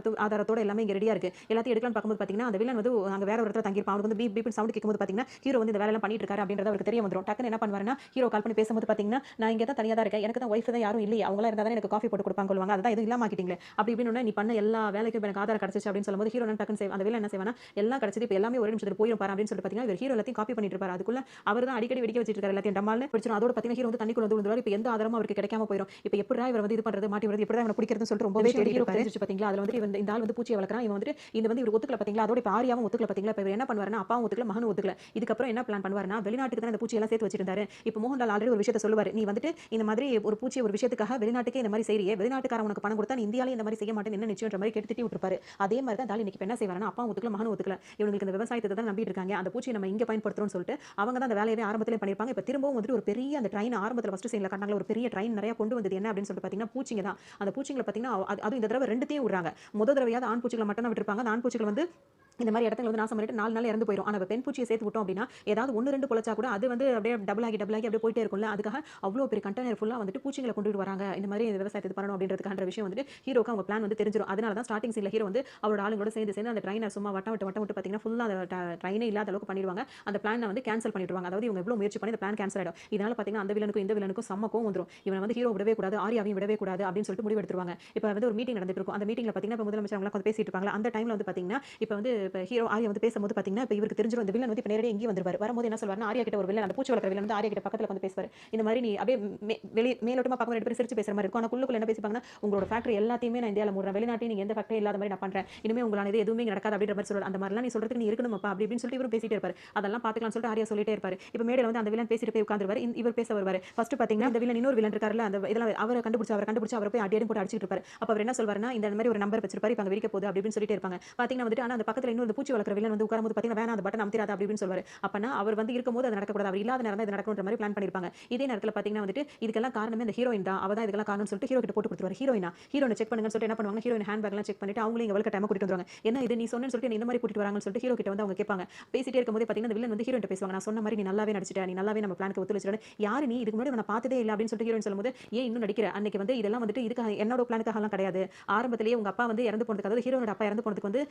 ஆதாரத்தோட எல்லாமே இங்க ரெடியா இருக்கு, எல்லாத்தையும் எடுக்கலாம்னு பார்க்கும்போது பாத்தீங்கன்னா அந்த வில்லன் வந்து அங்க வேற ஒரு இடத்துல தங்கியிருப்பான். அவனுக்கு வந்து பீப் பீப்னு சவுண்ட் கேட்கும்போது பாத்தீங்கன்னா ஹீரோ வந்து இந்த வேலையெல்லாம் பண்ணிட்டு இருக்காரு அப்படின்றது அவருக்கு தெரிய வந்துரும். டக்குன்னு என்ன பண்ணுவாருன்னா, ஹீரோ கால் பண்ணி பேசும்போது பார்த்தீங்கன்னா, நான் இங்க தான் தனியா தான் இருக்கேன். எனக்கு தான் ஒய்ஃப் தான் யாரும் இல்லையே. அவங்களா இருந்தா தானே எனக்கு காஃபி போட்டு குடுப்பாங்க சொல்லுவாங்க. அதுதான் எதுவும் இல்லாம ஆக்கிட்டீங்களே. அப்படி இப்படின்னு நீ பண்ண எல்லா வேலைக்கும் எனக்கு ஆதாரம் கிடைச்சிச்சு அப்படின்னு சொல்லும்போது ஹீரோ டக்குன்னு அந்த வில்லன் என்ன செய்வானா, எல்லாம் கிடைச்சது இப்ப எல்லாமே ஒரே நிமிஷத்துல போயிரும் பாரு அப்படின்னு சொல்லிட்டு பார்த்தீங்கன்னா, இவர் ஹீரோ எல்லாத்தையும் காப்பி பண்ணிட்டு இருப்பாரு. அதுக்குள்ள அவர் தான் அடிக்கடி வெடிக்க வச்சிட்டு இருக்காரு எல்லாத்தையும் டமால்னு வெடிச்சிரும். அதோட பார்த்தீங்கன்னா ஹீரோ வந்து தண்ணிக்குள்ள வந்து விழுந்துருவாரு. இப்ப எந்த ஆதாரமும் அவருக்கு கிடைக்காம போயிரும். இப்ப எப்படிடா இவர் வந்து இது பண்றது மாட்டி வருது எப்படிடா இவனை பிடிக்கிறதுன்னு சொல்லிட்டு ரொம்பவே தேடி இருப்பாரு. பாத்தீங்களா அதுல வந்து இந்த ஆள் வந்து பூச்சியை வளர்க்கறான். இவன் வந்து இந்த வந்து இவர் ஒத்துக்கல பாத்தீங்களா. அதோட இப்ப ஆரியாவும் ஒத்துக்கல பாத்தீங்களா. இப்ப இவர் என்ன பண்ணுவாருன்னா, அப்பாவும் ஒத்துக்கல மகனும் ஒத்துக்கல. இதுக்கப்புறம் என்ன பிளான் பண்ணுவாருன்னா, வெளிநாட்டுக்கு தான் இந்த பூச்சி எல்லாம் சேர்த்து வச்சிருந்தாரு. இப்ப மோகன்லால் ஆல்ரெடி ஒரு விஷயத்தை சொல்லுவாரு. நீ வந்துட்டு இந்த மாதிரி ஒரு பூச்சி ஒரு விஷயத்துக்காக வெளிநாட்டுக்கே இந்த மாதிரி செய்றியே, வெளிநாட்டுக்காரன் உனக்கு பணம் கொடுத்தா நீ இந்தியாவிலே இந்த மாதிரி செய்ய மாட்டேன்னு என்ன நிச்சயம்ன்ற மாதிரி கேட்டு திட்டி விட்டுருப்பாரு. அதே மாதிரி தான் தாலி இன்னைக்கு என்ன செய்வாருன்னா, அப்பா ஒத்துக்கல மகனும் ஒத்துக்கல. இவங்களுக்கு இந்த விவசாயத்தை தான் நம்பிட்டு இருக்காங்க. அந்த பூச்சியை நம்ம இங்க பயன்படுத்துறோம்னு சொல்லிட்டு அவங்க தான் அந்த வேலையவே ஆரம்பத்திலே பண்ணிருப்பாங்க. இப்ப திரும்பவும் வந்துட்டு ஒரு பெரிய அந்த ட்ரெயின் ஆரம்பத்துல ஃபர்ஸ்ட் சீன்ல காட்டினாங்க ஒரு பெரிய ட்ரெயின் நிறைய கொண்டு வந்தது என்ன அப்படின்னு சொல்லிட்டு பாத்தீங்கன்னா பூச்சிங்க தான். அந்த பூச்சிங்களை பாத்தீங்கன்னா அது இந்த தடவை ரெண்டுத்தையும் விடுறாங்க. முதல் தடவையாவது ஆண் பூச்சிகளை மட்டும் தான் விட்டுருப்பாங்க. அந்த ஆண் பூச்சிகள் வந்து இந்த மாதிரி இடத்துல வந்து நாசம் பண்ணிட்டு 4 நாள் இறந்து போயிடும். ஆனா பெண் பூச்சியை சேர்த்து விட்டோம் அப்படின்னா ஏதாவது 1 2 பொழச்சா கூட அது வந்து அப்படியே டபுள் ஆகி அப்படியே போயிட்டே இருக்கும்ல. அதுக்காக அவ்வளோ பெரிய கண்டெய்னர் ஃபுல்லா வந்துட்டு பூச்சிகளை கொண்டுட்டு வராங்க. இந்த மாதிரி விவசாயத்தை பண்ணணும் அப்படின்றதுக்கான விஷயம் வந்து ஹீரோக்கு அவங்க பிளான் வந்து தெரிஞ்சிரும். அதனால தான் ஸ்டார்டிங் சீன்ல ஹீரோ வந்து அவரோட ஆளுங்களோட சேர்ந்து அந்த ட்ரெயினை சும்மா வட்டம் விட்டு பாத்தீங்கன்னா ஃபுல்லா அந்த ட்ரெயினே இல்லாத அளவுக்கு பண்ணிடுவாங்க. அந்த பிளானை வந்து கேன்சல் பண்ணிடுவாங்க. அதாவது இவங்க எவ்வளவு முயற்சி பண்ணி அந்த பிளான் கேன்சல் ஆயிடும். இதனால பாத்தீங்கன்னா அந்த வில்லனுக்கும் இந்த வில்லனுக்கும் செம்ம கோவம் வந்துரும். இவனை வந்து ஹீரோ விடவே கூடாது, ஆரியாவையும் விடவே கூடாது அப்படின்னு சொல்லிட்டு முடிவு எடுத்துருவாங்க. இப்போ வந்து ஒரு மீட்டிங் நடந்துட்டு இருக்கும். அந்த மீட்டிங்ல பாத்தீங்கன்னா இப்ப முதலமைச்சர் அவங்க கொஞ்சம் பேசிட்டு இருப்பாங்க. அந்த டைம்ல வந்து பாத்தீங்கன்னா இப்போ வந்து ஹீரோ ஆரியா வந்து பேசும்போது பாத்தீங்கன்னா இப்ப இவருக்கு தெரிஞ்சிரும் இந்த வில்லன் வந்து இப்ப நேரடியா இங்கே வந்துருவாரு. வரும்போது என்ன சொல்வாருன்னா, ஆரியா கிட்ட ஒரு வில்லன் அந்த பூச்சி வளர்க்குற வில்லன் வந்து ஆரியா கிட்ட பக்கத்துல வந்து பேசுவாரு. இந்த மாதிரி நீ அப்படியே மேலோட்டமா பார்க்கும்போது 2 பேரும் சிரிச்சு பேசுற மாதிரி இருக்கும். ஆனா உள்ளுக்குள்ள என்ன பேசிப்பாங்கன்னா, உங்களோட ஃபேக்டரி எல்லாத்தையுமே நான் இந்தியால மூடுறேன். வெளிநாட்டில் நீங்க எந்த ஃபேக்டரி இல்லாத மாதிரி நான் பண்றேன். இனிமே உங்களால இது எதுவுமே நடக்காது அப்படின்ற மாதிரி சொல்றாரு. அந்த மாதிரிலாம் நீ சொல்றதுக்கு நீ இருக்கணுமாப்பா அப்படி இப்படின்னு சொல்லிட்டு இவரும் பேசிட்டே இருப்பாரு. அதெல்லாம் பாத்துக்கலாம்னு சொல்லிட்டு ஆரியா சொல்லிட்டே இருப்பாரு. இப்ப மேடையில வந்து அந்த வில்லன் பேசிட்டு போய் உட்கார்ந்துருவாரு. இவர் பேச வருவாரு. ஃபர்ஸ்ட் பாத்தீங்கன்னா இந்த வில்லன் இன்னொரு வில்லன் இருக்காருல்ல அந்த இதெல்லாம் அவரை கண்டுபிடிச்சு அவரை போய் அடியடி போட்டு அடிச்சிட்டு இருப்பாரு. அப்ப அவர் என்ன சொல்வாருன்னா, இந்த மாதிரி ஒரு நம்பர் வச்சிருப்பாரு. இப்ப அங்க வெடிக்க போகுது அப்படி இப்படின்னு சொல்லிட்டே இருப்பாங்க. பாத்தீங்கன்னா வந்துட்டு ஆனா அந்த பக்கத்துல இன்னொரு பூச்சி வளர்க்குற வில்லன் வந்து உட்காரும்போது பாத்தீங்கன்னா வேணா அந்த பட்டன் அமுத்திராத அப்படி இப்படின்னு சொல்வாரு. அப்பனா அவர் வந்து இருக்கும்போது அது நடக்கக்கூடாது. அவர் இல்லாத நேரம் தான் இது நடக்கும்ன்ற மாதிரி பிளான் பண்ணிருப்பாங்க. இதே நேரத்துல பாத்தீங்கன்னா வந்துட்டு இதுக்கெல்லாம் காரணமே இந்த ஹீரோயின் தான். அவ தான் இதுக்கெல்லாம் காரணம்னு சொல்லிட்டு ஹீரோ கிட்ட போட்டு கொடுத்துருவாரு. ஹீரோயினை செக் பண்ணுங்கன்னு சொல்லிட்டு என்ன பண்ணுவாங்க, ஹீரோயின் ஹேண்ட் பேக்லாம் செக் பண்ணிட்டு அவங்களும் இங்க வெல்க டைம் கூட்டிட்டு வந்துருவாங்க. என்ன இது நீ சொன்னேன்னு சொல்லிட்டு இந்த மாதிரி கூட்டிட்டு வராங்கன்னு சொல்லிட்டு ஹீரோ கிட்ட வந்து அவங்க கேட்பாங்க. பேசிட்டே இருக்கும்போது பாத்தீங்கன்னா வில்லன் வந்து ஹீரோயின் பேசுவாங்க. நான் சொன்ன மாதிரி நீ நல்லாவே நடிச்சிட்ட, நீ நல்லாவே நம்ம பிளானுக்கு ஒத்துழைச்சிட்ட. யாரு நீ இதுக்கு முன்னாடி நான் பார்த்ததே இல்ல அப்படின்னு சொல்லிட்டு ஹீரோயின் சொல்லும்போது ஏன் இன்னும் நடிக்கிற அன்னைக்கு வந்து இதெல்லாம் வந்துட்டு இதுக்காக என்னோட பிளானுக்காகலாம் கிடையாது. ஆரம்பத்திலேயே உங்க அப்பா வந்து இறந்து போனதுக்கு அதாவது ஹீரோனோட அப்பா இறந்து போனதுக்கு வந்து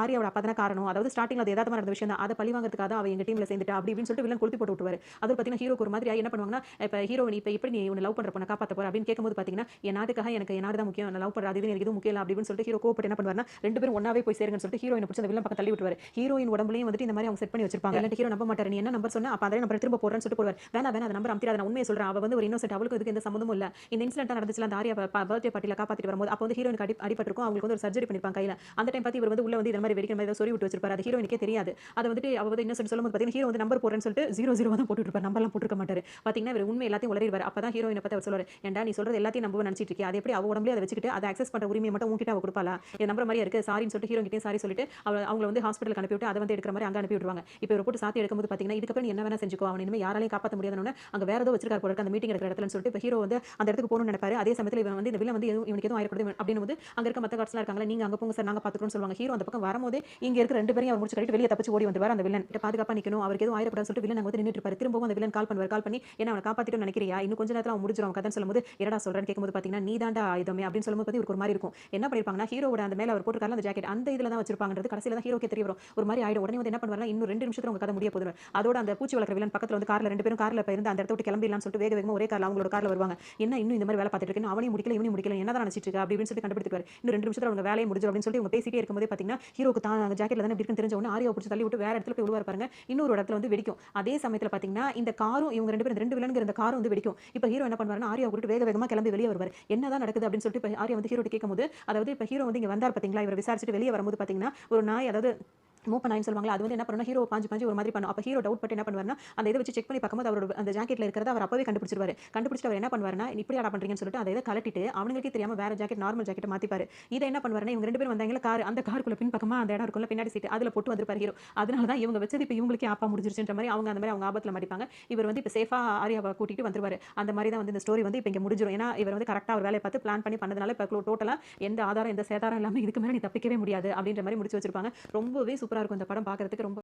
ஆரியாவோட அப்பா தான காரணம். அதாவது ஸ்டார்டிங்ல அது யதார்த்தமா நடந்த விஷயம் தான். அதை பழி வாங்குறதுக்காக தான் அவ எங்க டீம்ல சேர்ந்துட்டா அப்படி இப்படின்னு சொல்லிட்டு வில்லன் கொளுத்தி போட்டு விட்டுருவாரு. அது பாத்தீங்கன்னா ஹீரோக்கு ஒரு மாதிரி என்ன பண்ணுவாங்கன்னா, இப்ப ஹீரோயின் இப்ப எப்படி நீ உன்னை லவ் பண்ற பொண்ணை காப்பாத்த போற அப்படின்னு கேட்கும்போது பாத்தீங்கன்னா என் நாட்டுக்காக எனக்கு என் நாடு தான் முக்கியம், நான் லவ் பண்ற அதுவே எனக்கு எதுவும் முக்கியம் இல்ல அப்படின்னு சொல்லிட்டு ஹீரோ கோவப்பட்டு என்ன பண்ணுவாருன்னா 2 பேரும் ஒன்னாவே போய் சேருங்கன்னு சொல்லிட்டு ஹீரோயினை பிடிச்சி அந்த வில்லன் பக்கம் தள்ளி விட்டுருவாரு. ஹீரோயின் உடம்புலயும் வந்துட்டு இந்த மாதிரி அவங்க செட் பண்ணி வச்சிருப்பாங்க. இல்லாட்டி ஹீரோ நம்ப மாட்டாரு. நீ என்ன நம்பர் சொன்ன அப்ப அதே நம்பர் திரும்ப போடுறேன்னு சொல்லிட்டு போடுவார். வேணா அந்த நம்பர் அமுத்திராத, நான் உண்மையை சொல்றேன். அவ வந்து ஒரு இன்னோசென்ட், அவளுக்கு இதுக்கு எந்த சம்பந்தமும் இல்ல. இந்த இன்சிடென்ட் நடந்துச்சுல அந்த ஆரியா பர்த்டே பார்ட்டில காப்பாத்திட்டு வரும்போது அப்ப வந்து ஹீரோயினுக்கு அடிபட்டிருக்கும். அவங்களுக்கு வந்து ஒரு சர்ஜரி பண்ணிருப்பாங்க கையில. அந்த டைம் பார்த்து இவர் வந்து உள்ள வந்து இந்த மாதிரி வெடிக்கிற மாதிரி சொல்லி விட்டு வச்சிருப்பாரு. அது ஹீரோயினுக்கே தெரியாது. அதை வந்துட்டு அவ வந்து இன்னோசென்ட் சொல்லும்போது பாத்தீங்கன்னா ஹீரோ வந்து நம்பர் போடுறேன்னு சொல்லிட்டு 00 தான் போட்டுட்டு இருப்பாரு. நம்பர்லாம் போட்டுருக்க மாட்டாரு. பாத்தீங்கன்னா இவர் உண்மை எல்லாத்தையும் உளறிடுவாரு. அப்பதான் ஹீரோயினை பத்தி அவர் சொல்றாரு, ஏன்டா நீ சொல்றது எல்லாத்தையும் நம்ப நினைச்சிட்டு இருக்கியா, அது எப்படி அவ உடம்புல அதை வச்சுக்கிட்டு அதை அக்சஸ் பண்ற உரிமையை மட்டும் உன்கிட்ட அவ கொடுப்பாளா, என் நம்பர் மாதிரியா இருக்கு சாரின்னு சொல்லிட்டு ஹீரோ கிட்டே சாரி சொல்லிட்டு அவங்களை வந்து ஹாஸ்பிட்டலுக்கு அனுப்பிவிட்டு அதை வந்து எடுக்கிற மாதிரி அங்க அனுப்பி விடுவாங்க. இப்போ இவர் போட்டு சாத்தி எடுக்கும்போது பாத்தீங்கன்னா இதுக்கப்புறம் நீ என்ன வேணா செஞ்சுக்கோ, அவன் இனிமே யாராலையும் காப்பாற்ற முடியாதுன்னு அங்க வேற ஏதோ வச்சிருக்காரு போல இருக்கு அந்த மீட்டிங் இருக்கிற இடத்துலன்னு சொல்லிட்டு இப்போ ஹீரோ வந்து அந்த இடத்துக்கு போகணும்னு நினைப்பாரு. அதே சமயத்தில் இவன் வந்து இந்த வில்லன் வந்து இவனுக்கு எதுவும் ஆயிடக்கூடாது அப்படின்னு வந்து அங்க இருக்க மத்த கார்ட்ஸ்லாம் இருக்காங்க, நீங்க அங்க போங்க சார் நாங்க பாத்துக்கிறோம்னு சொல்லுவாங்க. ஹீரோ அந்த பக்கம் வரும்போது இங்க இருக்க 2 பேரையும் அவர் முடிச்சு கட்டிட்டு வெளியே தப்பிச்சு ஓடி வந்துவார். அந்த வில்லன் பாதுகாப்பா நிக்கணும், அவருக்கு எதுவும் ஆயிடக்கூடாதுன்னு சொல்லிட்டு வில்லன் அங்க வந்து நின்னுட்டு இருப்பாரு. திரும்பவும் அந்த வில்லன் கால் பண்ணி என்ன அவனை காப்பாத்திட்டோம்னு நினைக்கிறியா, இன்னும் கொஞ்ச நேரத்துல அவன் முடிஞ்சிரும் கதைன்னு சொல்லும்போது என்னடா சொல்றேன்னு கேட்கும்போது பாத்தீங்கன்னா நீ தாண்டா ஆயுதமே அப்படின்னு சொல்லும்போது இவருக்கு ஒரு மாதிரி இருக்கும். என்ன பண்ணிருப்பாங்கன்னா ஹீரோவோட அந்த மேல அவர் போட்டுருக்காரு அந்த ஜாக்கெட் அந்த இதுல தான் வச்சிருப்பாங்கன்றது கடைசியில தான் ஹீரோக்கே தெரிய வரும். ஒரு மாதிரி ஆயிடும். உடனே வந்து என்ன பண்ணுவாருன்னா இன்னும் 2 நிமிஷத்துல உங்க கதை முடிய போகுது. அதோட அந்த பூச்சி வளர்க்குற வில்லன் பக்கத்துல வந்து கார்ல 2 பேரும் கார்ல இருந்து அந்த இடத்த விட்டு கிளம்பிடலாம்னு சொல்லிட்டு வேக வேகமா ஒரே கார்ல அவங்களோட கார்ல வருவாங்க. என்ன இன்னும் இந்த மாதிரி வேலை பார்த்துட்டு இருக்கு, அவனையும் முடிக்கல இவனையும் முடிக்கல, என்னதான் நினைச்சிட்டு இருக்க அப்படி சொல்லி கண்டுபிடிச்சிருக்காரு. இன்னும் 2 நிமிஷத்துல அவங்க வேலையை முடிஞ்சிடும் அப்படின்னு சொல்லிட்டு இவங்க பேசிட்டே இருக்கும்போது பாத்தீங்கன்னா ஹீரோக்கு தான் ஜாக்கெட்ல தானே இருக்குன்னு தெரிஞ்ச உடனே ஆரியாவை பிடிச்சி தள்ளி விட்டு வேற இடத்துல போய் விழுவாரு பாருங்க. இன்னொரு இடத்துல வந்து வெடிக்கும். அதே சமயத்துல பாத்தீங்கன்னா இந்த காரும் இவங்க 2 பேரும் 2 வில்லன்கிற இந்த காரும் வந்து வெடிக்கும். இப்போ ஹீரோ என்ன பண்ணுவாருன்னா ஆரியா கூட்டிட்டு வேக வேகமா கிளம்பி வெளியே வருவார். என்னதான் நடக்குது அப்படின்னு சொல்லிட்டு இப்போ ஆரியா வந்து ஹீரோ கேட்கும்போது அதாவது இப்போ ஹீரோ வந்து இங்க வந்தார் பாத்தீங்களா, இவர் விசாரிச்சுட்டு வெளியே வரும்போது பாத்தீங்கன்னா ஒரு நாய் அதாவது மூப்ப நாயின்னு சொல்லுவாங்களா அது வந்து என்ன பண்ணுனா ஹீரோ பாஞ்சு ஒரு மாதிரி பண்ணும். அப்ப ஹீரோ டவுட் பட்டு என்ன பண்ணுவாருன்னா அந்த இதை வச்சு செக் பண்ணி பார்க்கும்போது அவரோட அந்த ஜாக்கெட்ல இருக்கிறத அவர் அப்பவே கண்டுபிடிச்சிருவாரு. கண்டுபிடிச்சிட்டு அவர் என்ன பண்ணுவாருன்னா இப்படி ஆடா பண்றீங்கன்னு சொல்லிட்டு அதை இதை கலட்டிட்டு அவங்களுக்கே தெரியாம வேற ஜாக்கெட் நார்மல் ஜாக்கெட் மாத்திப்பாரு. இதை என்ன பண்ணுவாருன்னா இவங்க 2 பேரும் வந்தாங்கல கார் அந்த காருக்குள்ள பின் பக்கமா அந்த இடம் இருக்கும்ல பின்னாடி சீட் அதுல போட்டு வந்திருப்பாரு ஹீரோ. அதனால தான் இவங்க வச்சது இப்போ இவங்களுக்கே ஆப்பா முடிஞ்சிருச்சுன்ற மாதிரி அவங்க அந்த மாதிரி அவங்க ஆபத்துல மாட்டிப்பாங்க. இவர் வந்து இப்போ சேஃபா ஆரியாவை கூட்டிட்டு வந்துருவாரு. அந்த மாதிரி தான் வந்து இந்த ஸ்டோரி வந்து இப்போ இங்க முடிஞ்சிரும். ஏன்னா இவர் வந்து கரெக்டா ஒரு வேலையை பார்த்து பிளான் பண்ணி பண்ணதுனால இப்போ டோட்டலா எந்த ஆதாரம் எந்த சேதாரம் இல்லாம இதுக்கு மேல நீ தப்பிக்கவே முடியாது அப்படின்ற மாதிரி முடிச்சு வச்சிருப்பாங்க. ரொம்பவே சூப்பரா இருக்கும் இந்த படம் பார்க்கறதுக்கு ரொம்ப